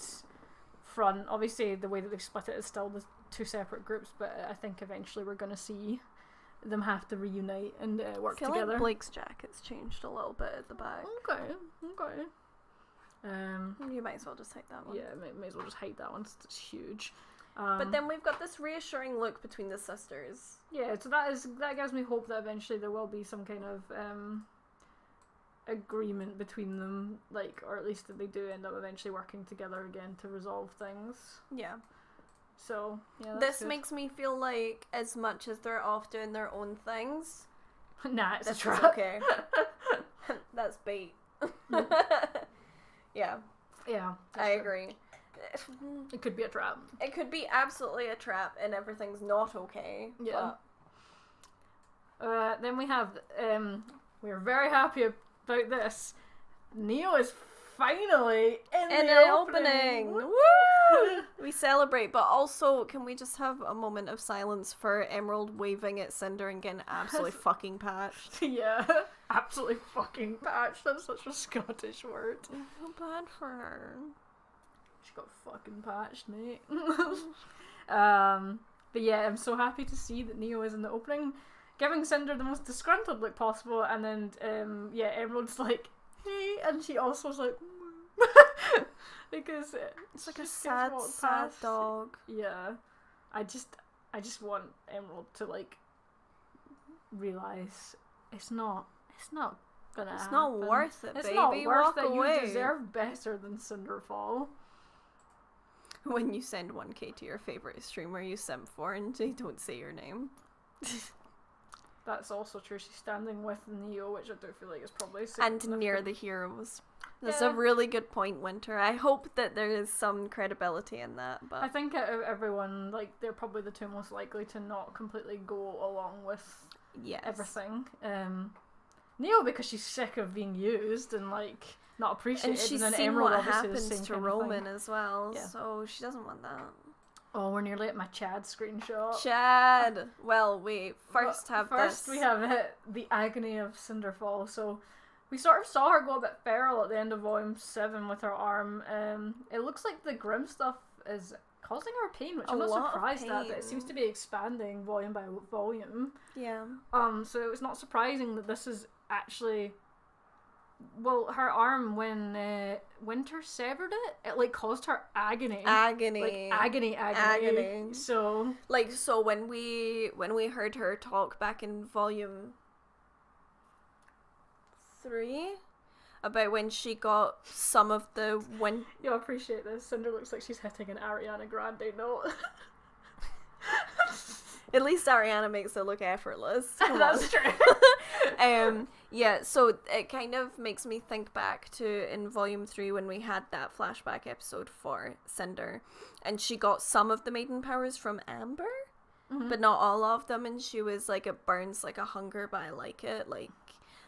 front. Obviously, the way that they've split it is still the two separate groups, but I think eventually we're going to see them have to reunite and work together. I feel like Blake's jacket's changed a little bit at the back. Okay. You might as well just hide that one. Yeah, may as well just hide that one. It's huge. But then we've got this reassuring look between the sisters. Yeah, so that gives me hope that eventually there will be some kind of agreement between them, like, or at least that they do end up eventually working together again to resolve things. Yeah. So, yeah, this makes me feel like as much as they're off doing their own things, nah, it's a trap. Okay. That's bait. Yeah. Yeah. I agree. It could be a trap. It could be absolutely a trap and everything's not okay. Yeah. Then we have, we're very happy about this. Neo is finally in the opening. Woo! We celebrate, but also, can we just have a moment of silence for Emerald waving at Cinder and getting absolutely fucking patched? Yeah, absolutely fucking patched. That's such a Scottish word. I feel bad for her. She got fucking patched, mate. But yeah, I'm so happy to see that Neo is in the opening, giving Cinder the most disgruntled look possible, and then Emerald's like, hey, and she also was like, because it's like a sad dog. Yeah, I just want Emerald to like realize it's not gonna happen. Not worth it, it's baby. Not worth Walk it. away. You deserve better than Cinderfall. When you send 1K to your favorite streamer you simp for and they don't say your name. That's also true. She's standing with Neo, which I do feel like is probably and near the heroes. That's a really good point, Winter. I hope that there is some credibility in that. But I think out of everyone, like, they're probably the two most likely to not completely go along with everything. Neo, because she's sick of being used and like not appreciated, and she's then seen Emerald what obviously happens to Roman as well, so she doesn't want that. Oh, we're nearly at my Chad screenshot. Chad! Well, wait, first we have the agony of Cinderfall. So we sort of saw her go a bit feral at the end of Volume 7 with her arm. It looks like the Grimm stuff is causing her pain, which I'm not surprised at, but it seems to be expanding volume by volume. Yeah. So it's not surprising that this is actually... Well, her arm, when Winter severed it like caused her agony. Like agony. So when we heard her talk back in Volume 3 about when she got some of the You'll appreciate this. Cinder looks like she's hitting an Ariana Grande note. At least Ariana makes it look effortless. That's true. Yeah, so it kind of makes me think back to in Volume 3 when we had that flashback episode for Cinder, and she got some of the maiden powers from Amber, but not all of them, and she was like, it burns like a hunger, but I like it. Like,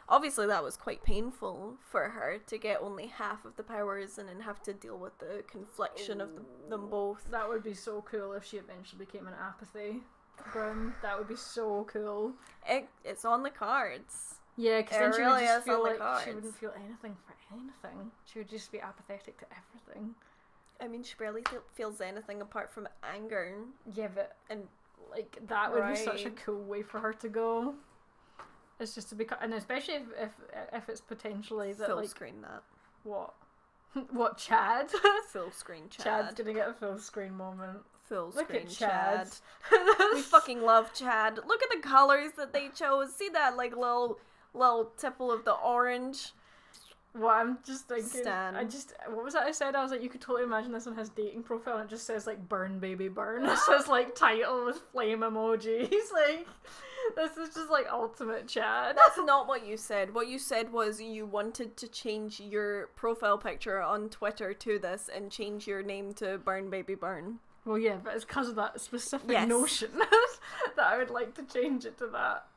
obviously that was quite painful for her to get only half of the powers and then have to deal with the confliction of them both. That would be so cool if she eventually became an apathy Grimm. That would be so cool. It's on the cards. Yeah, because then she really would just feel like cards. She wouldn't feel anything for anything. She would just be apathetic to everything. I mean, she barely feels anything apart from anger. Yeah, but like that would be such a cool way for her to go. It's just to become, and especially if it's potentially that full screen that. What Chad? Full screen Chad. Chad's gonna get a full screen moment. Full Look screen at Chad. We fucking love Chad. Look at the colors that they chose. See that like little tipple of the orange. Well, I'm just thinking. Stan. What was that I said? I was like, you could totally imagine this on his dating profile, and it just says like "Burn, baby, burn." It says like title with flame emojis. Like, this is just like ultimate Chad. That's not what you said. What you said was you wanted to change your profile picture on Twitter to this and change your name to Burn, baby, burn. Well, yeah, but it's because of that specific notion that I would like to change it to that.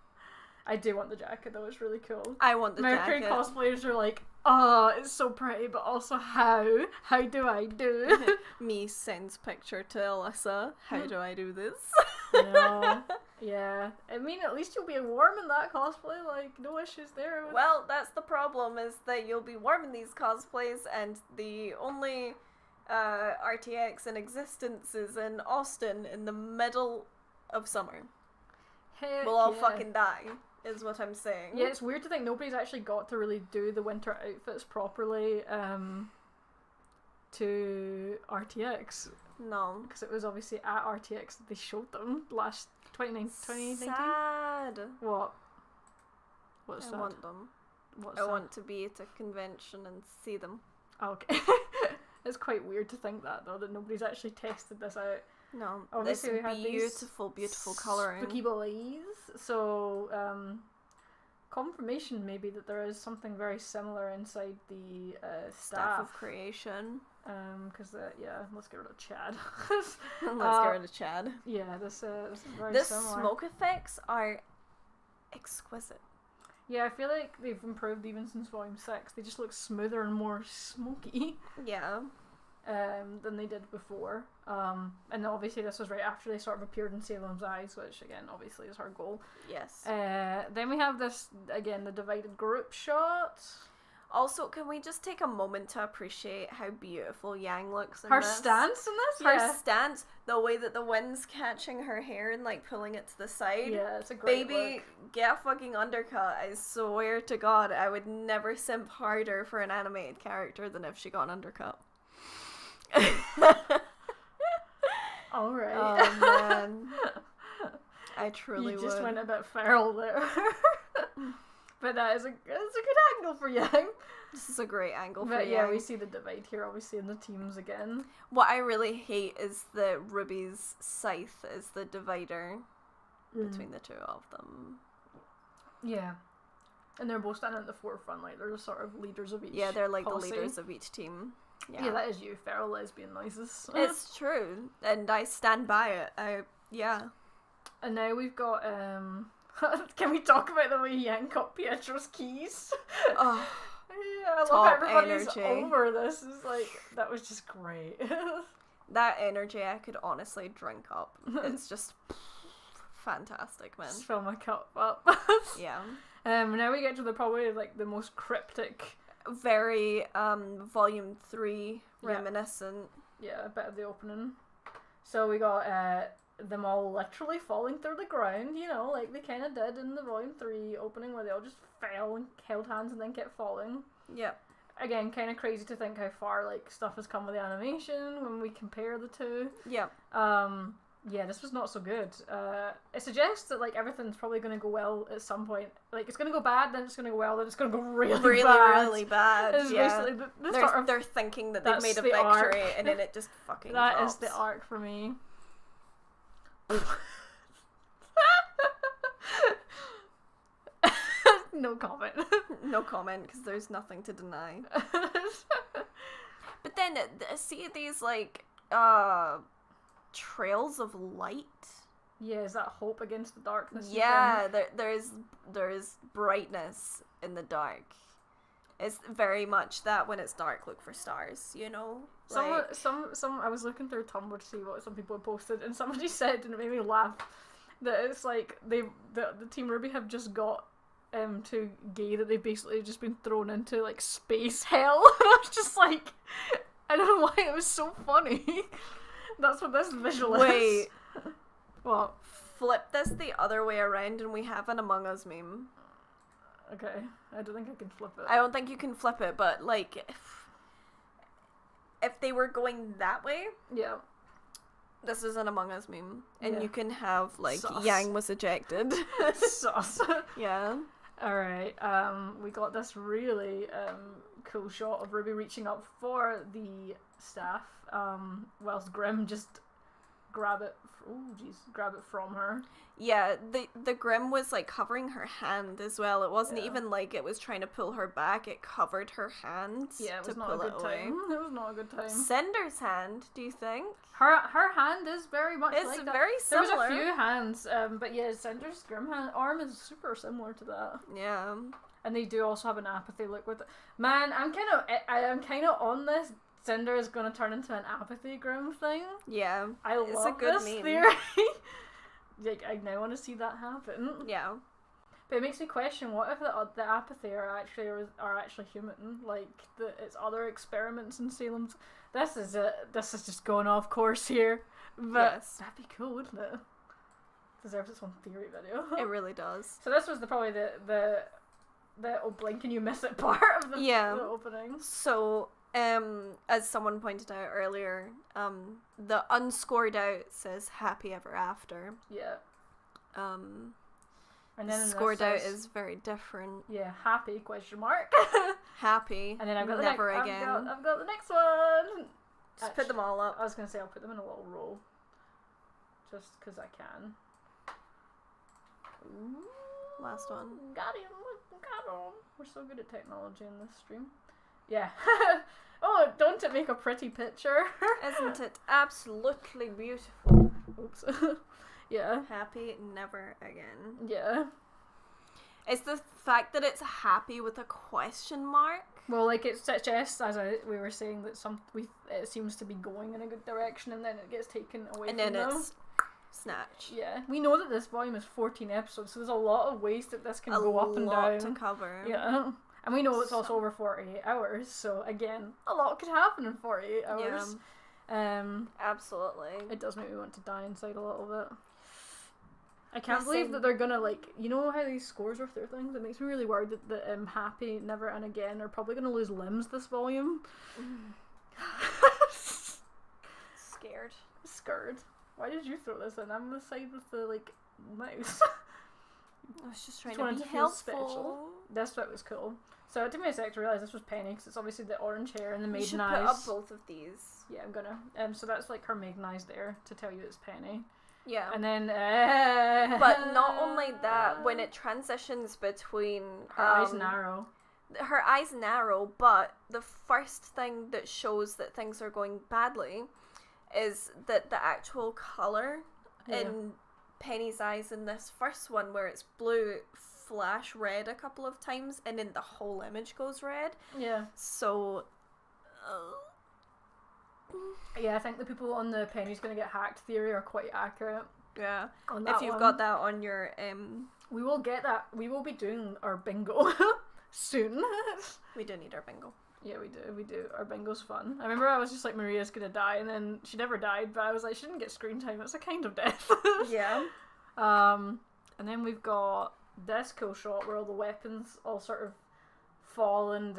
I do want the jacket though, it's really cool. I want the Mercury jacket. Cosplayers are like, oh, it's so pretty, but also how do I do? Me sends picture to Alyssa. How do I do this? Yeah, I mean, at least you'll be warm in that cosplay, like, no issues there. Well, that's the problem, is that you'll be warm in these cosplays, and the only RTX in existence is in Austin in the middle of summer. Heck we'll all fucking die, is what I'm saying. Yeah, it's weird to think nobody's actually got to really do the winter outfits properly to RTX. No. Because it was obviously at RTX that they showed them last 2019. Sad. What? What's sad? I want them. What's I want to be at a convention and see them. Okay. It's quite weird to think that, though, that nobody's actually tested this out. No, obviously this we had beautiful colouring. Spooky boys. So, confirmation maybe that there is something very similar inside the staff of creation. Because let's get rid of Chad. Let's get rid of Chad. Yeah, this is very similar. The smoke effects are exquisite. Yeah, I feel like they've improved even since Volume 6. They just look smoother and more smoky. Yeah. Than they did before. And obviously this was right after they sort of appeared in Salem's Eyes, which again, obviously is her goal. Yes. Then we have this, again, the divided group shot. Also, can we just take a moment to appreciate how beautiful Yang looks in her this? Stance in this? Her stance, the way that the wind's catching her hair and like pulling it to the side. Yeah, it's a great Baby, look. get a fucking undercut. I swear to God, I would never simp harder for an animated character than if she got an undercut. Alright. Oh man. I truly would. You just went a bit feral there. But that's a good angle for Yang. This is a great angle for Yang. Yang. Yeah, we see the divide here, obviously, in the teams again. What I really hate is that RWBY's scythe is the divider between the two of them. Yeah. And they're both standing at the forefront, like they're the sort of leaders of each. Yeah, they're like policy. the leaders of each team. Yeah, that is you, feral lesbian noises. It's true, and I stand by it. Yeah. And now we've got can we talk about the way Yang got Pietro's keys? Oh, yeah, I love everybody's over this. It's like, that was just great. That energy I could honestly drink up. It's just fantastic, man. Just fill my cup up. Yeah. Now we get to probably like the most cryptic, very Volume 3 reminiscent. Yeah, a bit of the opening. So we got them all literally falling through the ground, you know, like they kind of did in the Volume 3 opening, where they all just fell and held hands and then kept falling. Yep. Again, kind of crazy to think how far like stuff has come with the animation when we compare the two. Yep. Yeah, this was not so good. It suggests that like everything's probably going to go well at some point. Like it's going to go bad, then it's going to go well, then it's going to go really bad. Really bad. It's basically they're thinking that they've made a victory, and then it just fucking That drops. is the arc for me. No comment. No comment, because there's nothing to deny. But then, see these, like, trails of light? Yeah, is that hope against the darkness? Yeah, there is brightness in the dark. It's very much that when it's dark, look for stars, you know? Some I was looking through Tumblr to see what some people had posted, and somebody said, and it made me laugh, that it's like the Team RWBY have just got too gay that they've basically just been thrown into like space hell. And I was just like, I don't know why it was so funny. That's what this visual is. Wait. What? Flip this the other way around and we have an Among Us meme. Okay, I don't think I can flip it. I don't think you can flip it, but like if they were going that way, yeah, this is an Among Us meme, and you can have like Sauce. Yang was ejected. Sauce. Yeah. All right. We got this really cool shot of RWBY reaching up for the staff, whilst Grimm just grab it from her. Yeah, the Grimm was like covering her hand as well. It wasn't even like it was trying to pull her back, it covered her hand. Yeah, it was to not pull a good it away. time. It was not a good time. Cinder's hand, do you think? Her hand is very much it's like that. very similar. There was a few hands, but yeah, Cinder's Grimm arm is super similar to that. Yeah. And they do also have an apathy look with it. Man, I'm kind of on this. Cinder is going to turn into an apathy Grimm thing. Yeah. I love it's a good this meme. theory. like, I now want to see that happen. Yeah. But it makes me question, what if the apathy are actually human? Like, it's other experiments in Salem's. This is just going off course here. But that'd be cool, wouldn't it? Deserves its own theory video. It really does. So this was probably the oh, blink and you miss it part of the opening. So, as someone pointed out earlier, the unscored out says happy ever after. Yeah. And then scored out is very different. Yeah, happy ? Happy. And then I've got never again. I've got the next one. Just put them all up. I was gonna say I'll put them in a little row, just because I can. Ooh, last one. Got him. We're so good at technology in this stream. Yeah. Oh, don't it make a pretty picture? Isn't it absolutely beautiful? Oops. Yeah. Happy never again. Yeah. It's the fact that it's happy with a question mark. Well, like, it suggests, as we were saying, that it seems to be going in a good direction, and then it gets taken away from them. And then it's snatch. Yeah. We know that this volume is 14 episodes, so there's a lot of ways that this can go up and down. A lot to cover. Yeah. And we know it's also over 48 hours, so again, a lot could happen in 48 hours. Yeah. Absolutely. It does make me want to die inside a little bit. I can't believe that they're gonna, like, you know how these scores are through things? It makes me really worried that Happy, Never, and Again are probably gonna lose limbs this volume. Scared. Why did you throw this in? I'm on the side with the, like, mouse. I was just trying to be helpful. Special. This bit was cool. So it took me a sec to realise this was Penny, because it's obviously the orange hair and the maiden eyes. You should put up both of these. Yeah, I'm gonna. So that's, like, her maiden eyes there to tell you it's Penny. Yeah. And then but not only that, when it transitions between her eyes narrow. Her eyes narrow, but the first thing that shows that things are going badly is that the actual colour in Penny's eyes in this first one, where it's blue, flash red a couple of times, and then the whole image goes red. Yeah. So yeah, I think the people on the Penny's gonna get hacked theory are quite accurate. Yeah. If you've got that on your we will get that. We will be doing our bingo soon. We do need our bingo. Yeah, we do. Our bingo's fun. I remember I was just like, Maria's gonna die, and then she never died, but I was like, she didn't get screen time. It's a kind of death. Yeah. And then we've got this cool shot where all the weapons all sort of fall and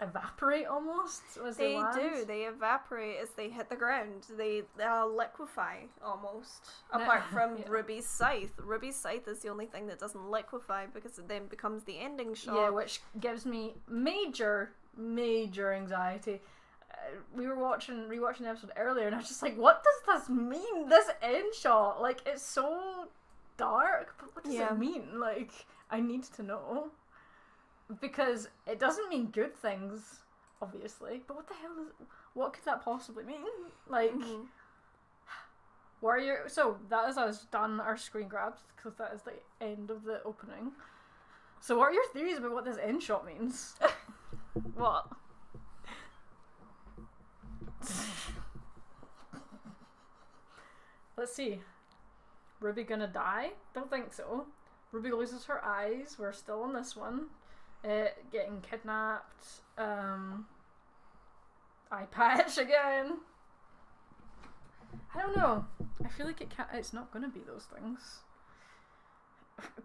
evaporate almost as they land. Do. They evaporate as they hit the ground. They liquefy almost. Apart from Ruby's scythe. Ruby's scythe is the only thing that doesn't liquefy, because it then becomes the ending shot. Yeah, which gives me major anxiety. We were rewatching the episode earlier, and I was just like, what does this mean? This end shot, like, it's so dark, but what does it mean? Like, I need to know. Because it doesn't mean good things, obviously. But what could that possibly mean? Like, so that is us done our screen grabs, because that is the end of the opening. So what are your theories about what this end shot means? What? Let's see. Ruby gonna die? Don't think so. Ruby loses her eyes. We're still on this one. Getting kidnapped. Eye patch again. I don't know. I feel like it's not gonna be those things.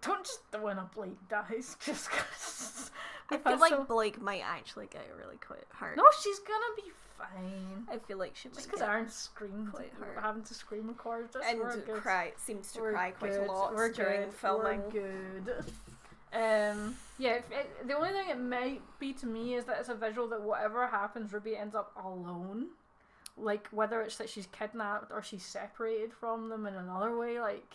Don't just when a Blake dies just because. I feel like Blake might actually get really quite hurt. No, she's gonna be fine. I feel like she might. Just because Aaron's screamed quite hurt. Having to scream record this. And seems to cry quite a lot during filming. We're good. The only thing it might be to me is that it's a visual that whatever happens, Ruby ends up alone. Like, whether it's that she's kidnapped or she's separated from them in another way, like,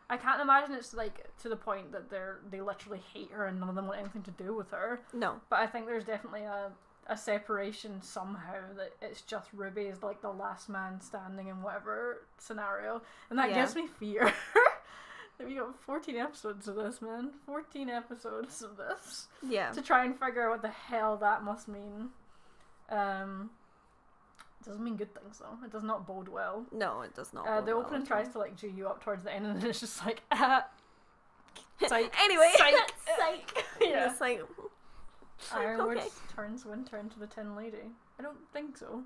I can't imagine it's, like, to the point that they literally hate her and none of them want anything to do with her. No. But I think there's definitely a separation somehow, that it's just Ruby is, like, the last man standing in whatever scenario. And that gives me fear. We got 14 episodes of this, man. 14 episodes of this. Yeah. To try and figure out what the hell that must mean. Doesn't mean good things though. It does not bode well. No, it does not. Bode the well opening tries to like G you up towards the end, and then it's just like, psych. Anyway, psych. Yeah. It's like Ironwood turns Winter into the Tin Lady. I don't think so.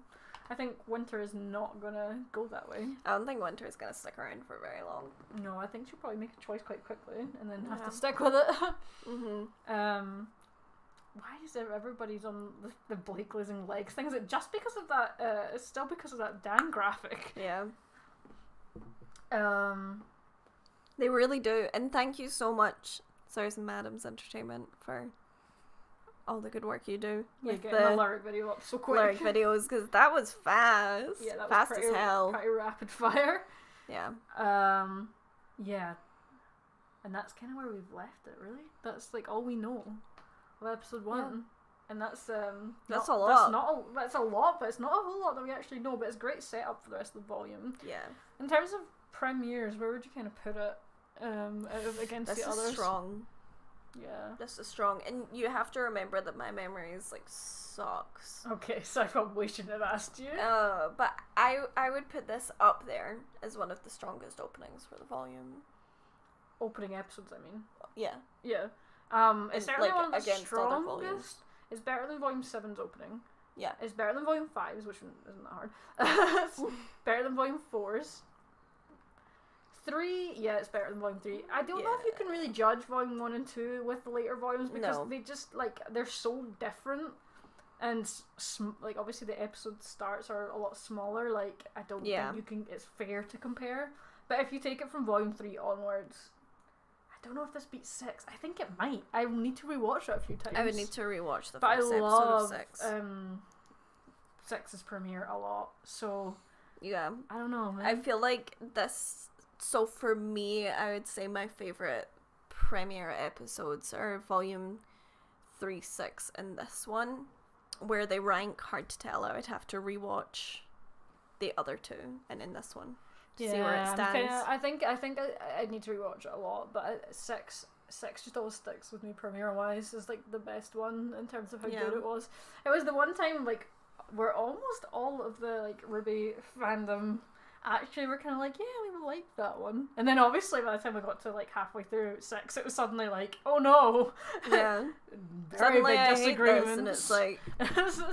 I think Winter is not gonna go that way. I don't think Winter is gonna stick around for very long. No, I think she'll probably make a choice quite quickly and then have to stick with it. Why is everybody's on the Blake losing legs thing? Is it just because of that? It's still because of that damn graphic. Yeah. They really do. And thank you so much, Sirs and Madams Entertainment, for all the good work you do. With getting the lyric video up so quick. Lyric videos, because that was fast. Yeah, that fast was pretty, as hell. Pretty rapid fire. Yeah. Yeah. And that's kind of where we've left it, really. That's like all we know of episode 1. Yeah. And that's a lot. That's a lot, but it's not a whole lot that we actually know. But it's great setup for the rest of the volume. Yeah. In terms of premieres, where would you kind of put it against the others? Strong. Yeah. This is strong, and you have to remember that my memory is like sucks. Okay, so I probably shouldn't have asked you. But I would put this up there as one of the strongest openings for the volume. Opening episodes, I mean. Yeah. Yeah. It's certainly one of the strongest. It's better than Volume 7's opening. Yeah. It's better than Volume 5's, which isn't that hard. It's better than Volume 4's. 3, yeah, it's better than Volume 3. I don't know if you can really judge Volume 1 and 2 with the later volumes because they just, like, they're so different. And, like, obviously the episode starts are a lot smaller. Like, I don't think you can, it's fair to compare. But if you take it from Volume 3 onwards, I don't know if this beats 6. I think it might. I need to rewatch it a few times. I would need to rewatch the first episode of 6. I love 6's premiere a lot. So, yeah. I don't know, man. I feel like this... So for me, I would say my favourite premiere episodes are Volume 3, 6, and this one. Where they rank hard to tell. I would have to rewatch the other 2, and in this one. To see where it stands. I think I need to rewatch it a lot, but 6 just always sticks with me premiere wise is like the best one in terms of how good it was. It was the one time like where almost all of the like RWBY fandom actually were kind of like, yeah, we liked that one. And then obviously by the time we got to like halfway through 6, it was suddenly like, oh no. Yeah. Very suddenly big disagreements. And it's like,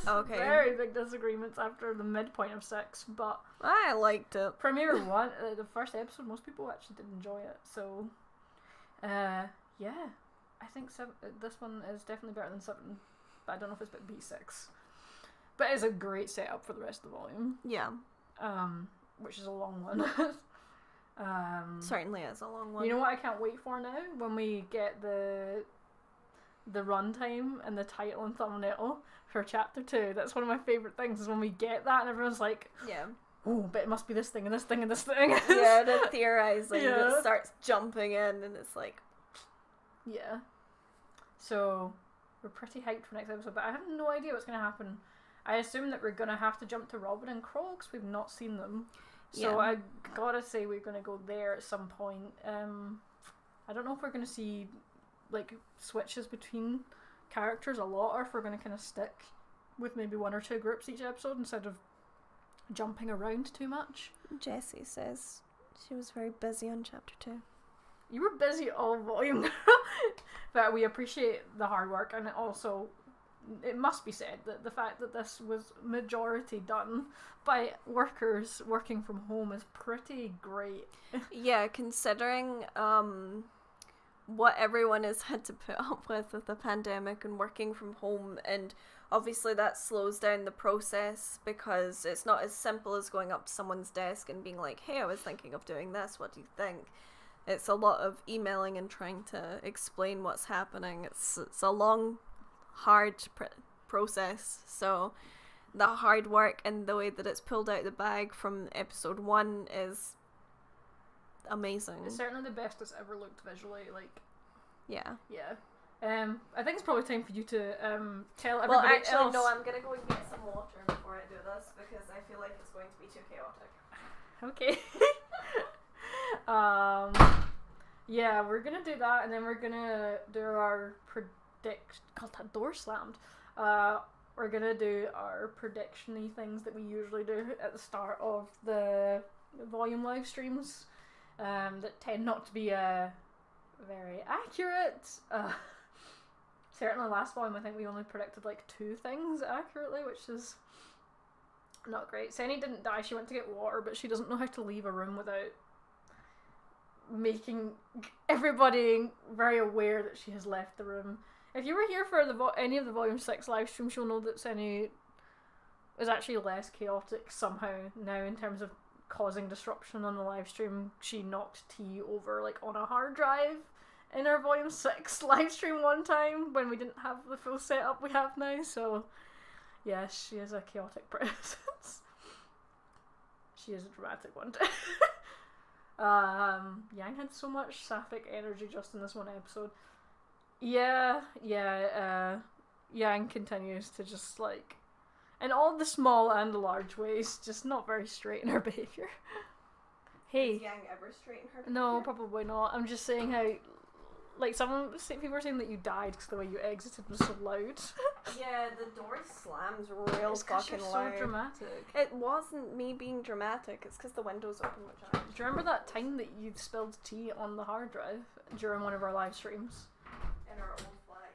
okay. Very big disagreements after the midpoint of 6, but I liked it. Premiere 1, the first episode, most people actually did enjoy it. So, yeah, I think this one is definitely better than 7, but I don't know if it's B6. But it's a great setup for the rest of the volume. Yeah. Which is a long one. Certainly is a long one. You know what I can't wait for now? When we get the runtime and the title and thumbnail for chapter 2. That's one of my favourite things is when we get that and everyone's like, yeah. Oh, but it must be this thing and this thing and this thing. Yeah, the theorizing that starts jumping in and it's like... Yeah. So, we're pretty hyped for next episode, but I have no idea what's going to happen. I assume that we're going to have to jump to Robyn and Qrow because we've not seen them. So I gotta say we're going to go there at some point. I don't know if we're going to see like switches between characters a lot or if we're going to kind of stick with maybe 1 or 2 groups each episode instead of jumping around too much. Jessie says she was very busy on chapter 2. You were busy all volume. But we appreciate the hard work, and it must be said that the fact that this was majority done by workers working from home is pretty great. Yeah, considering what everyone has had to put up with the pandemic and working from home, and obviously that slows down the process because it's not as simple as going up to someone's desk and being like, hey, I was thinking of doing this, what do you think? It's a lot of emailing and trying to explain what's happening. It's a long, hard process. So the hard work and the way that it's pulled out the bag from episode 1 is amazing. It's certainly the best it's ever looked visually. Like, yeah. I think it's probably time for you to tell everybody else. Well, actually, no, I'm gonna go and get some water before I do this because I feel like it's going to be too chaotic. Okay. Yeah, we're gonna do that, and then we're gonna do our God, that door slammed. we're gonna do our prediction-y things that we usually do at the start of the volume live streams, that tend not to be very accurate. Certainly last volume I think we only predicted like 2 things accurately, which is not great. Senny didn't die, she went to get water, but she doesn't know how to leave a room without making everybody very aware that she has left the room. If you were here for any of the Volume 6 live streams, you'll know that Senny is actually less chaotic somehow now in terms of causing disruption on the live stream. She knocked T over like on a hard drive in our Volume 6 live stream one time when we didn't have the full setup we have now, so yes, she is a chaotic presence. She is a dramatic one too. Yang had so much sapphic energy just in this one episode. Yang continues to just like, in all the small and the large ways, just not very straight in her behaviour. Hey. Is Yang ever straight in her behaviour? No, probably not. I'm just saying how, like, people were saying that you died because the way you exited was so loud. Yeah, the door slams real fucking loud. So dramatic. It wasn't me being dramatic, it's because the window's open, which I... Do you remember that time that you spilled tea on the hard drive during one of our live streams? In our old flat,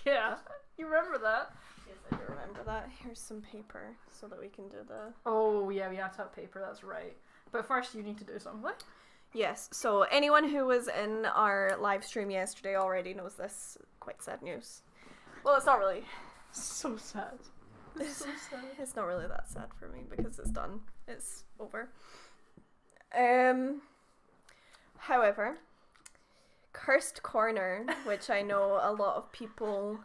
yeah. You remember that? Yes, I do remember that. Here's some paper so that we can do the... Oh, yeah, we have to have paper, that's right. But first you need to do something. Yes, so anyone who was in our live stream yesterday already knows this. Quite sad news. Well, it's not really. So sad. It's so sad. It's not really that sad for me because it's done. It's over. However, Cursed Corner, which I know a lot of people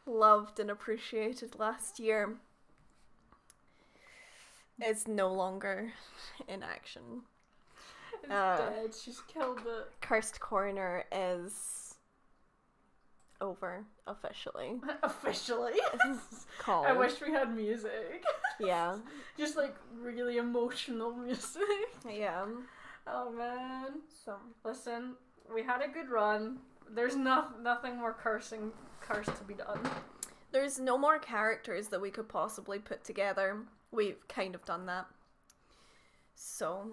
loved and appreciated last year, is no longer in action. It's dead. She's killed it. Cursed Corner is over officially. Officially? Called. I wish we had music. Yeah. Just like really emotional music. Yeah. Oh man. So listen, we had a good run. There's nothing more cursed to be done. There's no more characters that we could possibly put together. We've kind of done that. So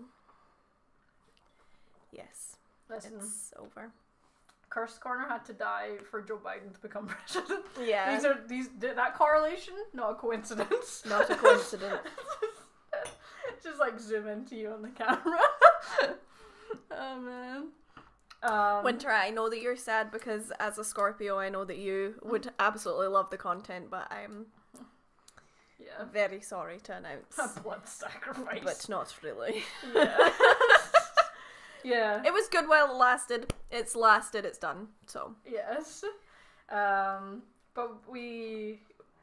yes, listen, it's over. Cursed Corner had to die for Joe Biden to become president. Yeah. That correlation, not a coincidence. Not a coincidence. Just like zoom into you on the camera. Oh man. Winter, I know that you're sad because as a Scorpio, I know that you would absolutely love the content, but I'm very sorry to announce a blood sacrifice. But not really. Yeah. Yeah. It was good while it lasted. It's lasted, it's done. So. Yes. But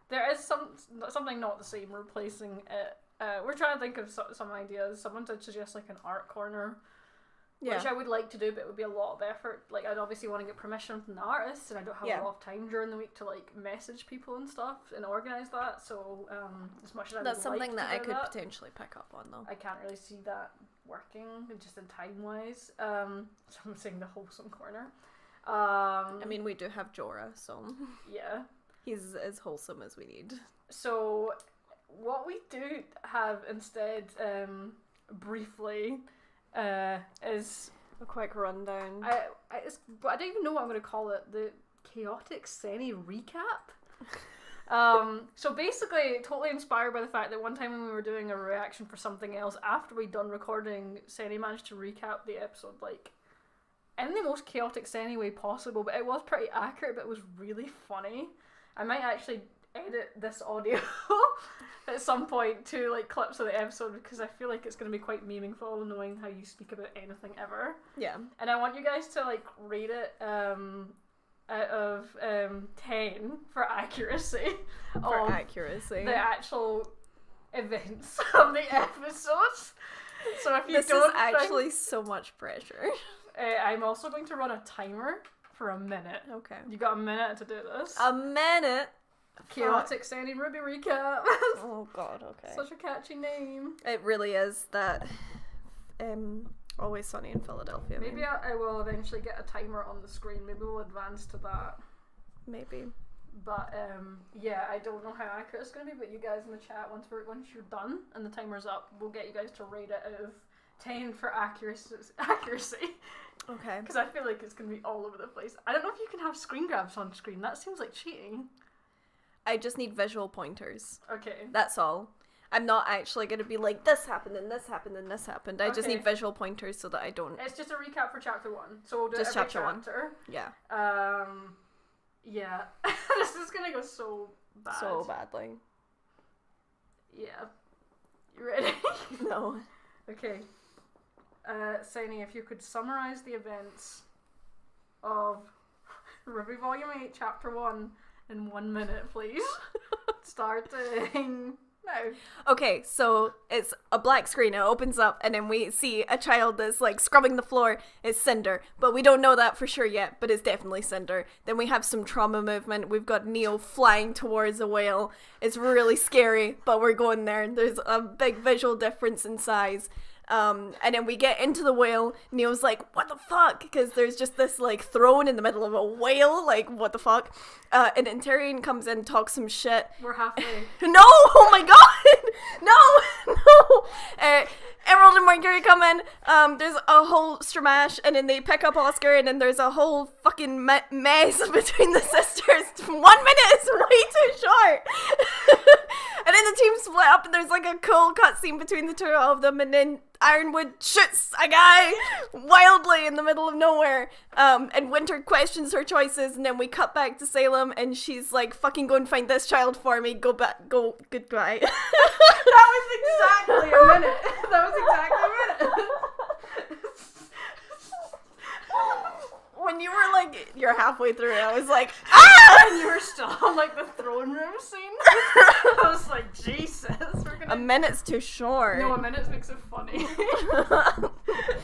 there is something not the same replacing it. We're trying to think of some ideas. Someone did suggest like an art corner. Yeah. Which I would like to do, but it would be a lot of effort. Like, I'd obviously want to get permission from the artists, and I don't have a lot of time during the week to, like, message people and stuff and organise that, so, as much as I would like to do that... That's something that I could potentially pick up on, though. I can't really see that working, just in time-wise. So I'm saying the wholesome corner. I mean, we do have Jorah, so... Yeah. He's as wholesome as we need. So, what we do have instead, briefly... is a quick rundown. But I don't even know what I'm going to call it. The chaotic Senny recap. So basically, totally inspired by the fact that one time when we were doing a reaction for something else, after we'd done recording, Senny managed to recap the episode like in the most chaotic Senny way possible. But it was pretty accurate. But it was really funny. I might actually edit this audio at some point to like clips of the episode because I feel like it's going to be quite meaningful knowing how you speak about anything ever. Yeah. And I want you guys to like rate it out of 10 for accuracy. For accuracy. The actual events of the episodes. So if you this is actually so much pressure. I'm also going to run a timer for a minute. Okay. You got a minute to do this. A minute? Chaotic Sandy and Ruby recap. Oh god, okay. Such a catchy name. It really is that Always Sunny in Philadelphia. Maybe I will eventually get a timer on the screen. Maybe we'll advance to that. Maybe. But yeah, I don't know how accurate it's going to be, but you guys in the chat, once you're done and the timer's up, we'll get you guys to rate it out of 10 for accuracy. Okay. Because I feel like it's going to be all over the place. I don't know if you can have screen grabs on screen. That seems like cheating. I just need visual pointers. Okay. That's all. I'm not actually going to be like, this happened and this happened and this happened. I just need visual pointers so that I don't... It's just a recap for chapter 1. So we'll do just every chapter. 1. Yeah. Yeah. This is going to go so bad. So badly. Yeah. You ready? No. Okay. Saini, if you could summarize the events of RWBY Volume 8, Chapter 1 in 1 minute, please. Starting now. Okay, so it's a black screen. It opens up, and then we see a child that's like scrubbing the floor. It's Cinder, but we don't know that for sure yet, but it's definitely Cinder. Then we have some trauma movement. We've got Neo flying towards a whale. It's really scary, but we're going there. There's a big visual difference in size. And then we get into the whale. Neo's like, what the fuck? Because there's just this like throne in the middle of a whale. Like, what the fuck? And then Tyrion comes in, talks some shit. We're halfway. No! Oh my god! No! Emerald and Mercury come in. There's a whole stramash, and then they pick up Oscar, and then there's a whole fucking mess between the sisters. 1 minute is way too short. And then the team split up, and there's like a cool cutscene between the two of them, and then Ironwood shoots a guy wildly in the middle of nowhere. And Winter questions her choices, and then we cut back to Salem, and she's like, fucking go and find this child for me. Go, goodbye. That was exactly a minute. That was exactly a minute. When you were like, you're halfway through it, I was like, ah! And you were still on like the throne room scene. I was like, Jesus. A minute's too short. No, a minute makes it funny.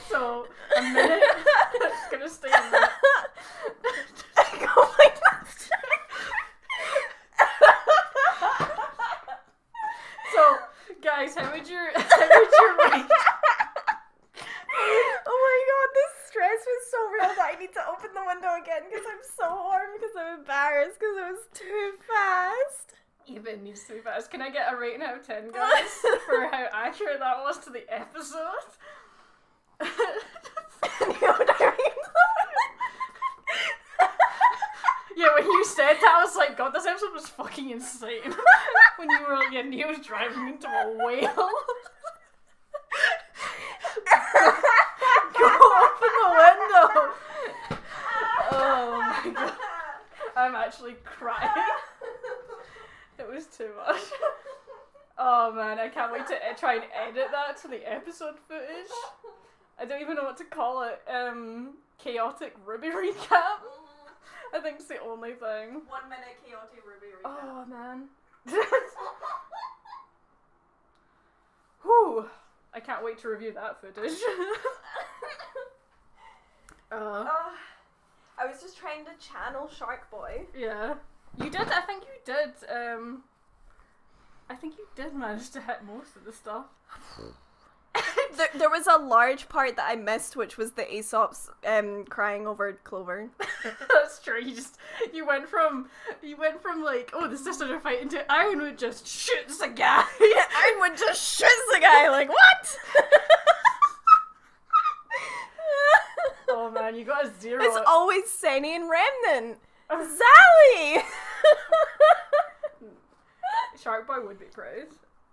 So, a minute is gonna stay a minute. Oh my god. So, guys, how would your rate? Oh my god, this stress was so real that I need to open the window again because I'm so warm because I'm embarrassed because it was too fast. Even needs to be fast. Can I get a rating out of 10, guys, for how accurate that was to the episode? Yeah, when you said that, I was like, God, this episode was fucking insane. When you were like, yeah, Neo's driving into a whale. Go open the window. Oh my god. I'm actually crying. It was too much. Oh man, I can't wait to try and edit that to the episode footage. I don't even know what to call it. Chaotic RWBY recap. I think it's the only thing. 1 minute chaotic RWBY recap. Oh man. Whew. I can't wait to review that footage. I was just trying to channel Shark Boy. Yeah. You did, I think you did. I think you did manage to hit most of the stuff. There was a large part that I missed, which was the Aesop's crying over Clover. That's true. You went from like, oh, the sisters are fighting, to Ironwood just shoots a guy. Ironwood just shoots a guy. Like, what? Oh man, you got a 0. It's always Sani and Remnant. Zally. Shark Boy would be proud.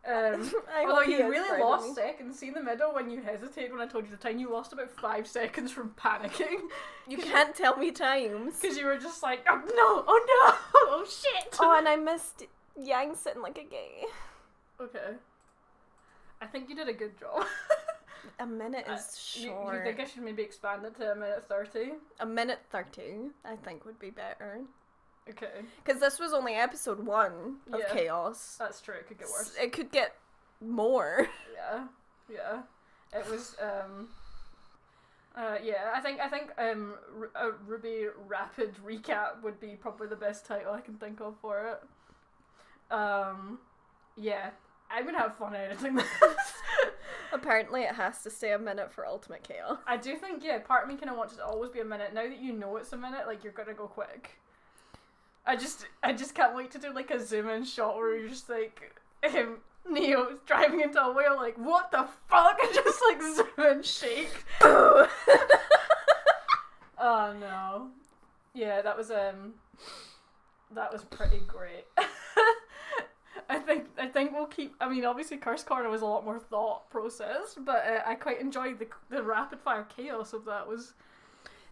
Although you really lost seconds. See in the middle when you hesitated when I told you the time, you lost about 5 seconds from panicking. You can't tell me times. Because you were just like, oh no, oh shit. Oh, and I missed Yang sitting like a gay. Okay. I think you did a good job. A minute is short. You think I should maybe expand it to a minute 30? A minute 30, I think, would be better. Okay. Because this was only episode 1 of Chaos. That's true, it could get worse. It could get more. Yeah. It was, yeah, I think a RWBY Rapid Recap would be probably the best title I can think of for it. Yeah. I'm gonna have fun editing this. Apparently it has to stay a minute for Ultimate Chaos. I do think, part of me kind of wants it to always be a minute. Now that you know it's a minute, like, you're gonna go quick. I just can't wait to do like a zoom in shot where you're just like Neo's driving into a whale, like what the fuck, and just like zoom and shake. Oh no. Yeah, that was pretty great. I think we'll keep. I mean, obviously, Curse Corner was a lot more thought process, but I quite enjoyed the rapid fire chaos of that. Was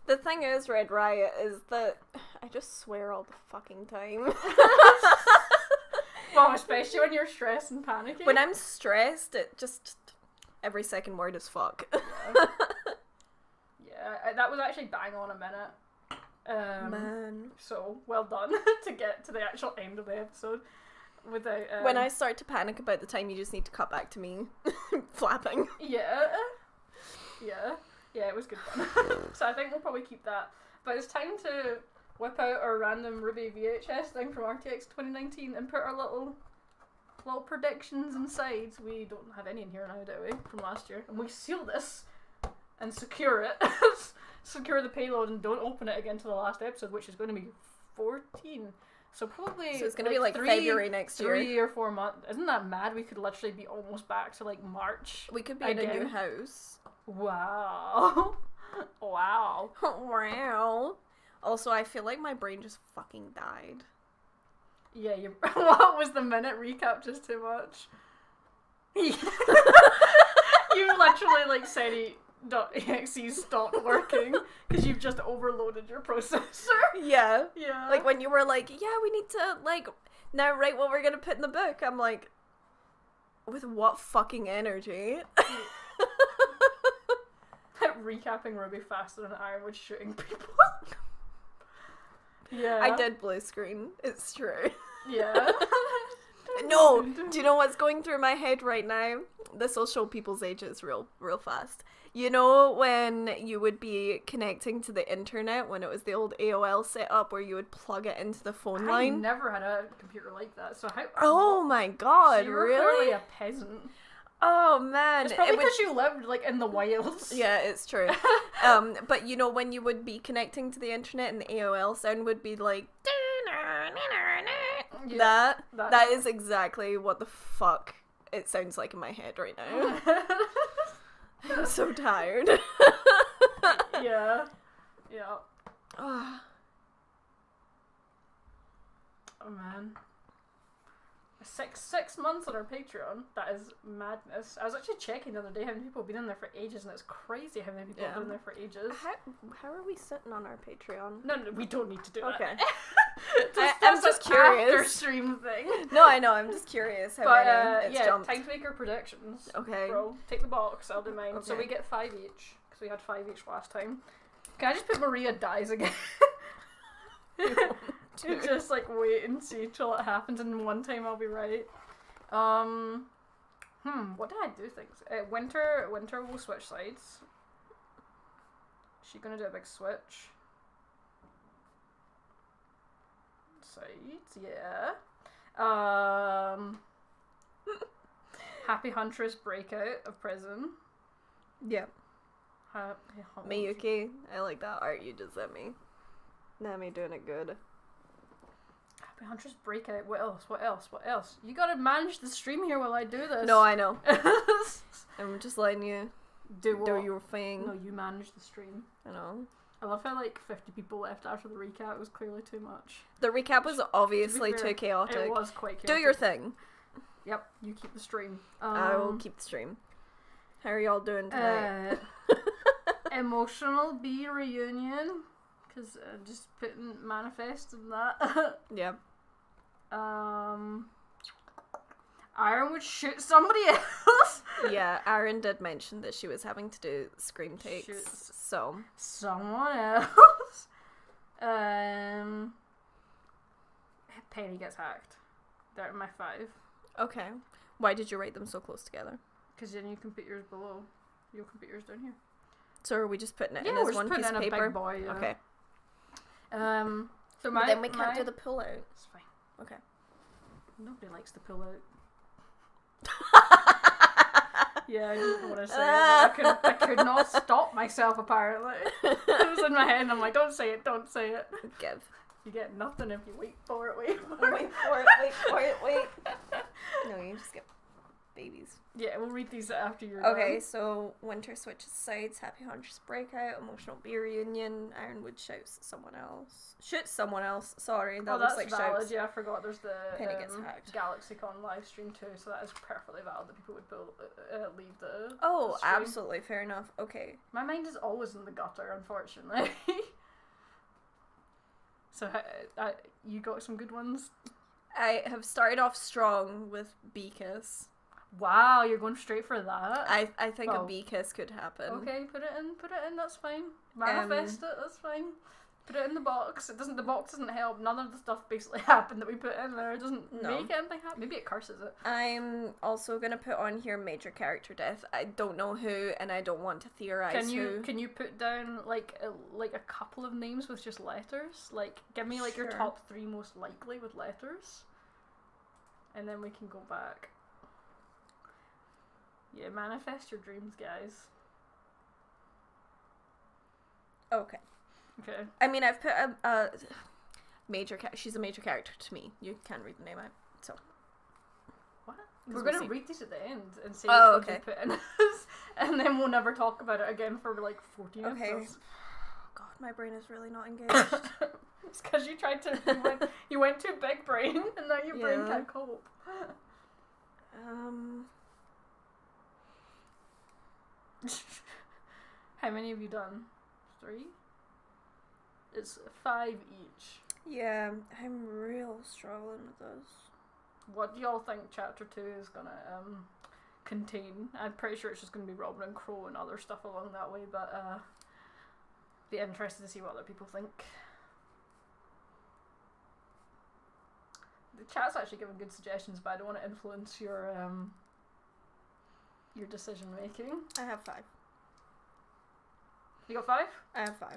the thing is, Red Riot, is that I just swear all the fucking time. Well, especially when you're stressed and panicking. When I'm stressed, it just every second word is fuck. Yeah, that was actually bang on a minute. Man. So well done to get to the actual end of the episode. Without when I start to panic about the time, you just need to cut back to me flapping. Yeah, it was good fun. So I think we'll probably keep that. But it's time to whip out our random RWBY VHS thing from RTX 2019 and put our little predictions inside. We don't have any in here now, do we? From last year, and we seal this and secure it. Secure the payload and don't open it again to the last episode, which is going to be 14. So probably. So it's going to be like February next year. 3 or 4 months. Isn't that mad? We could literally be almost back to like March. We could be in a new house. Wow. Wow. Wow. Also, I feel like my brain just fucking died. Yeah, what was the minute recap just too much? You literally like said .exe stopped working because you've just overloaded your processor. Yeah. Like when you were like, yeah, we need to like now write what we're gonna put in the book. I'm like, with what fucking energy? Recapping RWBY faster than Ironwood shooting people. Yeah. I did blue screen. It's true. Yeah. No, do you know what's going through my head right now? This will show people's ages real fast. You know when you would be connecting to the internet when it was the old AOL setup where you would plug it into the phone line? I never had a computer like that. So how? Oh my god, so you were really? Clearly a peasant. Oh man, it's probably because you lived like in the wilds. Yeah, it's true. But you know when you would be connecting to the internet and the AOL sound would be like that is exactly what the fuck it sounds like in my head right now. I'm so tired. Yeah. Oh man. 6 months on our Patreon. That is madness. I was actually checking the other day how many people have been in there for ages, and it's crazy how many people have been in there for ages. How are we sitting on our Patreon? No, we don't need to do okay. that. I'm just curious. After stream thing. No, I know. I'm just curious how many it's jumped. Time to make our predictions. Okay. Bro, take the box. I'll do mine. Okay. So we get 5 each because we had 5 each last time. Can I just put Maria dies again? Just like wait and see till it happens, and one time I'll be right. What did I do things? Winter will switch sides. She gonna do a big switch. Sides, yeah. Happy Huntress breakout of prison. Yeah. Happy Miyuki, I like that art you just sent me. Nami doing it good. Happy Huntress breakout. What else? You gotta manage the stream here while I do this. No, I know. I'm just letting you do your thing. No, you manage the stream. I know. I love how like 50 people left after the recap. It was clearly too much. The recap was obviously too chaotic. It was quite chaotic. Do your thing. Yep, you keep the stream. I will keep the stream. How are y'all doing tonight? Emotional B reunion. Because just putting manifest and that. Yeah. Aaron would shoot somebody else. Yeah, Aaron did mention that she was having to do scream takes. Shoots so someone else. Penny gets hacked. They're my 5. Okay. Why did you write them so close together? Because then you can put yours below. You'll put yours down here. So are we just putting it in as one piece of paper? Big boy, yeah. Okay. So but then we can't do the pull out. It's fine. Okay. Nobody likes the pull out. Yeah, I didn't want to say it. I could not stop myself, apparently. It was in my head and I'm like, don't say it. Give. You get nothing if you wait for it, wait for it. No, you just get babies. Yeah, we'll read these after you're okay, done. So Winter switches sides, Happy Huntresses breakout, emotional bee reunion, Ironwood shoots someone else. Sorry, that looks like valid. shouts. Yeah, I forgot there's the Penny gets hacked. GalaxyCon live stream too, so that is perfectly valid that people would leave the Oh, stream. absolutely, fair enough. Okay. My mind is always in the gutter, unfortunately. So you got some good ones? I have started off strong with bee kiss. Wow, you're going straight for that? I think a bee kiss could happen. Okay, put it in, that's fine. Manifest it, that's fine. Put it in the box. The box doesn't help. None of the stuff basically happened that we put in there. It doesn't make anything happen. Maybe it curses it. I'm also gonna put on here major character death. I don't know who, and I don't want to theorize who. Can you put down like a couple of names with just letters? Like, give me like your top 3 most likely with letters, and then we can go back. Yeah, manifest your dreams, guys. Okay. I mean, I've put a major. She's a major character to me. You can't read the name out, so. What? We're gonna read these at the end and see what they put in, and then we'll never talk about it again for like 14 episodes. God, my brain is really not engaged. It's because you tried to. You went too big brain, and now your brain can't cope. How many have you done? 3? It's 5 each. Yeah, I'm real struggling with this. What do y'all think chapter 2 is gonna contain? I'm pretty sure it's just gonna be Robyn and Qrow and other stuff along that way, but be interested to see what other people think. The chat's actually giving good suggestions, but I don't want to influence your decision making. I have 5. You got 5? I have 5.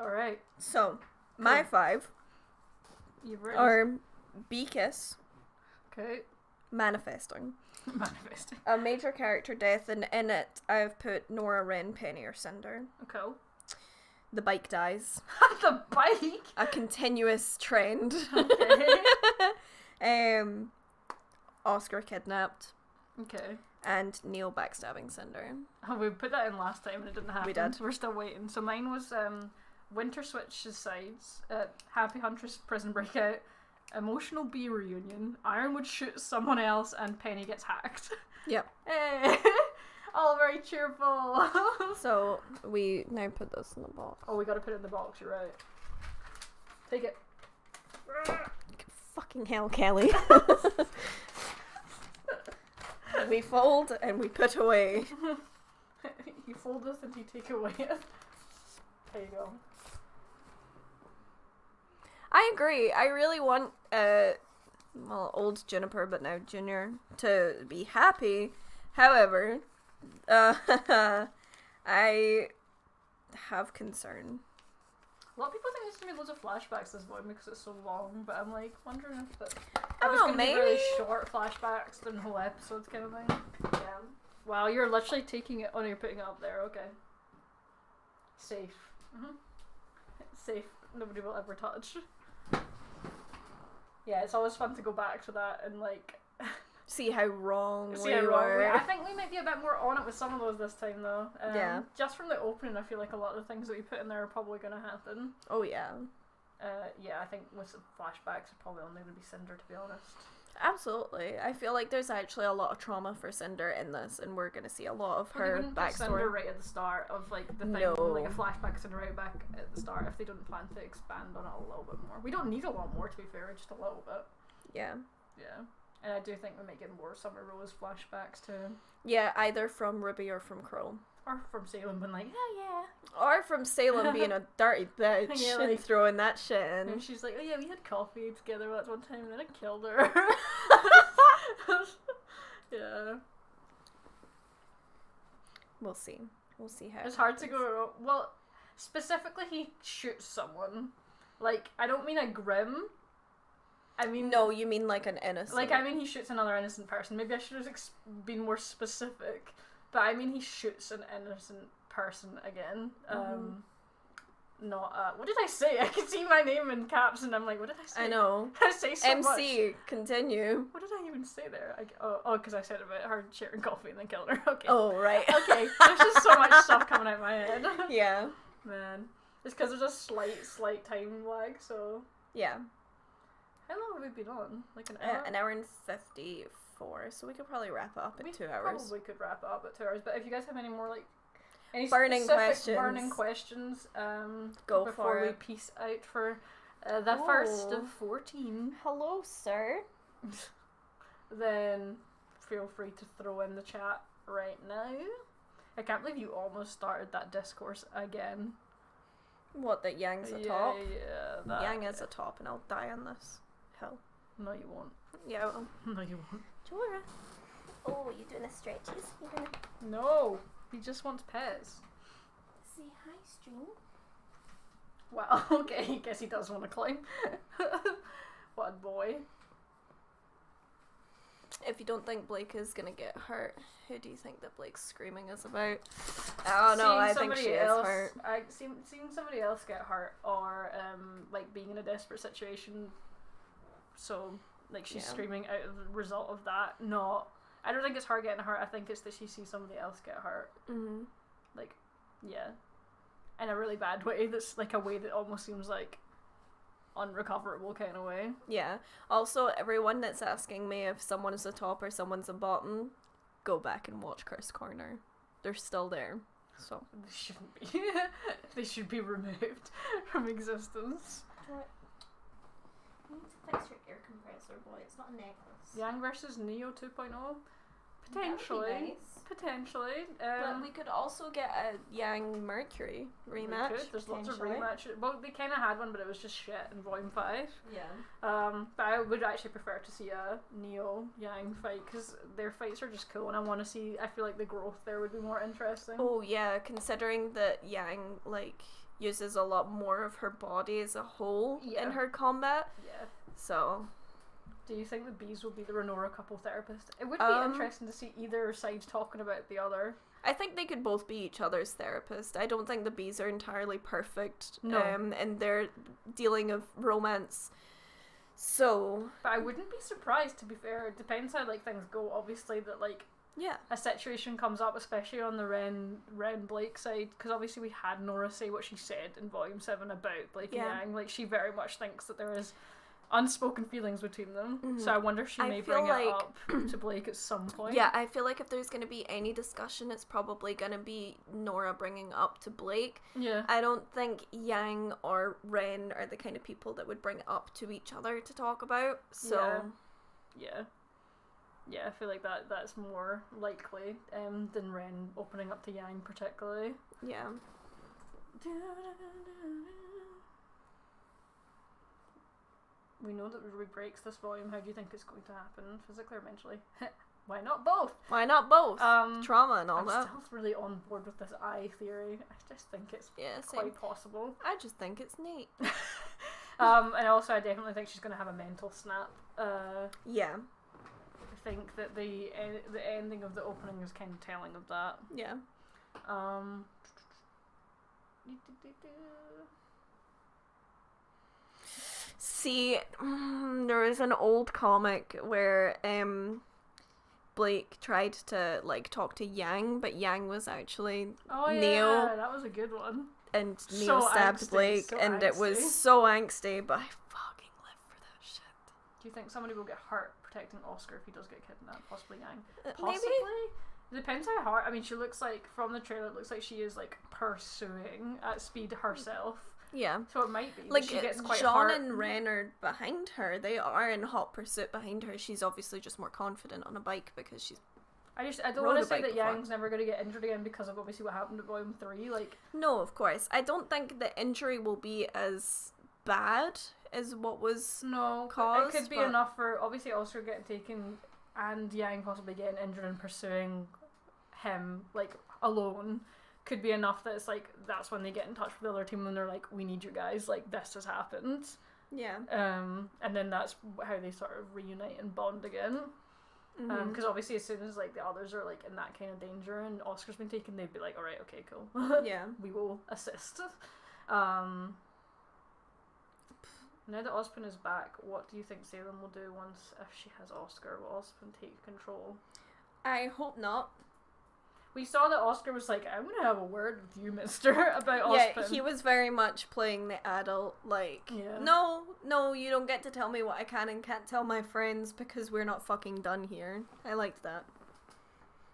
Alright. So, my 5 are bee kiss. Okay. Manifesting. Manifesting. A major character death, and in it I've put Nora, Wren, Penny, or Cinder. Okay. The bike dies. The bike? A continuous trend. Okay. Oscar kidnapped. Okay. And Neil backstabbing Cinder. Oh, we put that in last time and it didn't happen. We did. We're still waiting. So mine was Winter switches sides, Happy Huntress prison breakout, emotional bee reunion, Ironwood shoots someone else, and Penny gets hacked. Yep. Hey! All very cheerful. So we now put this in the box. Oh, we gotta put it in the box, you're right. Take it. Fucking hell, Kelly. We fold and we put away. You fold this and you take away it. There you go. I agree. I really want old Juniper, but now Junior, to be happy. However, I have concern. A lot of people think there's gonna be loads of flashbacks this volume because it's so long, but I'm like wondering if it's gonna be really short flashbacks than whole episodes kind of thing. Yeah. Wow, you're literally taking it. Oh, no, you're putting it up there. Okay. Safe. Safe. Nobody will ever touch. Yeah, it's always fun to go back to that and like see how wrong we were. I think we might be a bit more on it with some of those this time though. Yeah. Just from the opening, I feel like a lot of the things that we put in there are probably going to happen. Oh yeah. Yeah, I think with some flashbacks, are probably only going to be Cinder, to be honest. Absolutely. I feel like there's actually a lot of trauma for Cinder in this, and we're going to see a lot of her backstory. Cinder right at the start of like the thing, like a flashback of Cinder right back at the start. If they don't plan to expand on it a little bit more, we don't need a lot more, to be fair, just a little bit. Yeah. Yeah. And I do think we might get more Summer Rose flashbacks too. Yeah, either from RWBY or from Qrow. Or from Salem being like, yeah. Or from Salem being a dirty bitch and throwing that shit in. And she's like, oh yeah, we had coffee together that one time and then I killed her. Yeah. We'll see. We'll see how it's hard to go. Well, specifically he shoots someone. Like, I don't mean a Grimm. I mean... No, you mean like an innocent. Like, I mean he shoots another innocent person. Maybe I should have been more specific. But I mean he shoots an innocent person again. not what did I say? I could see my name in caps and I'm like, what did I say? I know. I say so MC, much. Continue. What did I even say there? Because I said about her sharing coffee and then killing her. Okay. Oh, right. Okay. There's just so much stuff coming out of my head. Yeah. Man. It's because there's a slight time lag, so... Yeah. How long have we been on? Like an hour? An hour and 54, so we could probably wrap it up at 2 hours. We probably could wrap it up at 2 hours, but if you guys have any more, like... Any burning questions, go before for we it. peace out for the first of 14. Hello, sir. Then feel free to throw in the chat right now. I can't believe you almost started that discourse again. What, that Yang's a top? Yeah, Yang is a top and I'll die on this hill. No, you won't. Yeah, I will. No, you won't. Jora. Oh, you doing the stretches? You gonna... No, he just wants pets. Say hi, Stream. Well, okay, guess he does want to climb. What a boy. If you don't think Blake is gonna get hurt, who do you think that Blake's screaming is about? Oh no, I think she is hurt. Seeing somebody else get hurt, or like being in a desperate situation, so like she's screaming out of the result of that. I don't think it's her getting hurt. I think it's that she sees somebody else get hurt. Mm-hmm. Like, yeah, in a really bad way. That's like a way that almost seems like unrecoverable kind of way. Yeah. Also, everyone that's asking me if someone is a top or someone's a bottom, go back and watch Curse Corner. They're still there. So they shouldn't be. They should be removed from existence. You need to fix your air compressor, boy. It's not a necklace. Yang versus Neo 2.0? Potentially. Nice. Potentially. But we could also get a Yang Mercury rematch. There's lots of rematches. Well, they kind of had one, but it was just shit in Volume 5. Yeah. But I would actually prefer to see a Neo Yang fight because their fights are just cool, and I want to see. I feel like the growth there would be more interesting. Oh yeah, considering that Yang like uses a lot more of her body as a whole in her combat. Yeah. So. Do you think the bees will be the Renora couple therapist? It would be interesting to see either side talking about the other. I think they could both be each other's therapist. I don't think the bees are entirely perfect in their dealing of romance. So... But I wouldn't be surprised, to be fair. It depends how like things go. Obviously that like a situation comes up, especially on the Ren Blake side, because obviously we had Nora say what she said in Volume 7 about Blake and Yang. Like she very much thinks that there is unspoken feelings between them. Mm-hmm. So I wonder if she may bring it up to Blake at some point. Yeah, I feel like if there's going to be any discussion, it's probably going to be Nora bringing up to Blake. Yeah. I don't think Yang or Ren are the kind of people that would bring it up to each other to talk about. So yeah, I feel like that's more likely than Ren opening up to Yang particularly. Yeah. We know that RWBY breaks this volume. How do you think it's going to happen, physically or mentally? Why not both? Why not both? Trauma and all that. I'm still really on board with this eye theory. I just think it's quite possible. I just think it's neat. And also I definitely think she's going to have a mental snap. Yeah. I think that the ending of the opening is kind of telling of that. Yeah. See, there is an old comic where Blake tried to like talk to Yang, but Yang was actually Neo. Yeah, that was a good one. And Neo stabbed Blake, and it was so angsty, but I fucking live for that shit. Do you think somebody will get hurt protecting Oscar if he does get kidnapped? Possibly Yang. Maybe. It depends how hard. I mean, she looks like, from the trailer, it looks like she is like pursuing at speed herself. Yeah. So it might be. Like, she gets quite Jean and Ren are behind her. They are in hot pursuit behind her. She's obviously just more confident on a bike because she's... I don't want to say that Yang's never going to get injured again because of obviously what happened at Volume 3. Like, no, of course. I don't think the injury will be as bad as what was caused. It could be enough for, obviously, Oscar getting taken and Yang possibly getting injured and pursuing him, like, alone. Could be enough that it's like that's when they get in touch with the other team and they're like, we need you guys, like this has happened. Yeah. And then that's how they sort of reunite and bond again. Because obviously as soon as like the others are like in that kind of danger and Oscar's been taken, they'd be like, all right, okay, cool. Yeah. We will assist. Now that Ospen is back, what do you think Salem will do once, if she has Oscar? Will Ospen take control? I hope not. We saw that Oscar was like, I'm gonna have a word with you, mister, about Ospen. Yeah, he was very much playing the adult, like, no, you don't get to tell me what I can and can't tell my friends because we're not fucking done here. I liked that.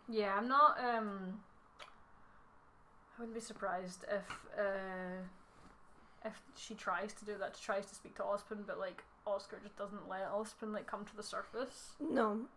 Yeah, I'm not, I wouldn't be surprised if she tries to do that, tries to speak to Ospen, but, like, Oscar just doesn't let Ospen, like, come to the surface. No.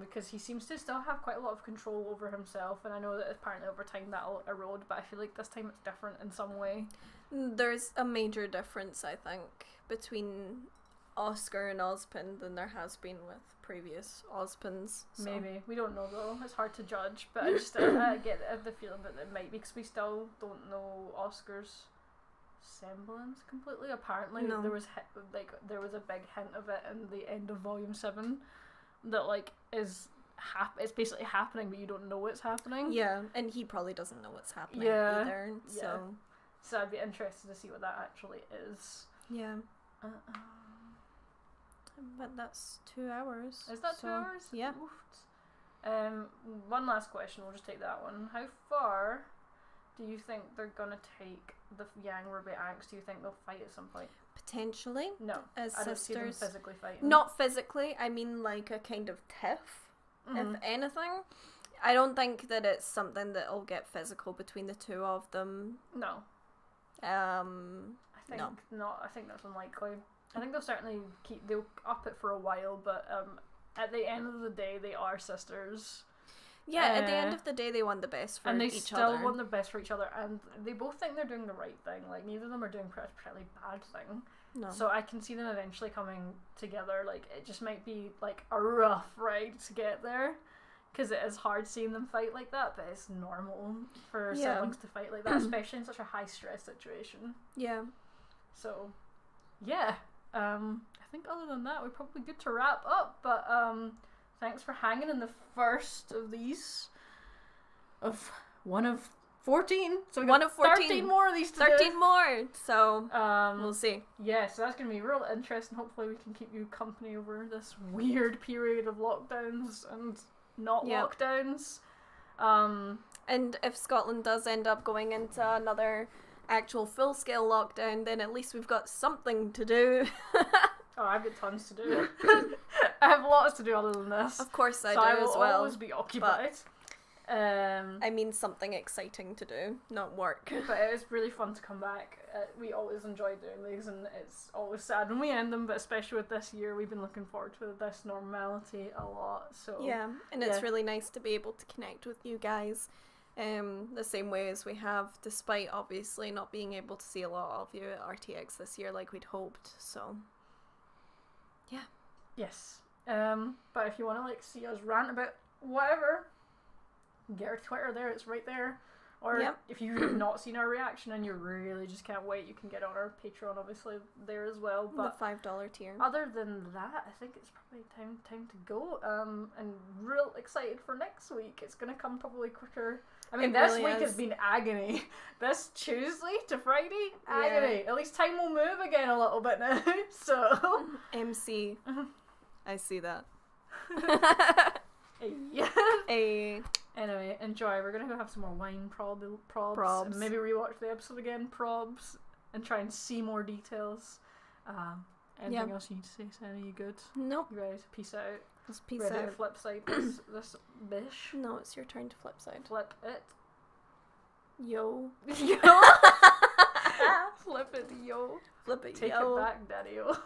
Because he seems to still have quite a lot of control over himself, and I know that apparently over time that'll erode, but I feel like this time it's different in some way. There's a major difference, I think, between Oscar and Ospen than there has been with previous Ospens. So. Maybe. We don't know though, it's hard to judge, but I get the feeling that it might be, because we still don't know Oscar's semblance completely. Apparently there was a big hint of it in the end of Volume 7 that like it's basically happening, but you don't know it's happening. Yeah, and he probably doesn't know what's happening either. So I'd be interested to see what that actually is. Yeah. But that's 2 hours. Is that 2 hours? Yeah. One last question. We'll just take that one. How far do you think they're gonna take the Yang RWBY Anks? Do you think they'll fight at some point? Potentially. No, as I don't sisters. see them physically fighting. Not physically. I mean, like a kind of tiff, if anything. I don't think that it's something that'll get physical between the two of them. No. I think not. I think that's unlikely. I think they'll up it for a while, but at the end of the day, they are sisters. Yeah, at the end of the day, they want the best for each other. And they still want the best for each other, and they both think they're doing the right thing. Like, neither of them are doing a particularly bad thing. No. So I can see them eventually coming together. Like, it just might be, like, a rough ride to get there, because it is hard seeing them fight like that, but it's normal for siblings to fight like that, especially in such a high-stress situation. Yeah. So, yeah. I think other than that, we're probably good to wrap up, but, thanks for hanging in the first of these. Of one of 14. So we got 13 more of these to 13 more. So we'll see. Yeah, so that's going to be real interesting. Hopefully we can keep you company over this weird period of lockdowns and not lockdowns. And if Scotland does end up going into another actual full-scale lockdown, then at least we've got something to do. Oh, I've got tons to do. I have lots to do other than this. Of course I do as well. So I will always be occupied. I mean something exciting to do, not work. But it is really fun to come back. We always enjoy doing these, and it's always sad when we end them, but especially with this year, we've been looking forward to this normality a lot. So yeah, and it's really nice to be able to connect with you guys the same way as we have, despite obviously not being able to see a lot of you at RTX this year like we'd hoped. So yeah. Yes. But if you want to like see us rant about whatever, get our Twitter there, it's right there. Or if you've not seen our reaction and you really just can't wait, you can get on our Patreon obviously there as well. But the $5 tier. Other than that, I think it's probably time to go. And real excited for next week. It's gonna come probably quicker. I mean, this week has been agony. This Tuesday to Friday, agony. At least time will move again a little bit now. So MC. I see that. Anyway, enjoy. We're gonna go have some more wine, probs. And maybe rewatch the episode again, probs, and try and see more details. Anything else you need to say, Sandy? You good? Nope. You guys, peace out. Just peace Ready out. to flip side this bish? No, it's your turn to flip side. Flip it. Yo. Flip it, yo. Flip it, Take yo. it back, daddy-o.